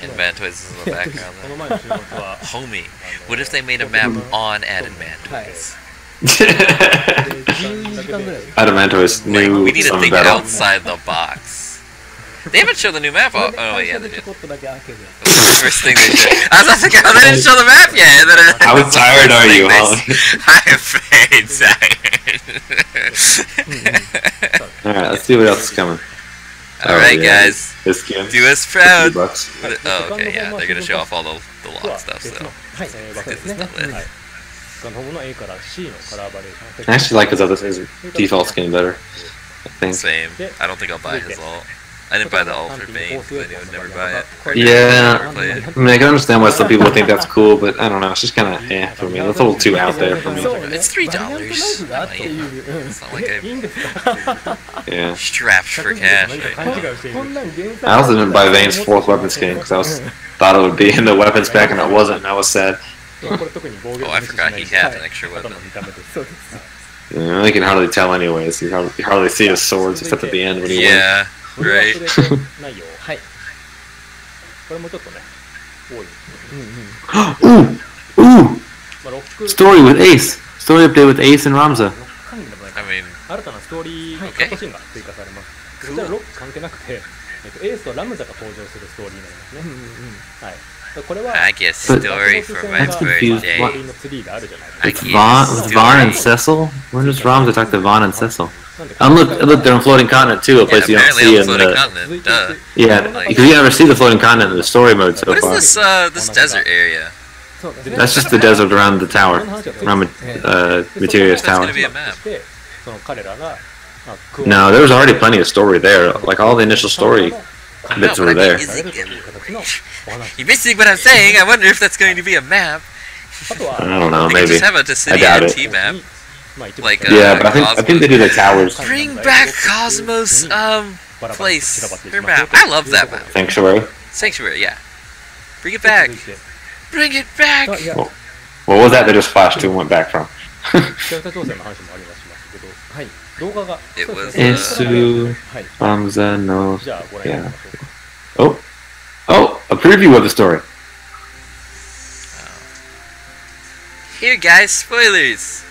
And Mantoids is in the background この there. 前の週末は、 Homie, what if they made a map on added Mantoids? 12時間ぐらい Adamanto's Like, new we need to summon think battle. outside the box. They haven't shown the new map. Oh, wait, yeah, they ちょ did. こっとだけ開ける That was the first thing they showed. I was like, oh, they didn't show the map yet. And then, How that's the tired first are thing you, they Holly? I'm very tired. Alright, let's see what else is coming. Alright, yeah. guys. This game. Do us proud. $50. Oh, okay, yeah. They're gonna show off all the lock stuff, 別の so. はいえーそうですね This is not lit. はいカの方の A から C のカラーバリエーション I actually like his other his default skin better. I think. Same. I don't think I'll buy his ult. I didn't buy the ult for Bane because I knew I'd never buy it. Yeah. Never play it. I mean, I can understand why some people think that's cool, but I don't know. It's just kind of for me. That's a little too out there for me. It's $3. It's not like I'm Yeah. strapped for cash right now. I also didn't buy Vane's 4th weapon skin because thought it would be in the weapons pack and it wasn't, and I was sad. Oh, I forgot he had an extra weapon. Yeah, you can hardly tell anyways. You hardly see his swords except at the end when he wins. Yeah, right. はい。これもちょっとね多い Ooh! Ooh! まあロック Story with Ace! Story update with Ace and Ramza. 関連でもない I mean, 新たなストーリーカットシーンが追加されます。こちらロック関係なくて、エースとラムザが登場するストーリーになりますね。はい。これは I guess story for my That's confused. birthday. What? のツリーがあるじゃない I It's guess Vaughn, with Vaughn and story. Cecil? When does Ramza talk to Vaughn and Cecil? Look, they're on Floating Continent too, a Yeah, place you don't apparently see on in Floating the... Continent. Duh. Yeah, because you never see the Floating Continent in the story mode so What is far. this desert area? そうですね。 That's just the desert around the tower. Around Materia's That's gonna tower. be a map. その彼らが No, there was already plenty of story there. Like all the initial story bits No, were but I there. mean, is it You're missing what I'm saying. I wonder if that's going to be a map. I don't know, They could maybe. just have a I Dissidia doubt it. NT map. Like, Yeah, but I think they do the towers. Bring back Cosmos, place. Their map. I love that map. Sanctuary. Sanctuary, yeah. Bring it back. Bring it back. いや What was that they just flashed to and went back from? 北朝鮮の話もありましたけど、はい。動画が It was, Esu, はい。 Ramza, no. じゃあご覧いただきましょうか。 Oh, oh, a preview of the story. Here, guys, spoilers.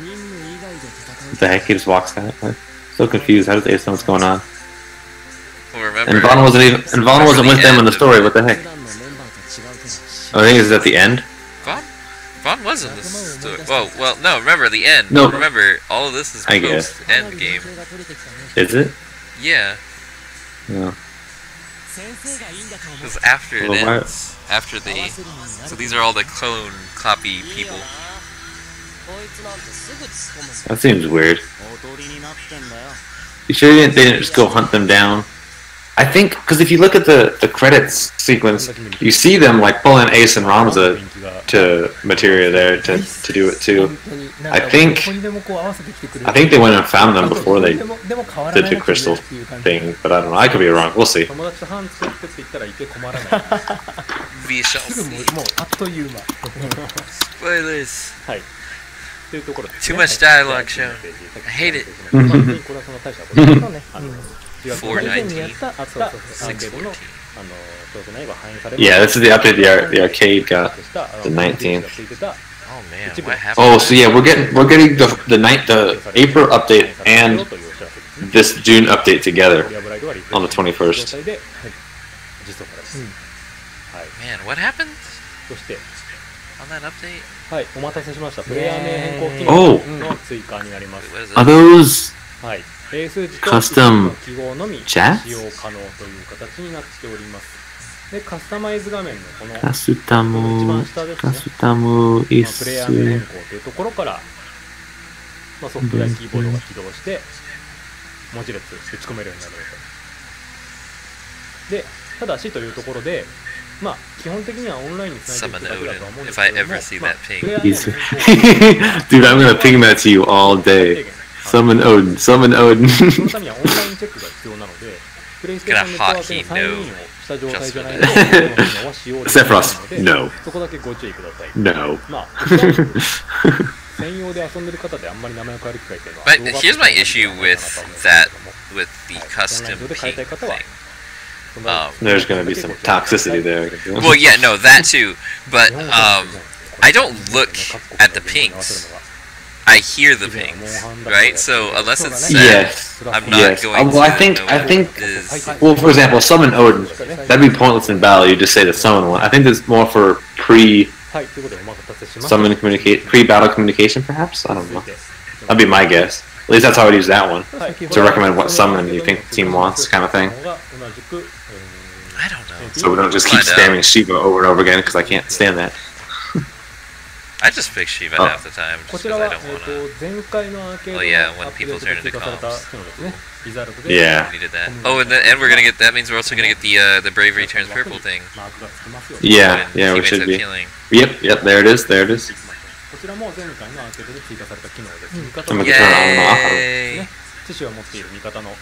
What the heck? He just walks out. What? So confused. How does Ace know what's going on? Well, remember, And Vaughn wasn't with them in the story. What the heck? Oh, I think it's at the end. Vaughn was in this story. Well, no, remember the end. No. Remember, all of this is I guess. post-end game. Is it? Yeah, No. it was after it Well, why- ends. After the... So these are all the clone copy people. That seems weird. You sure they didn't just go hunt them down? I think, because if you look at the credits sequence, you see them like pulling Ace and Ramza to Materia there to do it too. 本当になんか I think- どこにでもこう合わせてきてくれる I think they went and found them before they でも変わら did ない the な crystal っていう感じ thing, but I don't know. I could be wrong. We'll see. 友達と班作ってって言ったらいて困らない We shall すぐ see. もうあっという間 Spoilers. はいというところです、 Too much dialogue shown. I hate it. これはその大したことないそうね、違う419以前にやったあったアーケードの調整内容が反映され Yeah, this is the update. The arcade got した the 19th. ついてた Oh man, what happened? Oh, so yeah, we're getting the April update and というお知らせですね this June update together クリアブライドはリフ on レ the ッシュの 21st. 状態で実装されます、はい、 Man, what happened そして on that update? はい、お待たせしました。プレイヤー名変更機 Oh 能の追加になります。 What is Are it? those はい、英数字と Custom 記号のみ使 chats? 用可能という形になっております。で、カスタマイズ画面のこの、 Kasutamu 一番下ですね。 Kasutamu プレイヤー名変 Isu 更というところから、ソフトウェアキーボードが起動して、文字列打ち込めるようになると。で、ただしというところで、まあ、基本的にはオンラインにつないでいくだけだとは思うんですけれども、 If I ever see that ping. プレイヤー名 Isu 変更 Dude, I'm gonna ping that to you all day. Summon Odin. Summon そ Odin. のためにはオンラインチェックが必要なので、プレイステーションネットワークのサインインをした状態じゃないと、この機能は使用できない Sephiroth, ので、 no. そこだけご注意ください。 No. まあ、おそらく専用で遊んでる方であんまり名前を変える機会っていうのは、 But 動画 here's my issue with that, with the オンライ custom ン上で変え ping たい方は thing.、その There's gonna be some toxicity there. Well, yeah, no, that too. But I don't look at the pings. I hear the pings, right? So unless it's set, Yes. I'm not Yes. going Well, I to think know I what think it is. well, for example, summon Odin. That'd be pointless in battle. You just say to summon one. I think this is more for はい、ということでお待たせしました。 pre-summon communicate pre-battle communication, perhaps. I don't 続い know. て That'd be my guess. At least that's how I'd use that one. はい、 To recommend what summon you think the team wants, kind of thing. が同じく、I don't know. so we don't just keep Find out. spamming Shiva over and over again because I can't stand that. I just pick Shiva Oh. half the time こ just ちら because I は、 don't wanna. 前回のアーケード Oh, yeah, の when アップデ people ート turn で into 追加された comms. 機能ですね。リザルトで Yeah. We needed that. Oh, and we're gonna get. That means we're also gonna get the bravery turns purple thing. マークがつきますよ。 Yeah, when yeah, we teammates should have be. killing. Yep, there it is, there it is. こちらも前回のアーケードで追加された機能です。味方 I'm の gonna turn it on and off. Yay! 知識を持っている味方の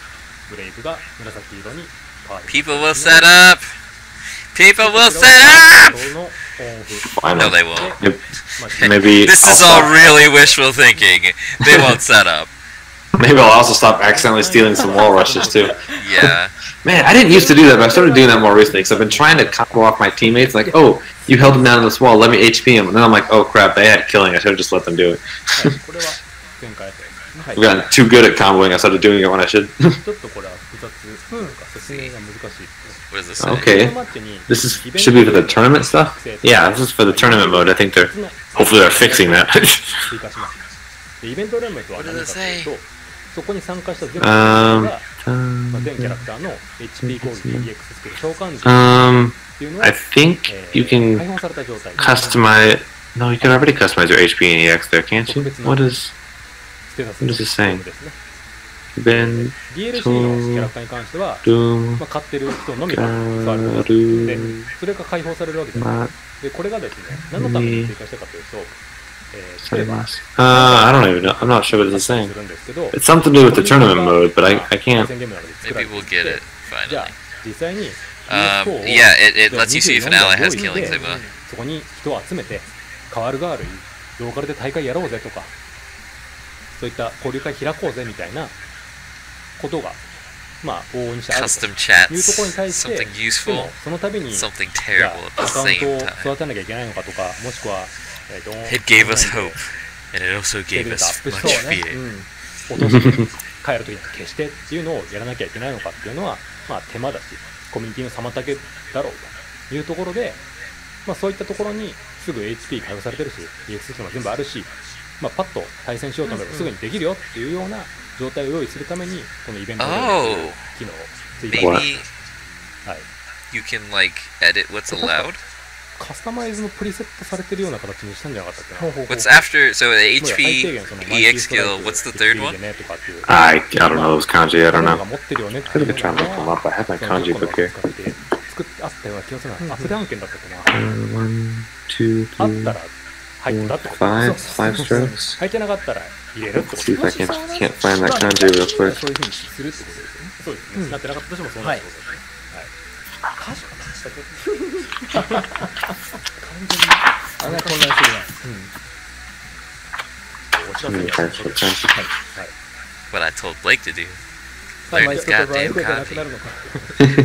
ブレイブが紫色に変わります。 People will set up. People will set up. のオンオフ Fine. No, they won't. Yep. Maybe This I'll is all stop. really wishful thinking. They won't set up. Maybe I'll also stop accidentally stealing some wall rushes too. Yeah. Man, I didn't used to do that, but I started doing that more recently because I've been trying to combo off my teammates. Like, oh, you held them down on this wall, let me HP them. And then I'm like, oh crap, they had killing. I should have just let them do it. はいこれは前回ですね。はい I've gotten too good at comboing. I started doing it when I should. ちょっとこれは複雑というか説明が難しいですね。 What does this say? Okay. マッチに This is should be for the tournament stuff. Yeah, this is for the tournament mode. I think they're hopefully they're fixing that. 追加します。でイベント連盟とは何かというと、そこに参加した全部の人 um, が、まあ、全キャラクターの HP 攻撃の EX スキル召喚時 um, っていうのを、 I think you 開 can 放された状態で customize. No, you can already customize your HP and EX there, can't you? What is ステータス what is this saying? ですね。 Ben DLC のキャラクターに関しては、 Doom まあ、買ってる人のみが触ることができるので、 Garu それが解放されるわけじゃない。 Ma で、これがですね、何のために追加したかというと、例えば、 I don't even know. I'm not sure what this is す saying. るんですけど、 It's something to do with the tournament mode, but I can't. 対戦ゲームなので作ら Maybe れて we'll い get て it じゃあ finally. 実際に Yeah, it lets you see if an ally has killing で Sigma. そこに人を集めて代わる代わるローカルで大会やろうぜとかそういった交流会開こうぜみたいなことがまあ往々にしてある Custom というところに chats. 対して Something で useful. もその度に Something じゃ terrible あ at ア the カウント same を time. 育てなきゃいけないのかとかもしくはIt gave us hope, and it also レ gave ベルとア us ップ much してね、 fear. 落として帰るときに消してっていうのをやらなきゃいけないのかっていうのは、まあ、手間だしコミュニティの妨げだろうというところで、まあ、そういったところにすぐ HP 開放されてるし EX システムが全部あるし、まあ、パッと対戦しようと思えばすぐにできるよっていうような状態を用意するためにこのイベントで Oh, 機能を追加しま maybe す、はい、 you can like edit what's allowed. カスタマイズのプリセットされてるような形にしたんじゃなかったっけな What's after? So the もう最低 HP, 限そのマイティ EX ストライ skill. ク What's the third one? でねとかっていう I don't know those kanji. I don't 誰 know. が持ってるよねって I い think う I try の to look them up. I have my その kanji 10個 book の here. 使って作ってあったような気がするな。アップデ案件だったっけな。 One, two, あっ three, たら入ったってこと。 five そう strokes. 入ってなかったら入れるってこ Let's と。 see if I can't find that kanji real そういう quick. ふうにするってことですよね。そうですね。なってなかったとしてもそうなるってことですね。はい。歌詞かなしたけど。完全にあんな混乱してるな。お知らせには Okay, so kanji. はい。 What I told Blake to do. はい。 Learn まあ his ちょっと goddamn 声がなくな kanji. るのか。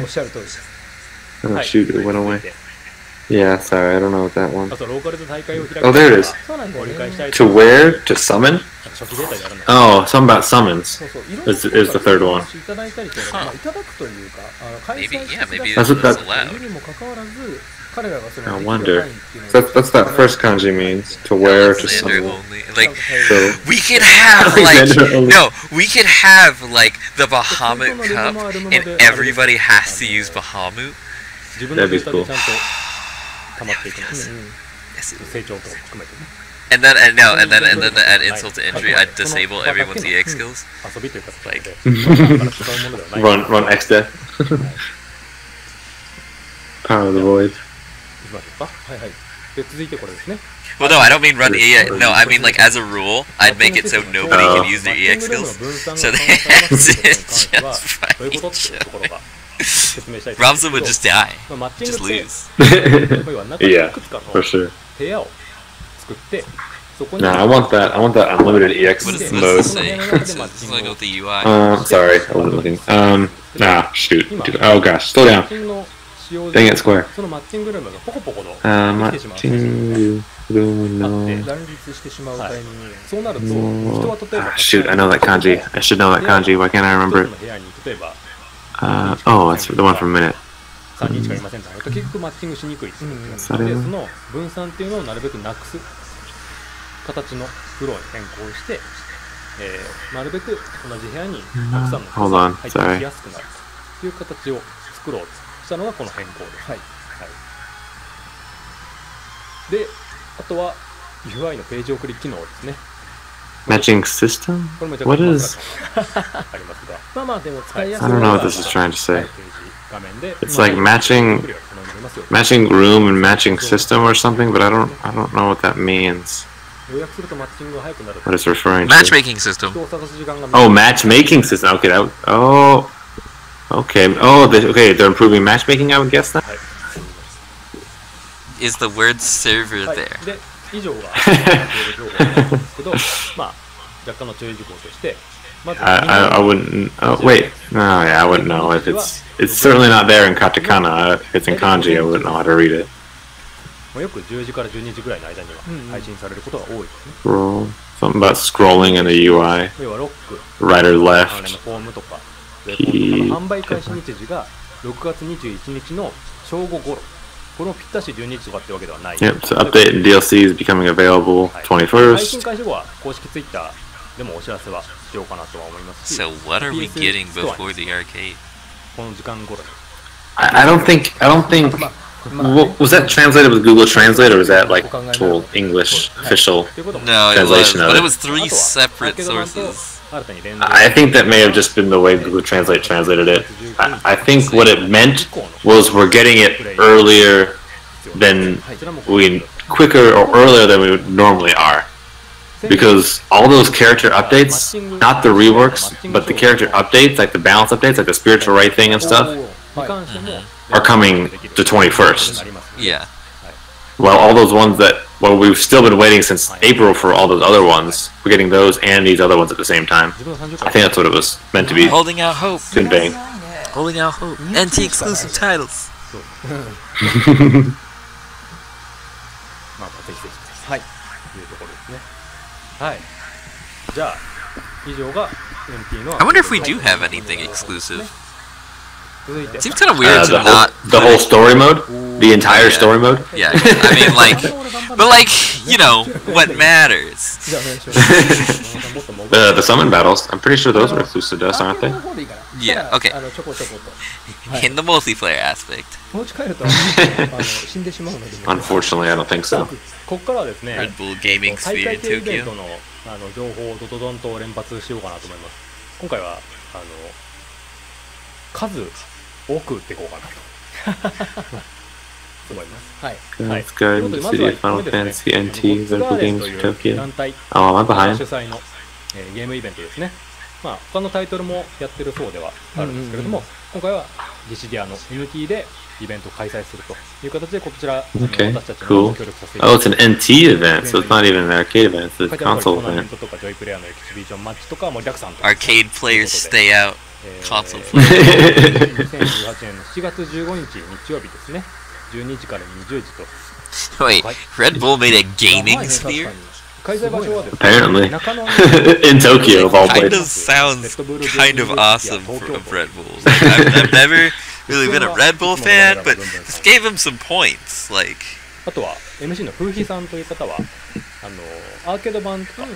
おっしゃる通りです。 Oh はい shoot, it went away. Yeah, sorry, I don't know what that one. あとローカルで大会を開く Oh, there it is. そうなんだよね。交流会したい To where? To summon? 初期データでやるんだ Oh, something about summons. そうそう、いろんな Is the third one. いただいたりとか、まあ、いただくというか、開 Maybe, 催して yeah, くだ maybe さ That's っ what て that- that's allowed. いるにもかかわらず、彼らがそ I の wonder. できる範囲っていうのを That's that first kanji means. To where to Alexander summon. only. Like, So, we could have Alexander like only. no, we could have like the Bahamut Cup, and everybody has to use Bahamut. 自分の That'd デ be ータで cool. ちゃんと溜まっていくんです。 Yes, it would. 成長とかも含めてね。 And then and no, and then add insult to injury, I'd disable everyone's EX skills. 遊びというか、Like- だから使うものではない。 run X death. Power of the void. いきましょうか。はいはい。で、続いてこれですね。 Well, no, I don't mean run No, I mean like as a rule, I'd make it so nobody can use their EX skills. So that's just どういうことっていうところが説明したいと思うんです Ramza け would ど just die. まあマッチング Just って lose. 要は中にい Yeah, くつか for の sure. 部屋を作ってそこに No, I want that. I want that unlimited EX What does mode. this say? This is like with the UI. Sorry, I wasn't looking. Shoot. Dude, oh gosh, slow マッ down. チングの使用 Dang it, Square. そのマッチングルームがポコポコのできてしまうケース Matching があって no. 乱立してしまうタイミングでそうなると人は例えば Shoot, I know that kanji. I should know that kanji. Why can't I 一 remember つの部屋に例えば Oh, that's the one from Minute. 3人しかいませんとなると結局マッチングしにくいっていうのでその分散っていうのをなるべくなくす形のフローに変更して、なるべく同じ部屋にたくさんの人 Hold が on, 入ってきやすくなるという形を作ろうしたのがこの変更です。はい。で、あとは UI のページ送り機能ですね。 Matching system? これも What is? ありますが、まあまあでも使いやす I い don't の know は what this is trying to ペ say. ージ画面で It's like matching 送りが可能になりますよ。 matching room and matching system or something, but I don't know what that means. 予約するとマッチングが早くなる。 What it's referring to. Matchmaking system. 人を探す時間が Oh, matchmaking system. Okay, okay. Oh, okay. They're improving matchmaking, I would guess that. Is the word server はい、 there? で以上が情報なんですけど、まあ若干の注意事項として、まず I wouldn't. Oh, wait. No, yeah, I wouldn't know if it's certainly not there in katakana. If it's in kanji, I wouldn't know how to read it. よく10時から12時ぐらいの間には配信されることが多いですね。 Scroll. Something about scrolling in the UI. 要はロック、 Right or 関連 left. のフォームとか、でフォームとかの販売開始日時が6月21日の正午頃。これもぴったし12時とかってわけではない。 Yep. So update and DLC is becoming available 配信 21st. 開始後は公式ツイッターでもお知らせはしようかなとは思いますし、 So what are we PS getting ストア before the arcade? この時間頃に I don't think. Was that translated with Google Translate or was that like actual English official? ということも No, it was, Translation of but it. it was three あとは separate アーケード版と sources. 新たに連動 I think that may have just been the way Google Translate translated it. I think what it meant was we're getting it earlier than quicker or earlier than we normally are. Because all those character updates, not the reworks, but the character updates, like the balance updates, like the spiritual right thing and stuff, に関しても are coming the 21st. なります。 Yeah. While all those ones that, well, we've still been waiting since April for all those other ones, we're getting those and these other ones at the same time. 自分の30 I think that's what it was meant to be Holding out hope. conveying. Holding out hope. NT exclusive titles. まあぜひぜひはい。というところですね。はい。じゃあ以上が NT の I wonder if we do have anything exclusive. 続いて It seems kind of weird to The not. whole story mode? The entire story mode? Yeah, I mean, like, but like, you know, what matters. じゃあお願いします。もっと潜る The summon battles, I'm pretty sure those were exclusive to us, aren't アーケー they? ドの方でいいかな。 Yeah, okay. ちょこちょこと。 In the multiplayer aspect. 持ち帰ると死んでしまうので。 Unfortunately, I don't think so. ここからはですね Red Bull Gaming 大 Sphere 会 in 系イベン Tokyo. トの情報をドドドンと連発しようかなと思います。今回は数多く打っていこうかなと思います。はい。Let's go into the city of Final Fantasy NT, Red Bull Games Tokyo. 団体 Oh, am I 主 behind? 催の、ゲームイベントですね。まあ他のタイトルもやってるそうではあるんですけれども、今回はディシディアの NT でイベントを開催するという形でこちら、 Okay, 私たちの cool. 協力させていただ Oh, い it's て an NT event, so it's not even an arcade event, it's a 書いてある通り console トーナメン event. トとかジョイプレアのエキシビジョンマッチとか盛りだくさんと Arcade players stay out. Console 2018 players. 年の7月15日日曜日ですね。12時から20時と Wait, Red Bull made a gaming やばいね sphere? 開催場所はですね Apparently. 中野 In Tokyo, of all Kind of places. sounds kind of awesome of Red Bull. Like, I've never really been a Red Bull fan, but this gave him some points. Like, あとは MC の風飛さんという方はアーケード版とか、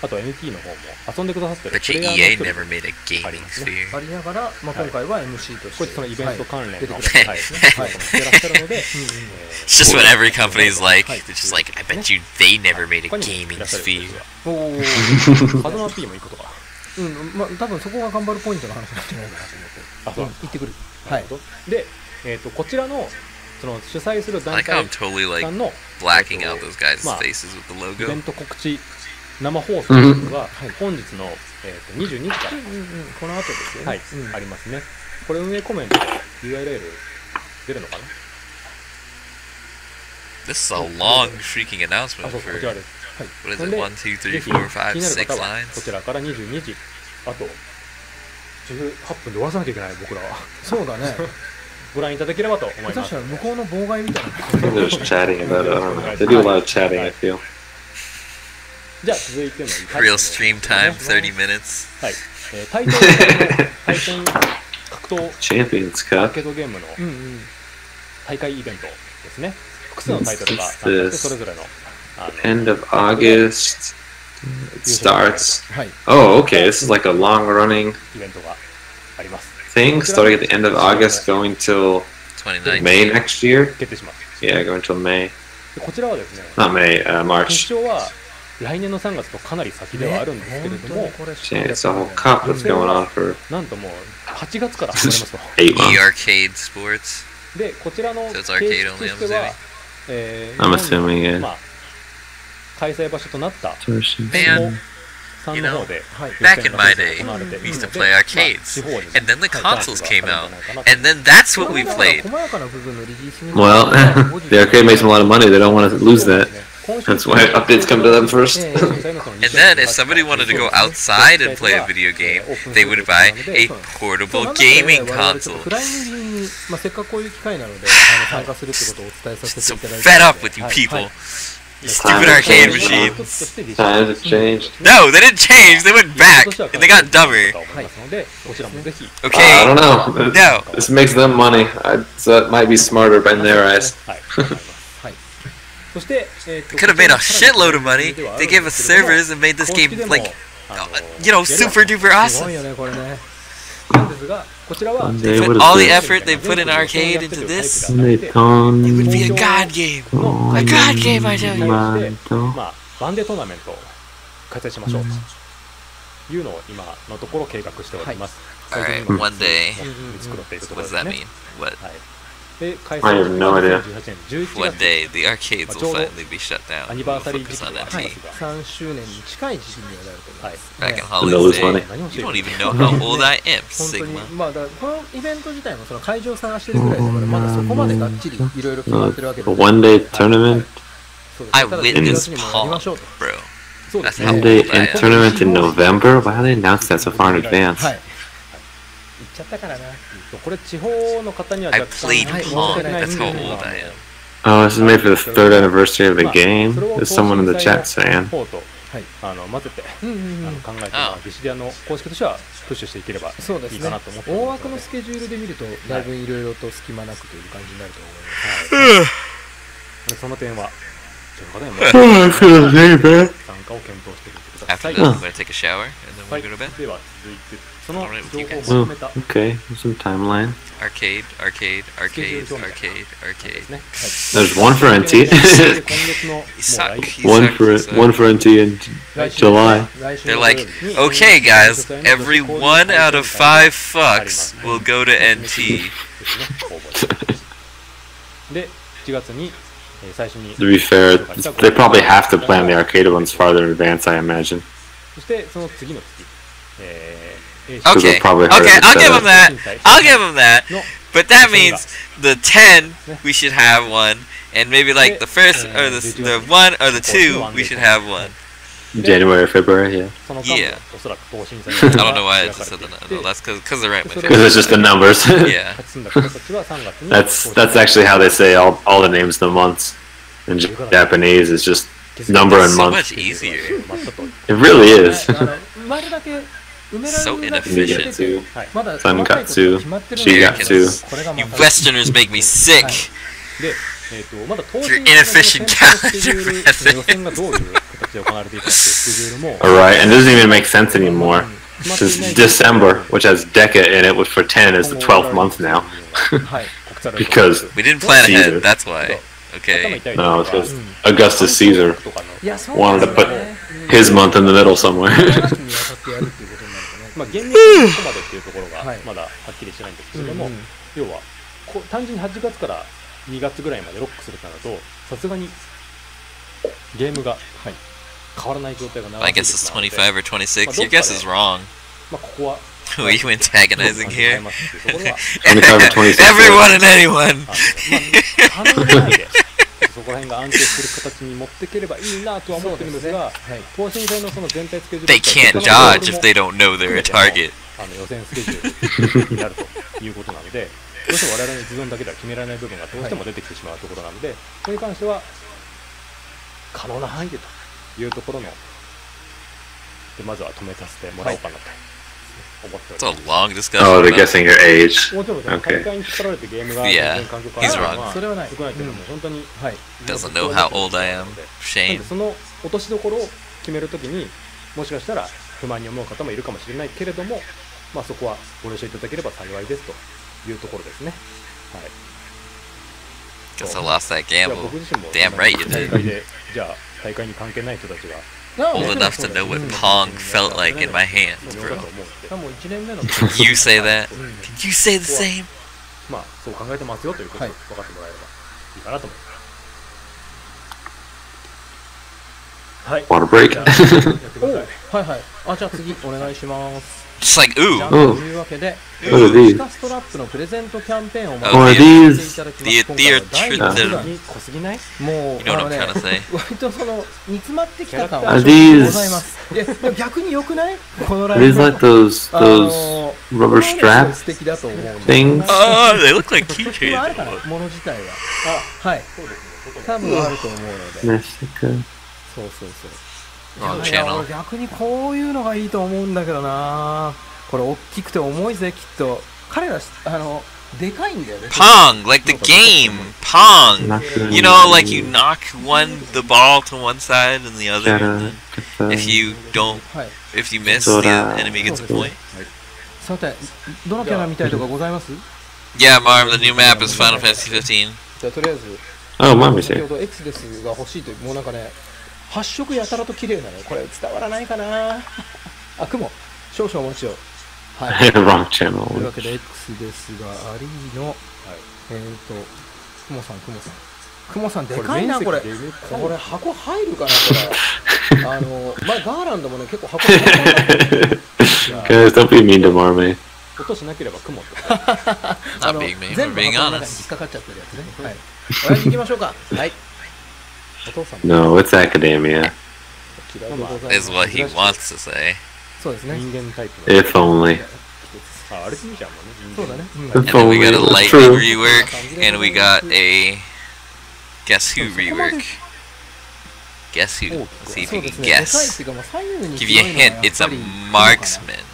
あとは NT の方も遊んでくださってる but プレイヤ EA ーの一人 never made a gaming sphere. ありながら、まあ今回は MC として。こういったそのイベント関連の、出てはいくれたはいしてらっしゃるので、 It's just what every company's like. They're just like, I bet you they never made a 他にもい gaming らっしゃる sphere. おお。風間 P も行くことか。まあ多分そこが頑張るポイントの話なんじゃないかなと思って。あ、そう行ってくる。はいなるほ。ど。で、こちらのその主催する I 団 like how 体 I'm totally さ like んの blacking out those guys' まあ faces with the イベ logo. ント告知生放送というのが本日の22時からこの後ですよね。はいありますね。これ運営コメント URL 出るのかな。 This is a long shrieking あ、 announcement そうそう for こちらです。 what is なん it? で 1, 2, 3, ぜひ気 4, に 5, なる 6方は lines. こちらから22時あと18分で終わらせなきゃいけない僕らはそうだね。ご覧いただければと思いま確す。かに向こうの妨害みたいな。 I think they're just chatting about it, I don't know. They do a lot of chatting, I feel. じゃあ続いての Real stream time, 30 minutes. はい、タイトルの対戦格闘 Champions アー Cup. ケードゲームの大会イベントですね。複数のタイトルが What's 参加して this? それぞれのEnd of August. It starts. はい。 Oh, okay. This is like a long running. イベントがあります。thing, starting at the end of August, going till 29. May next year. 決定します。 Yeah, going till May. でこちらはですね、 Not May, 決 March. 勝は来年の3月とかなり先ではあるんですけれども、 Yeah, it's a whole cup that's going on for なんともう8月から始まりますと。 8 months. E-arcade sports. で、こちらの So it's 形 arcade 式 only, と I'm しては assuming.、I'm assuming, yeah. まあ、開催場所となった Man, さん you の know, 方で back in my day, we used to play arcades. And then the consoles came out. And then that's what we played. Well, the arcade makes them a lot of money. They don't want to lose that. That's why updates come to them first. And then if somebody wanted to go outside and play a video game, they would buy a portable gaming console. フライングに、まあ、せっかくこういう機会なので参加するってことをお伝えさせて So いただい fed て up with you people. You stupid arcade machines. Times have changed. No, they didn't change. They went back. And they got dumber. はい、のでこちらもぜひ I Okay? don't know. No. This makes them money, so it might be smarter in their eyes. はい、わかりますはい。そして、Could have made a shitload of money. They gave us servers and made this game like, you know, super duper すご awesome. いよねこれねなんですが、こちらは They Put would all the have effort they put in arcade into this. been. It would be a god game. A god game, I tell you. まあ、ワンデートーナメントを開催しましょうというのを今のところ計画しております。 Alright, one day. 作っているところ What で does す that ね。 mean? What? はい。で、開 I 催 have no idea. 2018年11 One 月 day the arcades will finally be shut ア down. ニ We'll バーサリー focus 時期 on ではありま NT. すが、 3周年に近い時期にはなると思います、 Back in ね And they'll lose Holiday. money. You don't even know how old I am, 本当に Sigma. まあだからこのイベント自体もその会場を探してるぐらいだからまだそこまでがっちりいろいろ決まってるわけ A で one-day tournament. そうです I ただ witnessed 12月にもやりま Pong, しょうと bro. そうです That's ね。 how One-day old I am. tournament in November. Why do they announce that so far in advance? はい行っちゃったからなこれ地方の方には I 若干 played 申し Pong. 訳ないん That's ですけ how ど old I am. Oh, this is made for the third anniversary of the game. There's someone in the chat saying. 方とはい混ぜてうんうんうん考えて、まあ、ディシディアの公式としてはプッシュしていければそうですねいいかなと思っております大枠のスケジュールで見るとだいぶいろいろと隙間なくという感じになると思いますでその点はちょっとね、 Oh, I feel very bad. 参加を検討してみてくだ After さい。 this, I'm gonna take a shower and then は we're い、 gonna go to bed. では続いてその Alright, 情 you 報 guys. をまとめた Okay, some timeline. Arcade, arcade, arcade, Schedule arcade, で arcade. すね。 There's one for で NT. 今月のもう You suck. 来 You one suck. for You suck. one for NT in 来週 July. 来週 They're の like, 土曜日に okay, guys, every 1 out of 5 fucks will go to NT. ですね応募してますで1月に最初に To be fair, they probably have to plan the arcade ones farther in advance, I imagine. そしてその次の月Okay, probably okay, heard I'll it give better. him that. I'll give him that. But that means the 10 we should have one, and maybe like the first or the 1 or the 2 we should have one. January, February, yeah. その間も Yeah. おそらく更新され I don't know why I just said that. No, that's because they're right. My Because it's just the numbers. Yeah. 勝ち進んだ方たちは3月に That's actually how they say all the names of the months. In Japanese, it's just number and So month. much easier. 待ったと It really is. 埋るだけ埋められ So るだけ inefficient. まだ Sun 細かい got ことが決まってるので she got to. これが You また Westerners make me sick. で、まだ当 Your 時 inefficient スケジュール calendar 予選がどういう形で行われていたかっていうスケジュールも Alright, and it doesn't even make sense anymore. Since December, which has Deca in it, which for 10 is the 12th month now. はい Because, We didn't plan ahead. Caesar. That's why. 頭 Okay. 痛い no, とか it's because Augustus Caesar とかのいやそう wanted なん to だ put よね his month in the middle somewhere. 長きにわたってやるっていうことになるとねまあ、厳密にどこまでっていうところがはいまだはっきりしてないんですけれども、うんうん要は単純に8月から2月ぐらいまでロックするとなるとさすがにゲームが、変わらない状態が長 My いで guess す is ので、 25 or 26. Your guess is wrong. まあ、ここは Were you antagonizing 変え here? ますっていうところは 25 or 26. Everyone and anyone. 可能範囲でそこら辺が安定する形に持っていければいいなとは思ってるんですが、等身大のその全体スケジュール They can't dodge if they don't know they're a target. 予選スケジュールになるということなので、どうしても我々の自存だけでは決められない部分がどうしても出てきてしまうところなので、それに関しては可能な範囲でというところのでまずは止めさせてもらおうかなと思ってお It's り a ま long Oh, discussion. they're about- guessing your age. す。もちろんその Okay. 大会に引っ張られてゲームが Yeah, 全然環境 he's 変わ wrong. るのはそれはない少ないけども、本当にはい Doesn't know how old I am. なので Shame. その落としどころを決めるときにもしかしたら不満に思う方もいるかもしれないけれども、まあ、そこはご了承いただければ幸いですというところですね。はい。 Guess I lost that じゃあ gamble. 僕自身も Damn right you 大 did. 会で、じゃあ大会に関係ない人たちが Old enough to know what Pong felt like in my hands, 必要だ bro. と思うので、もう1年目の Can you say that? Can you say the same? まあそう考えてますよということをはい分かってもらえればいいかなと思います。はい。 Water break. じゃあやってください。はいはい。あ、じゃあ次お願いします。 Just like, じゃあ ooh. というわけで、 What are these? シカストラップのプレゼントキャンペーンを Oh, これ the, these- いただき the ます。今回は theater 第 the- 1弾濃すぎない？もう You know what I'm trying to say? 割とその煮詰まってきた感は Are 正直 these- ございます。いやでも逆に良くない？このラ Are イ these ブ like those あ those の rubber strap 素敵だと思うんで things? Oh, they look like 今ある keychains. かなもの自体は。はい。多分あると思うので。 Mexico. そうそうそう。 Wrong いや channel. 俺逆にこういうのがいいと思うんだけどな。これ大きくて重いぜきっと。彼らでかいんだよね。 Pong, like the game. Pong. Not gonna You know, like you knock the ball to one side and the other. And then if you don't, はい。 if you miss, So the that- enemy gets a point. さて、どのキャラみたいとかございます？ Yeah, Marv, the new map is Final Fantasy 15. じゃあとりあえず Oh, mommy's 先 here. ほど X ですが欲しいというもうなんかね発色やたらと綺麗なのよ。これ伝わらないかな。あ、雲少々お待ちを。はい。 Wrong というわ channel. けで X ですがアリーの雲さん雲さんでかいなこれ。これ箱入るかなこれ。前ガーランドもね結構箱入る。 Guys, don't be mean to Marmy. 音しなければ雲って。 Not being mean, 全 we're 部 being 箱の中に honest. 引っかかっちゃってるやつね。はい。親父行きましょうか。はい。お父さん No, it's academia. 嫌いでございま Is す。 what he wants to say. そうですね。人間タイプの。 If only. あ、あれすぎちゃんもね。そうだね。 If And then we only got a it was lightning true. rework, and we got a guess who rework. Guess who? Let's see if そ you うです can ね。でかいっ guess. ていうかもう左右に Give you a 広いのは hint. やっ It's ぱ a りいいのかな marksman.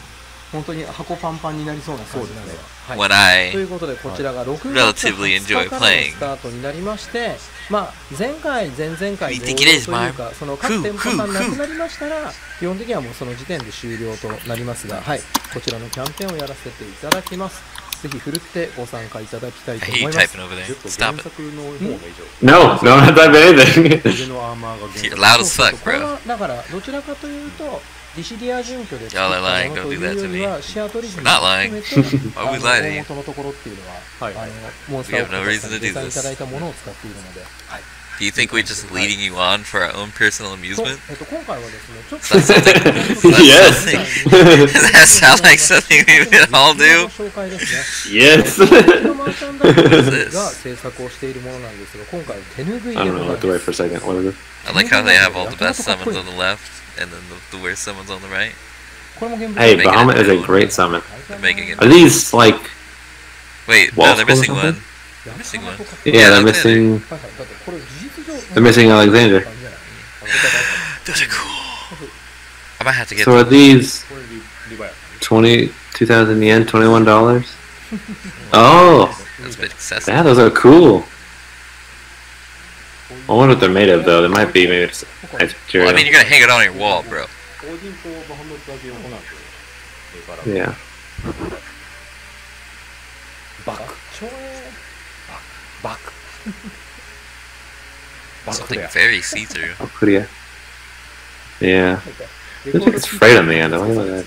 本当に箱パンパンになりそうな感じなので。はい。 When と I いうことでこちらが6 relatively 月 enjoy 20日からの playing. スタートになりましてまあ前回前々回 We 同 think 様 it is, というかその各店舗さんなくなりましたら基本的にはもうその時点で終了となりますがはいこちらのキャンペーンをやらせていただきますぜひふるってご参加いただきたい I と hate 思います typing over there. ちょっと Stop 原 it. 作の方が以上。 No, no, not that anything. 腕のアーマーが原 You're 作。 loud そう as そう fuck, これ bro. はだからどちらかというとディシディア準拠で作っ Y'all are た lying. もの Don't と do い that う to より me. はシェアトリズム We're not lying. 含めて Why would we lie to you? 大元のところっていうのははいモンスター We have no を reason to do デザインい this. ただいたものを使っているので、はい Do you think we're just leading you on for our own personal と amusement? 今回はですね、ちょっ Does that sound like, Yes. does that sound like something we would all do? 紹介ですね。 Yes. このマーチャンダイ What ズ is が this? 制作をしているものなんですが、今回は手拭いで I ご don't ざ know. い I ま have to wait す。 for a second. What is it? I like how they have all the best summons on the left, and then the worst summons on the right. これも原文 Hey, Make it Bahamut is a a- great summon. They're making it. Are these like? Wait, no, Wall they're school or missing one. something? They're missing one. Yeah, they're Alexander. missing. はいはいだってこれ事実上 They're missing Alexander. Those are cool. I might have to get So are them. these これリバイア。 2,000 yen, $21? Oh, That's a bit excessive. yeah, those are cool. I wonder what they're made of though. They might be maybe it's Well, I material. mean, you're gonna hang it on your wall, bro. オーディンとバハムだけ横なんで。バラ Yeah. バック。超バック。バックフ Something レア。 very see-through. How could you? Yeah. Looks like it's frayed on the end. I wonder what that.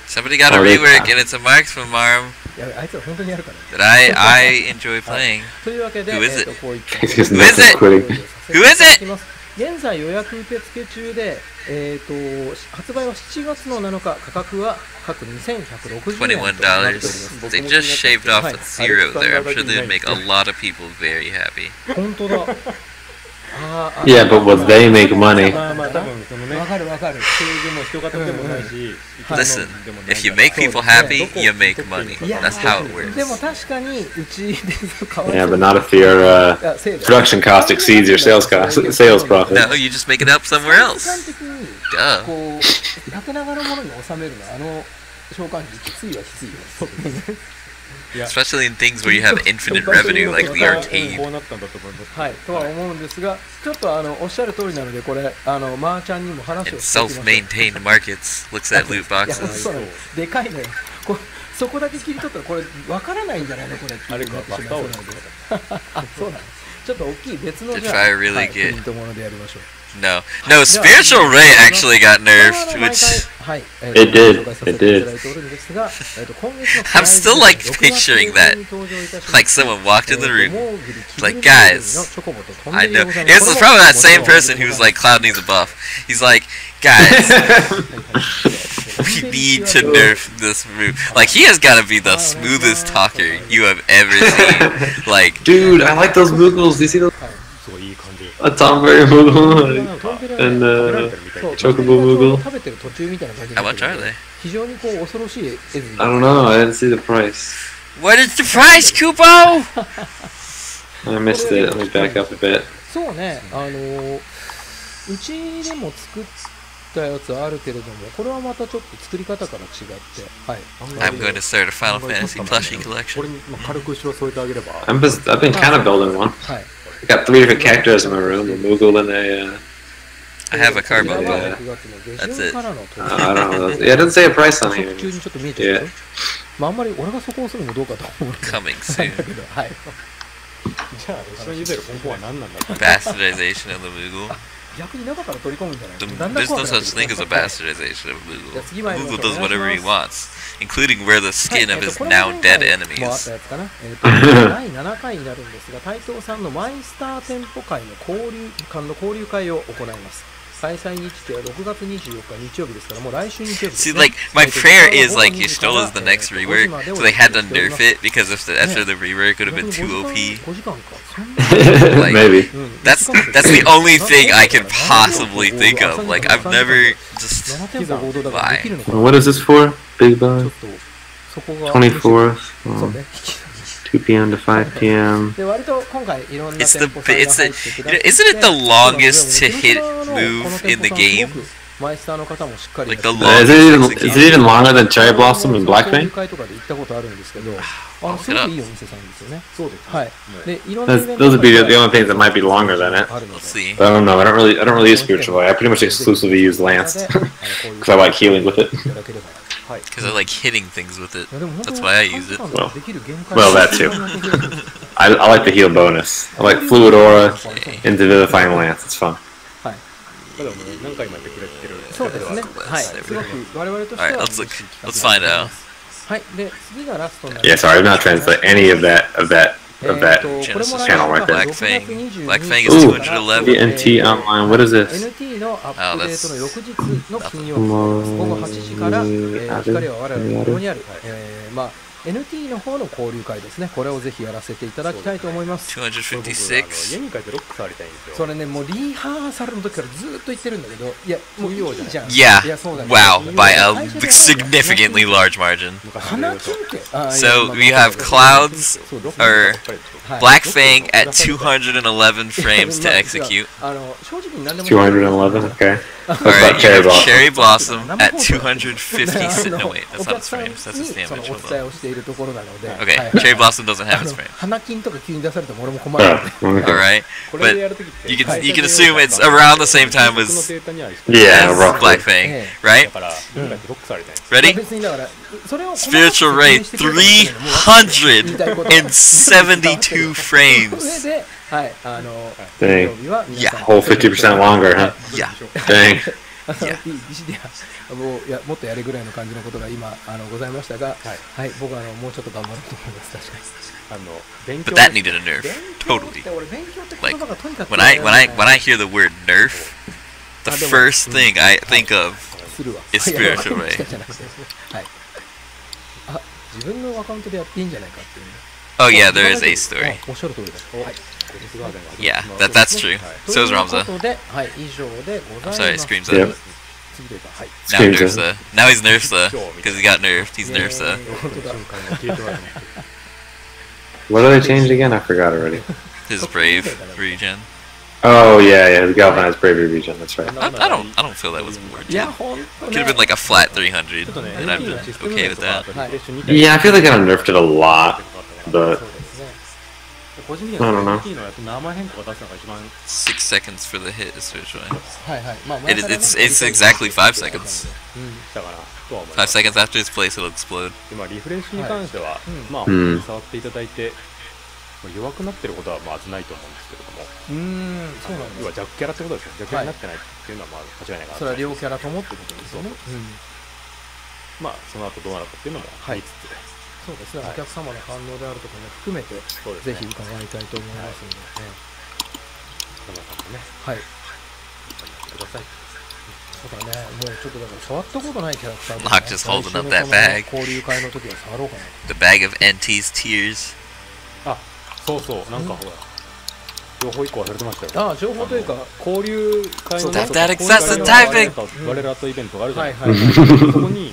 Somebody got a Oh, they- rework, and it's a marksman arm いやあいつは本当にやるから that I enjoy playing. というわけで Who is it? こういった He's just Who is not it? quitting. Who is it? 現在予約受付中で、発売は7月の7日価格は各2160円となっております$21. They just shaved off a zero there. I'm sure they'd make a lot of people very happy. 本当だあーあ Yeah, but would they make money? まあまあ多分そのね、わかるわかる経営でも人型でもないし、 Listen, if you make people happy, you make money. いや That's how it works. でも確かにうちでかわい Yeah, そう but not if your いやせいだ production cost exceeds your sales profit. No, you just make it up somewhere 時間 else. 的に Duh. こう楽ながらものに収めるのは召喚機きついはきついよ Especially in things where you have infinite revenue like the こ arcade. うなったんだと思います。はい、とは思うんですが、ちょっとおっしゃる通りなので、これまーちゃんにも話 And をしておきましょう。 self-maintained markets looks at loot いや、 boxes. そうなの、でかいのよ。そこだけ切り取ったらこれわからないんじゃないのこれっていうのがしまいそうなので。あ、そうなの。ちょっと大きい別の Did じゃあ、 Fire really はい、 get- プリントものでやりましょう。 No. No, Spiritual Ray actually got nerfed, which はい、 It did. 紹介させていただいておるんですが、今月の I'm still like picturing that. Like someone walked in the room, like, guys, I know. This is probably that same person who's like, Cloud needs a buff. He's like, guys, we need to nerf this move. Like, he has got to be the smoothest talker you have ever seen. Like, Dude, I like those Moogles. Do you see those? すごいいい感じ。 A Tomberry Moogle and そう Chocobo Moogle. 食べてる途中みたいな感じに how なって much る are they? 非常にこう恐ろしい絵図に I don't know. I didn't see the price. What is the price, Kupo? I missed it. Let me back up a bit. そうね、うちでも作ったやつあるけれども、これはまたちょっと作り方から違って、はい。 I'm going to start a Final Fantasy plushie こ collection. れに軽く後ろ添えてあげれば。 I've been kind of building one. はい。 I got 3 different characters in my room: a Moogle and a. I have a car こちら bundle. は Yeah. 6月の下 That's 旬 it. からの投 I don't know. Yeah, it doesn't say a price on 急 here. にちょっと見えてるでしょ Yeah. まああんまり俺がそこをするのもどうかと思う Coming だ soon. けど、はい。じゃあ後ろに出る根本は何なんだろう。 Bastardization of the Moogle. 逆に中から取り込むんじゃない The- だんだん There's 怖 no くなって such くる thing as a bastardization of Yeah, Moogle. sige, Moogle Mike, does whatever he onegaishimasu. wants, including wear the はい skin of his これも now 前 dead 回もあっ enemies. たやつかな。第7回になるんですが、台東さんのマイスター店舗会の交流会を行います。開催日程は6月24日日曜日ですから、もう来週日曜日です See, ね。 like, my prayer is, like, Ishtola is the next rework, so they had to nerf it, because after the rework it would have been too OP. 5時間か。そんな Maybe. うん That's the only thing I can possibly think of. Like, I've never just... 7店舗合同だからできるのかな What is this for? Big ちょ Bug. っとそこが 24th. そう Oh, ね。 2 p.m. to 5 p.m. で割と今回いろんな It's 店 the 舗さんが it's 入 the ってくださって isn't it the longest to hit move in the game? マイスターの方もしっかり Like や the って longest Is it even longer than Cherry Blossom and 交流 Blackfang? 会とかで行ったことあるんですけど、すごくいいお店さんですよね。そうです。はい。でいろんなイベント Those would be the only things that might be longer than it. あるので Let's see. But I don't know. I don't really use spiritual. I pretty much exclusively use Lance で because I like healing with it. いただければ。 Because I like hitting things with it. いやでも本当 That's に why I use it. 短時間でできる限界 Well, that too. I like the heal bonus. I like Fluid Aura into Vivifying Lance. It's fun. はい。ただもう何回もやってくれてる。そうですね。はい。すごく我々としては Alright, let's look. Let's find out. はい。で次がラストになり Yeah, ます sorry, I've not translated any of that これも Genesis 来 channel 週 right there. 6 Black 月 Fang. 22 Black Fang is 211. 211. TNT Online. What is this? NT のアップデートの翌日の金曜日午後8時から、光は我々のところにある、まあ NT の方の交流会ですね。これをぜひやらせていただきたいと思います。家256. に帰ってロック触りたいんですよ。それね、もうリハーサルの時からずっと言ってるんだけど、いや、もういいじゃん。 Yeah. いやそうだけど Wow, by a 会社で significantly large margin. 花金って。So we have Clouds or Black Fang at 211 frames to execute. 正直に何でも 211. Okay. What Alright, about you Cherry have Blossom? Cherry Blossom at 250. No, wait, that's not its frames. That's its お damage. 伝 Hold え on. をしているところなので、 Okay, はい Cherry Blossom doesn't have its frames. 花金とか急に出されても俺も困るので。 Oh, okay. Alright, これで but やるときって。 you can assume it's around the same time 僕の as データにある。 Yeah, as roughly. Black Fang, だ right? だから家に帰ってロック触りたいんです。 Ready? 別にだからそれを Spiritual Ray 372 frames. 上で、はい、Dang. 曜日は皆さん Whole 50% longer, huh? Yeah. Dang. ディシディアもういやもっとやれぐらいの感じのことが今ございましたが、はい、僕はもうちょっと頑張ろうと思います。確かに。勉強 But that needed a nerf. 勉強っ Totally. て俺勉強って言葉がとにかく When I hear the word nerf, the first thing I think of するわ。 is いや spiritual わかりま Ray. したじゃなくてはい。あ、自分のアカウントでやっていいんじゃないかっていうね。 Oh yeah, there is a story. おっしゃる通りです。はい。 Yeah, that's true. So is という Ramza. ことで、はい、以上でご I'm ざい sorry, ます。 Screams Yep. up. 次というか、はい。 Now Screams Nerfsa. Now he's Nerfsa because he got nerfed. He's Nerfsa. 本当だ。 What did I change again? I forgot already. His brave regen. Oh yeah, the galvanized bravery region. That's right. I don't feel that was more. いやほんと Could ね have been like a flat 300, ちょっとね and I'm LP のシステム okay 面 with とか that. リフレッシュ2回 Yeah, I feel like I nerfed it a lot, but そうですね個人的には I don't know. LP のやつ名前変更を出すのが一番 6 seconds for the hit, especially. はいはいまあ It's exactly 5 seconds. だからとは思い 5 ます seconds after its place, it'll explode. でまあリフレッシュに関してはまあうん触っていただいてまあ弱くなってることはまずないと思うんですけれどもそうなんです要は弱キャラってことですよ弱キャラになってないっていうのはまあ間違いないかなそれは両キャラともってことですよねまあその後どうなるかっていうのもはい見つつそうですねお客様の反応であるとかも含めてそうですねぜひ伺いたいと思いますのでこんな感じでねはいやってくださいそうだねもうちょっとだから触ったことないキャラクターと Locke just holding up that bag. 交流会の時は触ろうかな The bag of NT's tears. あそうそうなんかほら情報1個忘れてましたよあ情報というか交流会の That 交流会 excessive の typing! 我々アートイベントがあるじゃはないいはいはいですかそこに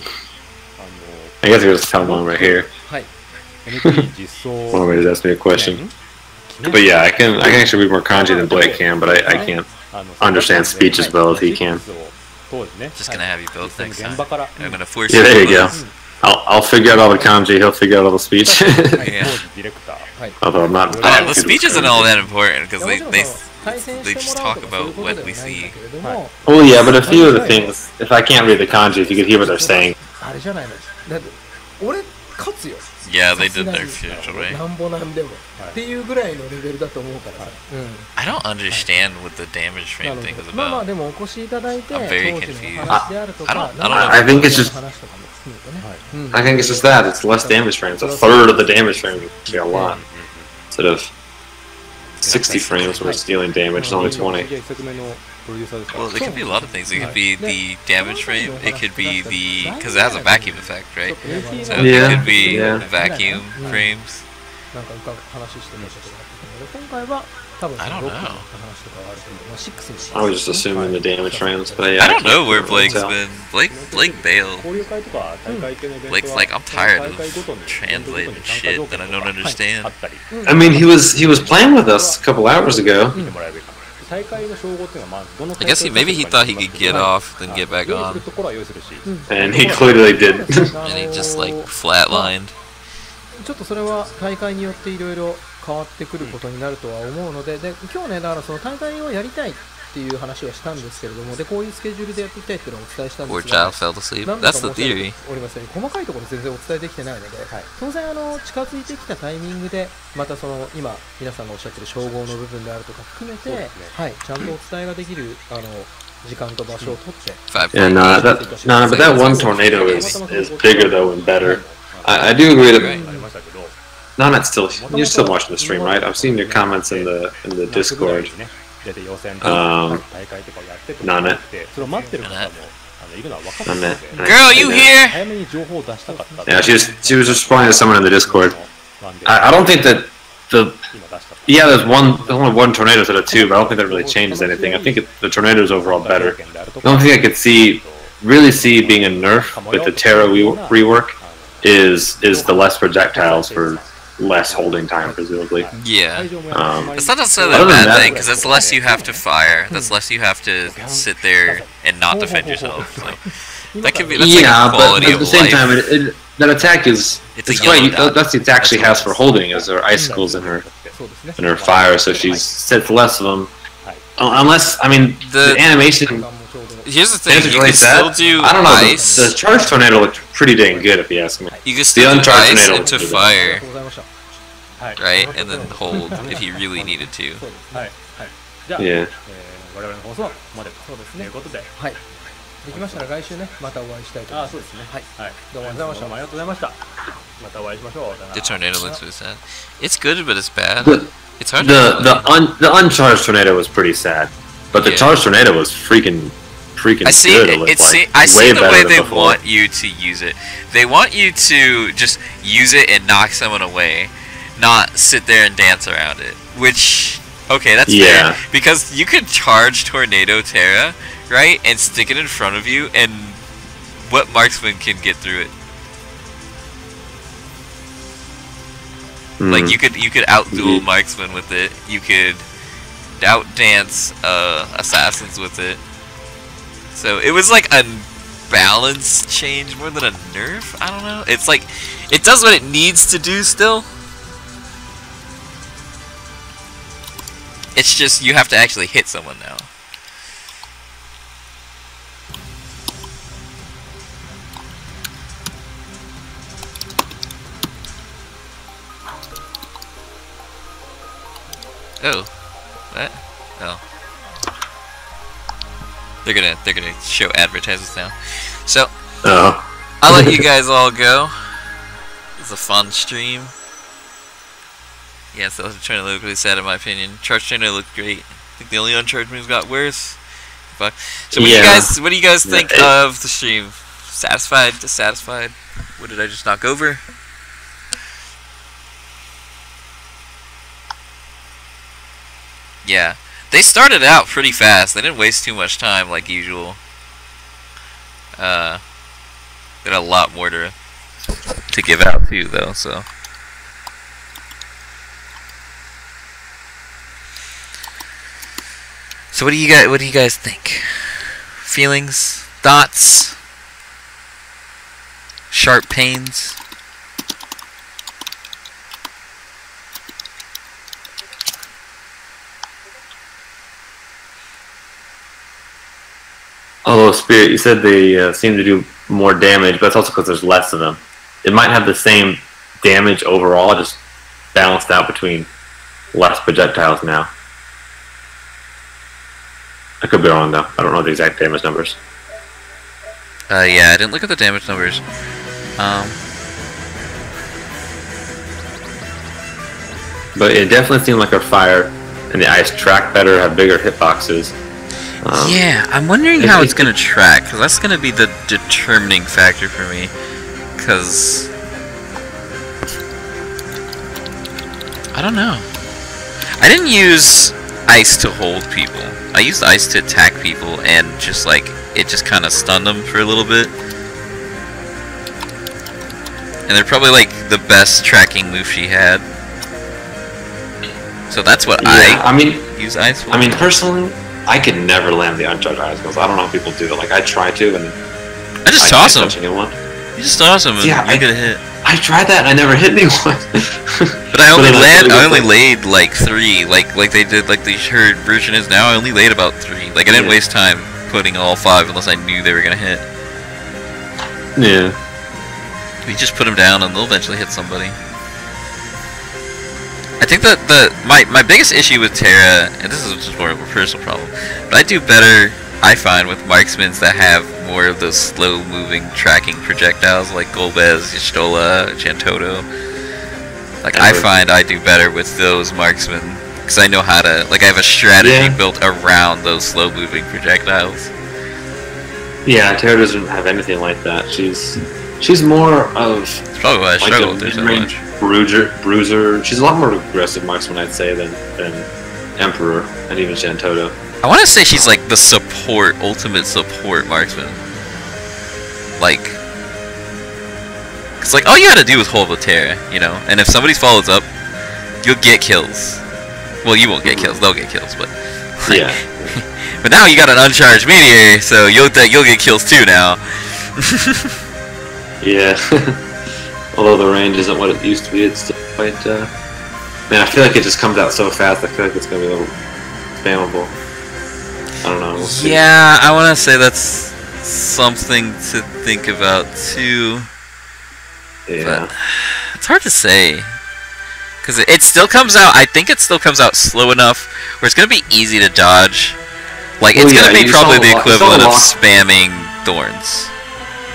I guess we'll just tell one right here. はい NT 実装 One way to ask me a question. But yeah, I can actually read more kanji than Blake can, but I can't understand speech as well as he can. 当時ね Just gonna have you build 実際の next 現場 time. から I'm gonna force Yeah, there you to go. lose. I'll figure out all the kanji. He'll figure out all the speech. 当 Yeah. 時ディレクター Although I'm not. The speech isn't all that important because もちろん they 対戦 they して just もらう talk とかそういう about こと what では we ないんだ see. けれども Well, yeah, but a few of the things, if I can't read the kanji, if you could hear what they're saying. あれじゃないのだって俺勝つよ Yeah, they さす did がに their future, right? なんぼなんでもっていうぐらいのレベルだと思うからさ I don't understand what the damage な frame ので thing is まあまあ about. でもお越しいただいて I'm 当 very 時 confused. の話であるとか I don't なん know. か I think it's just. 話とかも含めてね I think it's just that. It's less damage frames. A third of the damage frames would be a lot. Instead of 60 frames we're stealing damage, it's only 20. 1作目のプロデューサーですから Well, it could be a lot of things. It could be the damage frame. It could be the because it has a vacuum effect, right? So Yeah, it could be yeah. the vacuum frames. なんか話してましたけど今回は多分 I don't 6 know. の話とかがあると思うまあ6 I was just assuming the damage frames, but yeah. I don't know where can't really Blake's tell. been. Blake bailed. 交流会とか大会系のイベントは Blake's like, I'm tired 大会ごとに of translating shit that I don't あ understand. ったり I mean, he was playing with us a couple hours ago. 見てもらえばいいかな大会の称号っていうのはまあどの I guess maybe he thought he could get off, then get back 用意す on, るところは用意するし And he clearly did. and he just like flatlined. ちょっとそれは大会によっていろいろ変わってくることになるとは思うので、今日ねだからその大会をやりたいっていう話はしたんですけれども、でこういうスケジュールでやっていきたいっていうのをお伝えしたんで Poor すが、 child fell asleep. 何度か That's the 申し上げ theory. ておりますように細かいところ全然お伝えできてないので、当然近づいてきたタイミングでまたその今皆さんがおっしゃってる称号の部分であるとか含めて、はい、ちゃんとお伝えができる時間と場所を取って、 Yeah, nah, but that one tornado is bigger though and better. I do agree that ありましたけど Nanet's still you're still watching the stream, right? I've seen your comments in the Discord. 出て予選大会とかをやってとなんねそれを待ってる方もいるのは分かってるので Girl, you here? 早めに情報を出したかった Yeah, she was responding to someone in the Discord. なんで I don't think that the 今出した yeah, there's only one tornado instead of two, but I don't think that really changes anything. I think the tornadoes overall better. The only thing I could really see being a nerf with the Terra rework is the less projectiles for less holding time, presumably. Yeah. 会場もやって It's not necessarily a Other than bad that- thing because that's less you have to fire. That's less you have to sit there and not defend yourself. So that could be that's Yeah, like a but quality at of the same life. time, that attack is It's a it's quite yellow dot. that's the attack she has for holding is her icicles and her そうですね。 fire, so she sets less of them. Unless I mean the The- animation. もちょうど Here's the It's thing: you really can still sad. do I don't know. ice. The charge tornado looked pretty dang good, if you ask me. You can still do uncharged ice tornado into was good. あり fire, がとうございました。はい right, and then hold if you really needed to. そうですはいはいじゃあ Yeah. 我々の放送はここまでとそうですねいう。ことではい。できましたら来週ね、またお会いしたいと思います。そうですねはい。はいどうもありがとうございましたありがとうございましたまたお会いしましょうさよな The ら tornado looks really sad. It's good, but it's bad. The It's hard the to explain. the uncharged tornado was pretty sad, but the Yeah. charged tornado was freaking I see. good. It looked like I see way the better way than they before. want you to use it. They want you to just use it and knock someone away, not sit there and dance around it. Which, okay, that's Yeah. fair because you could charge Tornado Terra, right, and stick it in front of you, and what marksman can get through it? Like Mm. you could outduel Yeah. marksman with it. You could outdance assassins with it. So it was like a balance change more than a nerf. I don't know. It's like it does what it needs to do still. It's just you have to actually hit someone now. Oh, what? Oh, they're gonna show advertisements now. So I'll let you guys all go. It was a fun stream. Yeah, so Trainer looked really sad in my opinion. Charge Trainer looked great. I think the only uncharged moves got worse. Fuck. So what do you guys think of the stream? Satisfied? Dissatisfied? What did I just knock over? Yeah, they started out pretty fast. They didn't waste too much time like usual. They had a lot more to give out too, though. So, what do you guys think? Feelings, thoughts, sharp pains. Although Spirit, you said they seem to do more damage, but it's also because there's less of them. It might have the same damage overall, just balanced out between less projectiles now. I could be wrong though. I don't know the exact damage numbers. Yeah, I didn't look at the damage numbers. But it definitely seemed like our fire and the ice track better, have bigger hitboxes. Yeah, I'm wondering how it's going to track, because that's going to be the determining factor for me. Because I don't know. I didn't use ice to hold people. I used ice to attack people, and just like it just kind of stunned them for a little bit. And they're probably like the best tracking move she had. So that's what I use ice for. I mean, personally, I could never land the uncharged icicles. I don't know how people do it. Like, I try to, and I just toss them. You just toss them, and you get a hit. I tried that, and I never hit anyone. But I only laid like 3, like they did, like the her version is now. I only laid about 3. Like I didn't waste time putting all 5 unless I knew they were gonna hit. Yeah. You just put them down, and they'll eventually hit somebody. I think that my biggest issue with Terra, and this is just more of a personal problem, but I do better, I find, with marksmen that have more of those slow-moving tracking projectiles like Golbez, Y'shtola, Chantoto. Like, I find I do better with those marksmen, because I know how to, like, I have a strategy built around those slow-moving projectiles. Yeah, Terra doesn't have anything like that. She's more of... That's probably why I struggle with her so much. Bruiser. She's a lot more aggressive marksman, I'd say, than Emperor and even Chantoto. I want to say she's like the support, ultimate support marksman. Like, it's like all you gotta do is hold with Terra, you know. And if somebody follows up, you'll get kills. Well, you won't get kills; they'll get kills, but yeah. But now you got an uncharged meteor, so you'll get kills too now. Yeah. Although the range isn't what it used to be, it's still quite. Man, I feel like it just comes out so fast. I feel like it's gonna be a little spammable. I don't know. We'll see. Yeah, I want to say that's something to think about too. Yeah. But it's hard to say. Because it still comes out, I think it still comes out slow enough where it's going to be easy to dodge. Like, it's going to be probably the equivalent of spamming Thorns.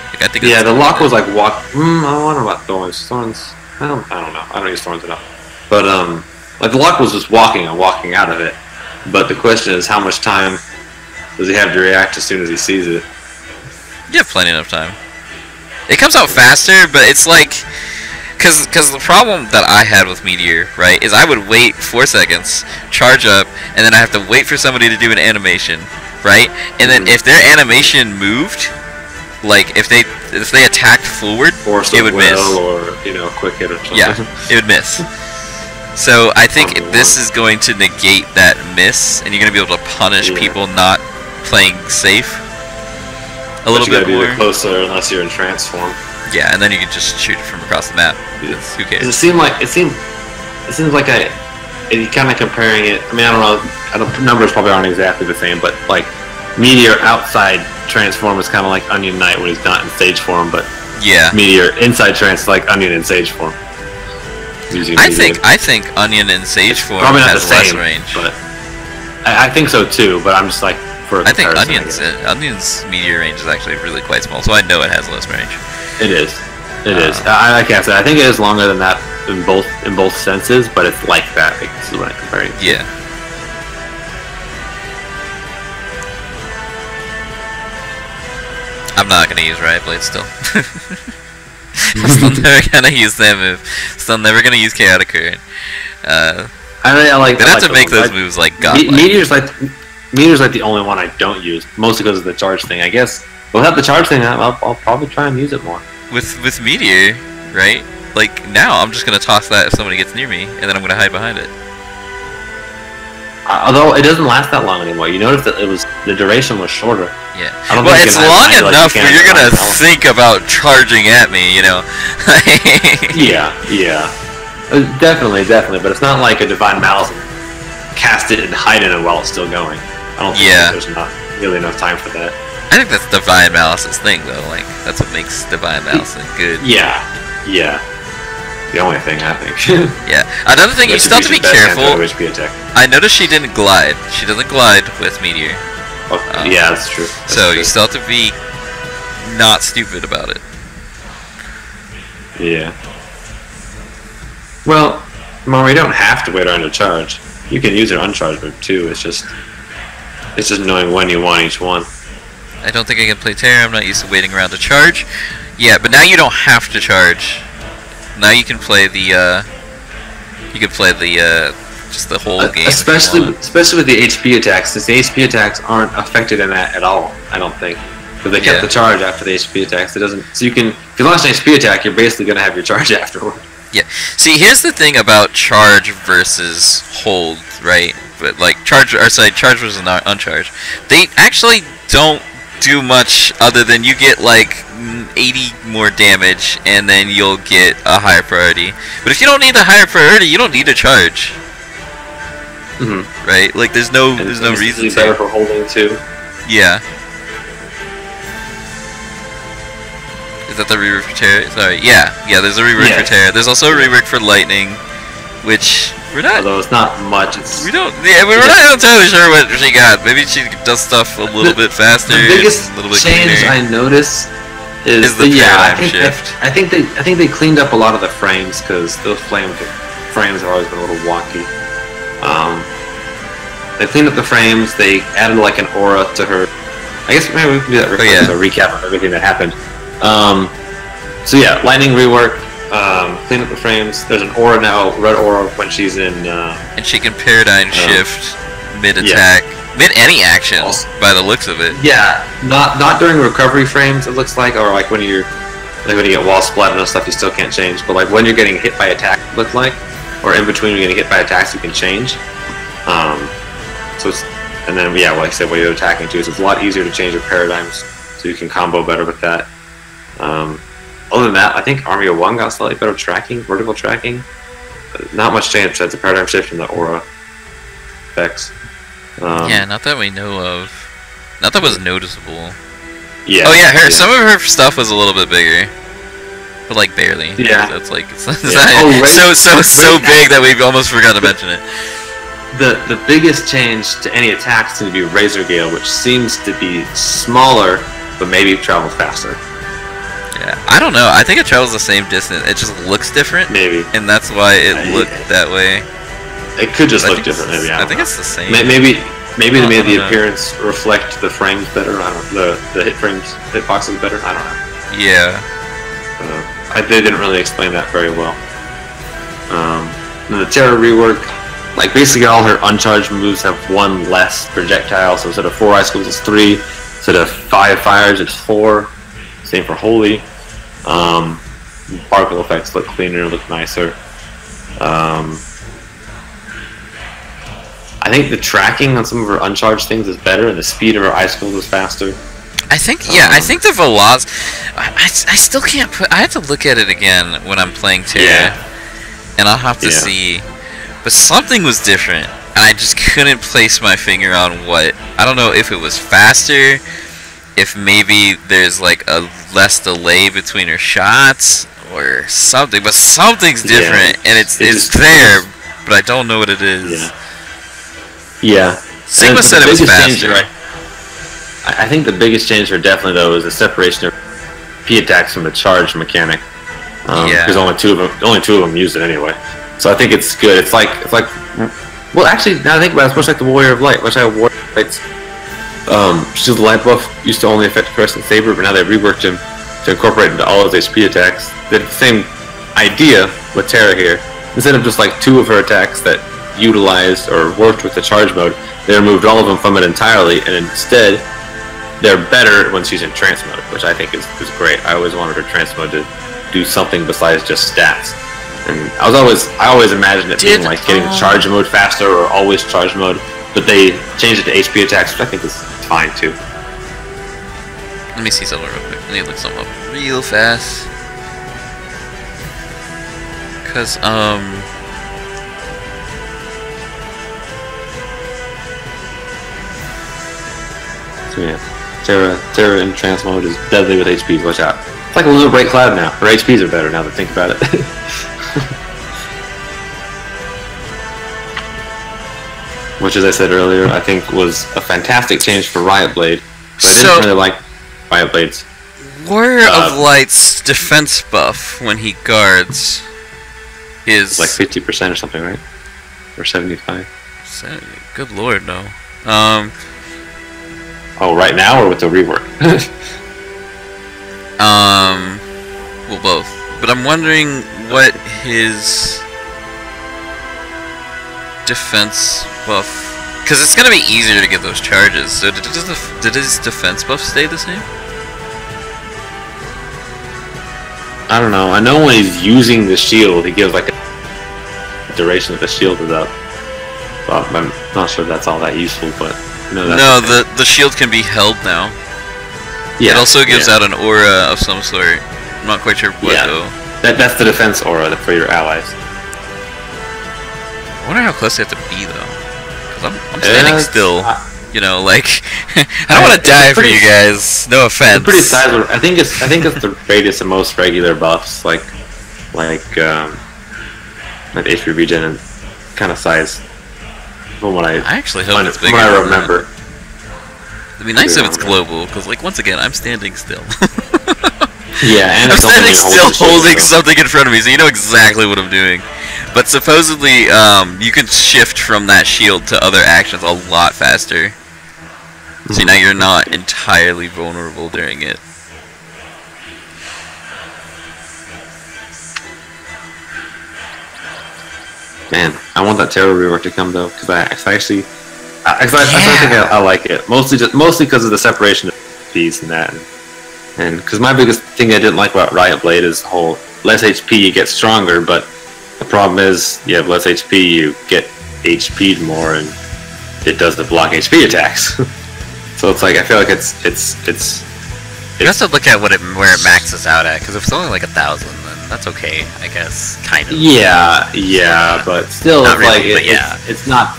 Like, I think the lock was like walk. I don't know about Thorns. Thorns, I don't know. I don't use Thorns enough. But, like, the lock was just walking and walking out of it. But the question is, how much time does he have to react as soon as he sees it? You have plenty enough time. It comes out faster, but it's like... Because the problem that I had with Meteor, right, is I would wait 4 seconds, charge up, and then I have to wait for somebody to do an animation, right? And then if their animation moved, like if they attacked forward, it would miss. Or quick hit or something. Yeah, it would miss. So I think this is going to negate that miss, and you're going to be able to punish people not playing safe a little bit more. Be closer unless you're in transform. Yeah, and then you can just shoot it from across the map. Who cares? It seems like kind of comparing it. I mean, I don't know. Numbers probably aren't exactly the same, but like Meteor outside transform is kind of like Onion Knight when he's not in stage form, but yeah, Meteor inside trans is like Onion in sage form. I think Onion in sage form probably not has the same, less range. but I think so too. But I'm just like for a I think comparison, Onion's Meteor range is actually really quite small, so I know it has less range. It is. It is. I can't say. I think it is longer than that in both senses, but it's like that. This is what I'm comparing. Yeah. I'm not gonna use Riot Blade still. I'm still never gonna use that move. Still never gonna use Chaotic Current. I like. They have to make those moves like godlike. Meteor's like the only one I don't use, mostly because of the charge thing. I guess without the charge thing, I'll probably try and use it more. With Meteor, right? Like now, I'm just gonna toss that if somebody gets near me, and then I'm gonna hide behind it. Although it doesn't last that long anymore. You notice that the duration was shorter. Yeah. Well, it's long enough where you're gonna think about charging at me, you know. Yeah. Definitely. But it's not like a Divine Malice. Cast it and hide in it while it's still going. I don't think there's not really enough time for that. I think that's Divine Malice's thing, though. Like that's what makes Divine Malice good. Yeah. The only thing I think. Yeah. Another thing, you still have to be careful. I noticed she didn't glide. She doesn't glide with Meteor. Yeah, that's true. So you still have to be not stupid about it. Yeah. Well, Mario, you don't have to wait around to charge. You can use an uncharged move too. It's just knowing when you want each one. I don't think I can play Terra. I'm not used to waiting around to charge. Yeah, but now you don't have to charge. Now you can play the just the whole game. Especially with the HP attacks, since the HP attacks aren't affected in that at all. I don't think. Because they kept the charge after the HP attacks. It doesn't. So if you launch an HP attack, you're basically gonna have your charge afterward. Yeah. See, here's the thing about charge versus hold, right? But like charge versus uncharged. They actually don't do much other than you get like 80 more damage, and then you'll get a higher priority. But if you don't need a higher priority, you don't need to charge. Right? Like there's no reason to. Better for holding too. Yeah. Is that the rework for Terra? Sorry. Yeah. There's a rework for Terra. There's also a rework for Lightning, which we're not. Although it's not much. We're not entirely sure what she got. Maybe she does stuff a little bit faster. The biggest a little bit change cleaner. I notice is the paradigm shift. I think they cleaned up a lot of the frames because those frames have always been a little wonky. They cleaned up the frames. They added like an aura to her. I guess maybe we can do that real quick. A recap of everything that happened. So yeah, Lightning rework. Clean up the frames. There's an aura now, red aura when she's in. And she can paradigm shift mid attack, mid any action. By the looks of it. Yeah, not during recovery frames. It looks like, or like when you get wall splatted and stuff, you still can't change. But like when you're getting hit by attack, it looks like, or in between you're getting hit by attacks, you can change. So it's, and then like I said, when you're attacking too, so it's a lot easier to change your paradigms, so you can combo better with that. Other than that, I think Army of One got slightly better tracking, vertical tracking. Not much change besides the paradigm shift and the aura effects. Yeah, not that we know of. Not that was noticeable. Yeah. Oh yeah, some of her stuff was a little bit bigger, but like barely. Yeah. That's like so big that we almost forgot to mention it. The biggest change to any attacks seems to be Razor Gale, which seems to be smaller, but maybe travels faster. Yeah, I don't know. I think it travels the same distance. It just looks different. Maybe. And that's why it looked that way. It could just look different, maybe. I think it's the same. Maybe they made the appearance reflect the frames better. I don't know. The hit boxes better. I don't know. Yeah. They didn't really explain that very well. And the Terra rework, like basically all her uncharged moves have one less projectile. So instead of 4 ice schools, it's 3. Instead of 5 fires, it's 4. Same for Holy. Particle effects look cleaner, look nicer. I think the tracking on some of her uncharged things is better, and the speed of her icicles is faster. I think, yeah, I think the velocity. I still can't put. I have to look at it again when I'm playing Terra, and I'll have to see. But something was different, and I just couldn't place my finger on what. I don't know if it was faster, if maybe there's like a less delay between her shots or something. But something's different, and it's there, but I don't know what it is. Yeah. Sigma said it was faster. I think the biggest change for definitely though is the separation of P attacks from the charge mechanic. Because only two of them use it anyway. So I think it's good. It's like well, actually, now I think about it, it's much like the Warrior of Light. Much like Warrior of Light's Shield of Light buff used to only affect Crescent Saber, but now they've reworked him to incorporate into all of his HP attacks. They did the same idea with Terra here. Instead of just like two of her attacks that utilized or worked with the charge mode, they removed all of them from it entirely, and instead they're better when she's in trance mode, which I think is great. I always wanted her trance mode to do something besides just stats. And I always imagined it being like getting charge mode faster or always charge mode, but they changed it to HP attacks, which I think is fine too. Let me see something real quick. I need to look something up real fast. Cause So yeah, Terra in trance mode is deadly with HPs. Watch out! It's like a little break cloud now. Her HPs are better now that I think about it. Which, as I said earlier, I think was a fantastic change for Riot Blade. But I didn't really like Riot Blade's Warrior of Light's defense buff when he guards is like 50% or something, right? Or 75. Good lord, no. Oh, right now or with the rework? Well, both. But I'm wondering what his defense buff, because it's gonna be easier to get those charges. So did his defense buff stay the same? I don't know. I know when he's using the shield, he gives like a duration that the shield is up. Well, I'm not sure if that's all that useful, but no, the shield can be held now. Yeah, it also gives out an aura of some sort. I'm not quite sure what though. That's the defense aura for your allies. I wonder how close they have to be though. Cause I'm standing still. You know, like I don't want to die for you guys. No offense. It's pretty sizable. I think it's the radius of most regular buffs, like HP regen and kind of size. From what I actually hope it's bigger. From what I remember. It'd be nice if it's global, because like once again, I'm standing still. Yeah, and I'm standing still holding something in front of me, so you know exactly what I'm doing. But supposedly, you can shift from that shield to other actions a lot faster. So now you're not entirely vulnerable during it. Man, I want that Terra rework to come though, because I think I like it mostly because of the separation of piece and that, and because my biggest thing I didn't like about Riot Blade is the whole less HP you get stronger, but the problem is you have less HP you get HP'd more, and it does the block HP attacks. So it's like I feel like it's you have to look at where it maxes out at, because if it's only like 1,000, then that's okay, I guess, kind of. Yeah, but still, not it's really, like it's not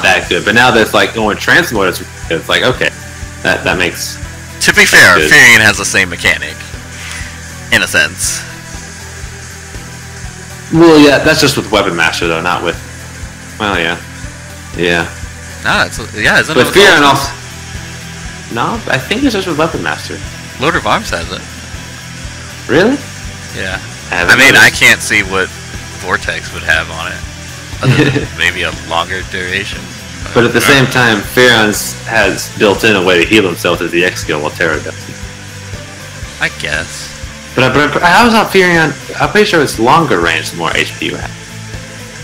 that good. But now that it's like going trance mode, it's like okay, that makes. To be fair, Furion has the same mechanic, in a sense. Well, yeah, that's just with Weapon Master though, not with. Well, yeah. Nah, isn't it? But Furion also. No, I think it's just with Weapon Master. Lord of Arms has it. Really? Yeah. I mean, I can't see what Vortex would have on it. Other than maybe a longer duration. But at the same time, Furion has built in a way to heal himself as the X skill, while Terra doesn't. I guess. But I was not Furion. I'm pretty sure it's longer range the more HP you have.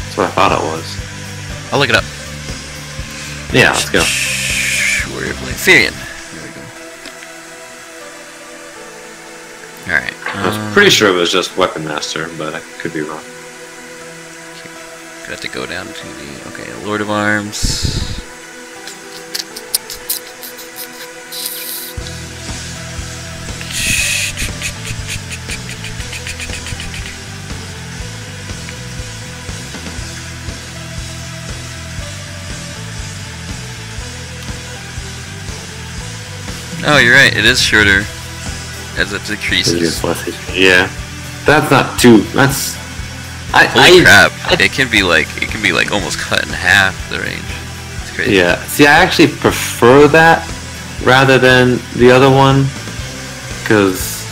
That's what I thought it was. I'll look it up. Yeah, let's go. Warrior Blade. Furion. There we go. Alright. I was pretty sure it was just Weapon Master, but I could be wrong. Got to go down to the... Okay, Lord of Arms. Oh, you're right. It is shorter as it It decreases. gets less HP. Yeah, that's not too. That's Holy crap! It can be like almost cut in half the range. It's crazy. Yeah. See, I actually prefer that rather than the other one, because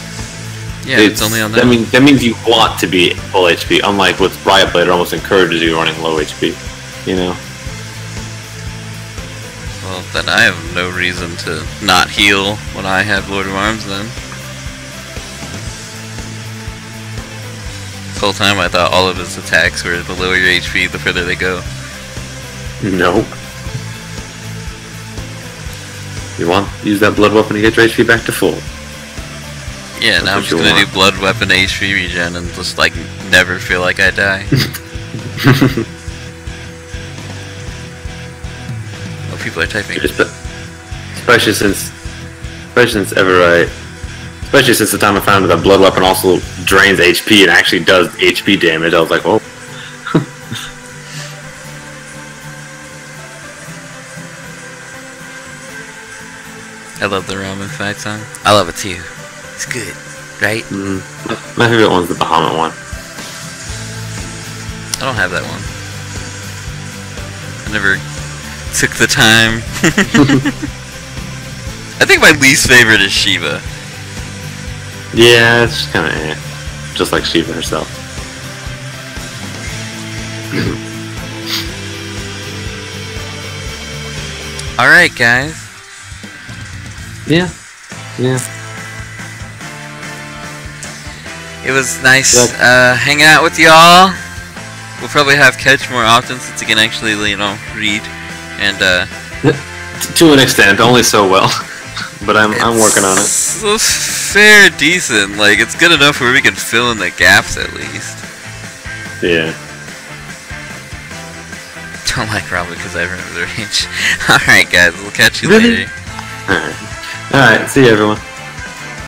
Yeah, it's only on that. That means you want to be full HP. Unlike with Riot Blade, it almost encourages you running low HP. You know. Well, then I have no reason to not heal when I have Lord of Arms. Then this whole time I thought all of his attacks were the lower your HP, the further they go. Nope. You want use that blood weapon to get your HP back to full. Yeah, now I'm what just you gonna want. do blood weapon HP regen and just like never feel like I die. Oh, people are typing. Especially since the time I found out that blood weapon also drains HP and actually does HP damage, I was like, oh. I love the ramen fight song. I love it too. It's good, right? My favorite one's the Bahamut one. I don't have that one. I never took the time. I think my least favorite is Shiva. Yeah, it's just kind of just like Shiva herself. Alright, guys. Yeah. It was nice hanging out with y'all. We'll probably have Catch more often since he can actually, read. And, To an extent, only so well. But I'm working on it. So fair, decent. Like, it's good enough where we can fill in the gaps at least. Yeah. Don't like Robin because I remember the range. Alright, guys. We'll catch you Really? later. Alright, see you everyone.